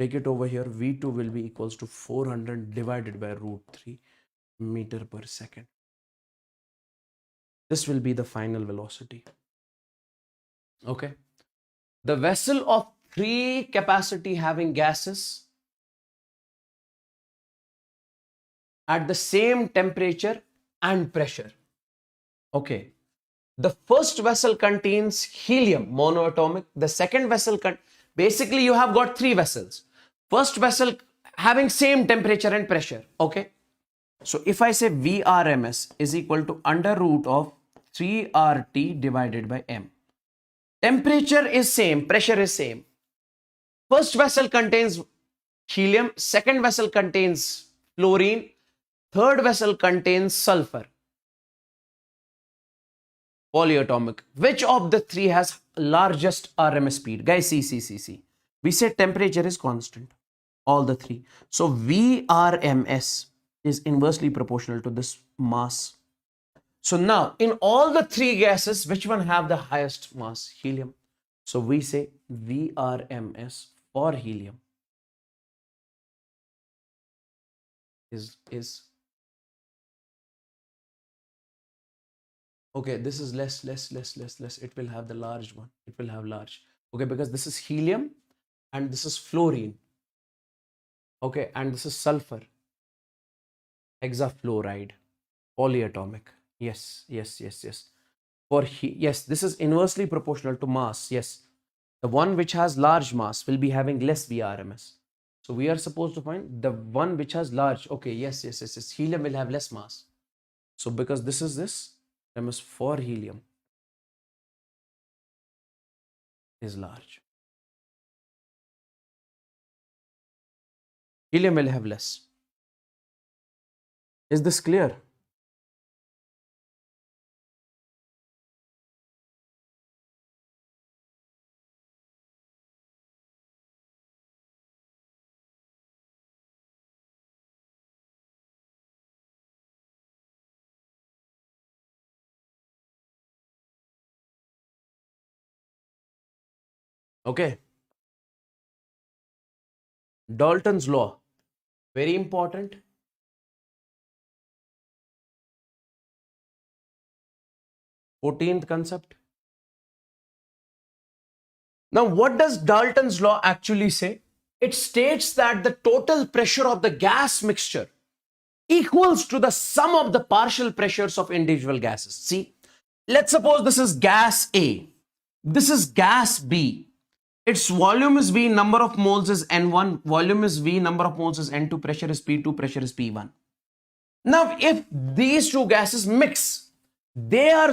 Take it over here. V2 will be equals to 400 divided by root 3 meter per second. This will be the final velocity. Okay. The vessel of 3 capacity having gases at the same temperature and pressure. Okay. The first vessel contains helium, monoatomic. The second vessel, basically you have got 3 vessels. First vessel having same temperature and pressure. Okay. So if I say VRMS is equal to under root of 3RT divided by M. Temperature is same, pressure is same. First vessel contains helium, second vessel contains fluorine, third vessel contains sulfur. Polyatomic. Which of the 3 has largest RMS speed? Guys, see. We say temperature is constant. All the 3. So VRMS is inversely proportional to this mass. So now in all the 3 gases, which one have the highest mass? Helium. So we say VRMS for helium is okay, this is less. It will have the large one. It will have large. Okay, because this is helium and this is fluorine. Okay, and this is sulfur. Hexafluoride. Polyatomic. Yes. Yes, this is inversely proportional to mass. Yes. The one which has large mass will be having less VRMS. So we are supposed to find the one which has large. Okay, yes. Helium will have less mass. So because this is this, RMS for helium is large. Helium will have less. Is this clear? Okay. Dalton's law. Very important. Fourteenth concept. Now, what does Dalton's law actually say? It states that the total pressure of the gas mixture equals to the sum of the partial pressures of individual gases. See, let's suppose this is gas A. This is gas B. Its volume is V, number of moles is N1, volume is V, number of moles is N2, pressure is P2, pressure is P1. Now, if these 2 gases mix, they are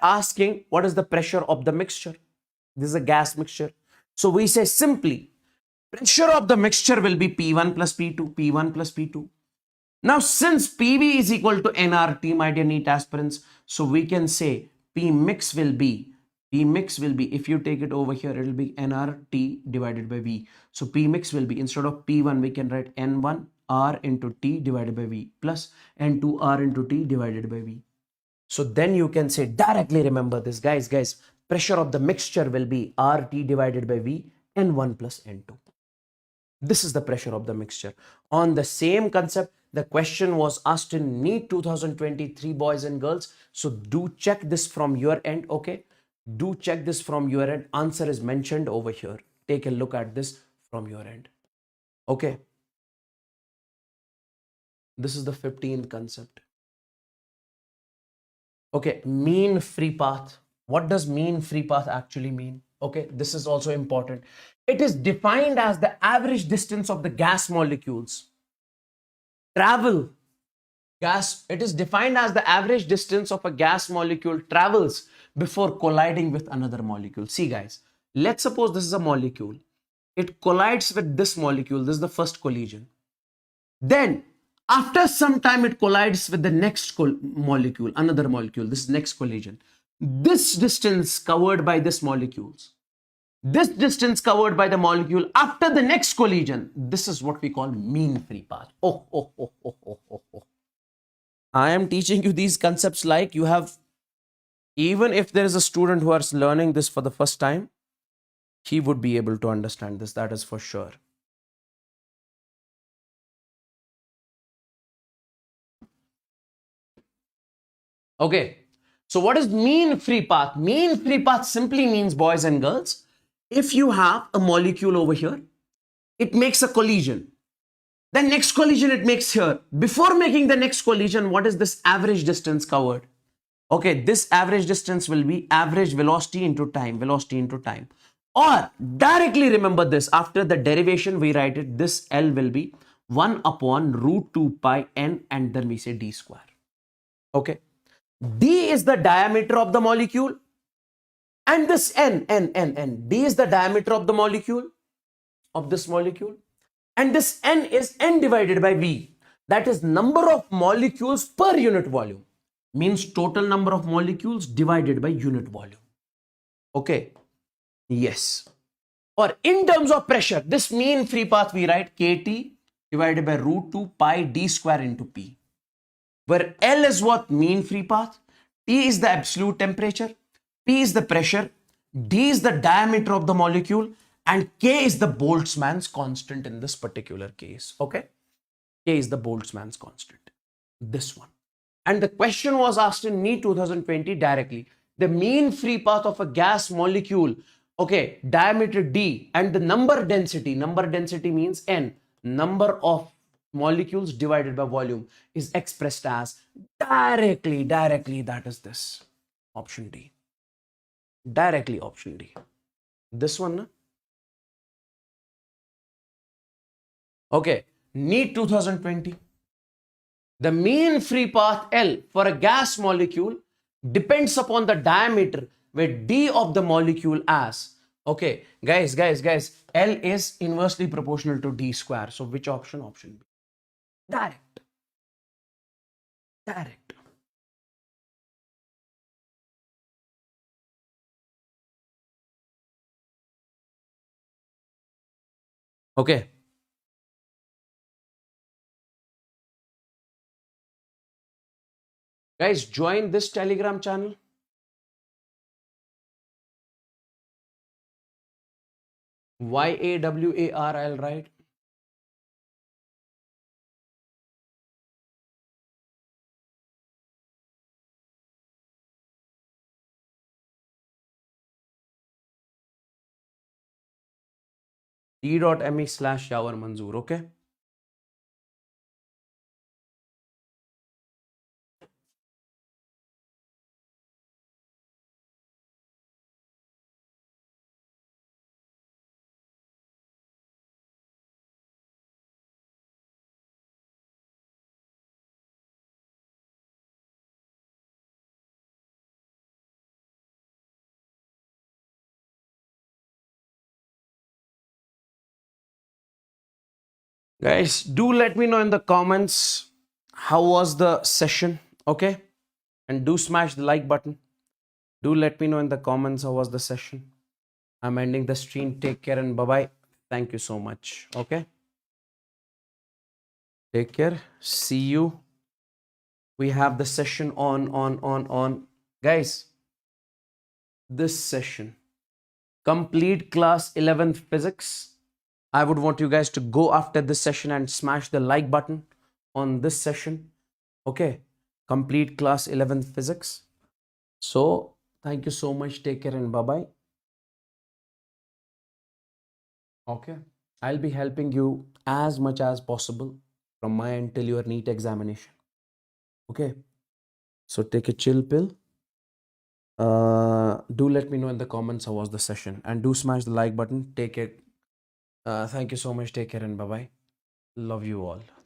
asking what is the pressure of the mixture. This is a gas mixture. So we say simply, pressure of the mixture will be P1 plus P2, P1 plus P2. Now, since PV is equal to nRT, my dear NEET aspirants, so we can say P mix will be, if you take it over here, it will be nRT divided by V. So P mix will be, instead of P1, we can write N1 R into T divided by V plus N2 R into T divided by V. So then you can say, directly remember this, guys, pressure of the mixture will be RT divided by V, N1 plus N2. This is the pressure of the mixture. On the same concept, the question was asked in NEET 2023, boys and girls. So do check this from your end, okay? Do check this from your end. Answer is mentioned over here. Take a look at this from your end. Okay. This is the 15th concept. Okay, mean free path. What does mean free path actually mean? Okay, this is also important. It is defined as the average distance of the gas molecules travel. It is defined as the average distance of a gas molecule travels before colliding with another molecule. See guys, let's suppose this is a molecule. It collides with this molecule. This is the first collision. Then after some time it collides with the next molecule, another molecule, this next collision. This distance covered by this molecules, this distance covered by the molecule after the next collision, this is what we call mean free path. I am teaching you these concepts like you have, even if there is a student who is learning this for the first time, he would be able to understand this, that is for sure. Okay, so what is mean free path? Mean free path simply means, boys and girls, if you have a molecule over here, it makes a collision. The next collision it makes here. Before making the next collision, what is this average distance covered? Okay, this average distance will be average velocity into time, Or directly remember this, after the derivation we write it, this L will be 1 upon root 2 pi n, and then we say d square. Okay. D is the diameter of the molecule, and this n, D is the diameter of the molecule, of this molecule, and this n is n divided by V. That is number of molecules per unit volume, means total number of molecules divided by unit volume. Okay. Yes. Or in terms of pressure, this mean free path we write kT divided by root 2 pi d square into P, where L is what? Mean free path, T is the absolute temperature, P is the pressure, D is the diameter of the molecule, and K is the Boltzmann's constant in this particular case. Okay, K is the Boltzmann's constant, this one. And the question was asked in NEET 2020 directly. The mean free path of a gas molecule, okay, diameter D, and the number density means N, number of molecules divided by volume, is expressed as directly, that is this, option D. Directly, option D. This one, na? Okay, NEET 2020. The mean free path L for a gas molecule depends upon the diameter, where D of the molecule as, okay, guys, L is inversely proportional to D square. So which option? Option B. Direct. Okay. Guys, join this Telegram channel. YAWAR, I'll write. t.me/Yawar Manzoor. Okay. Guys, do let me know in the comments how was the session, okay? And do smash the like button. Do let me know in the comments how was the session. I'm ending the stream. Take care and bye-bye. Thank you so much, okay? Take care. See you. We have the session on. Guys, this session, complete class 11th physics, I would want you guys to go after this session and smash the like button on this session. Okay, complete class 11th physics. So thank you so much. Take care and bye bye. Okay, I'll be helping you as much as possible from my end till your NEET examination. Okay, so take a chill pill. Do let me know in the comments how was the session, and do smash the like button. Take it. Thank you so much. Take care and bye bye. Love you all.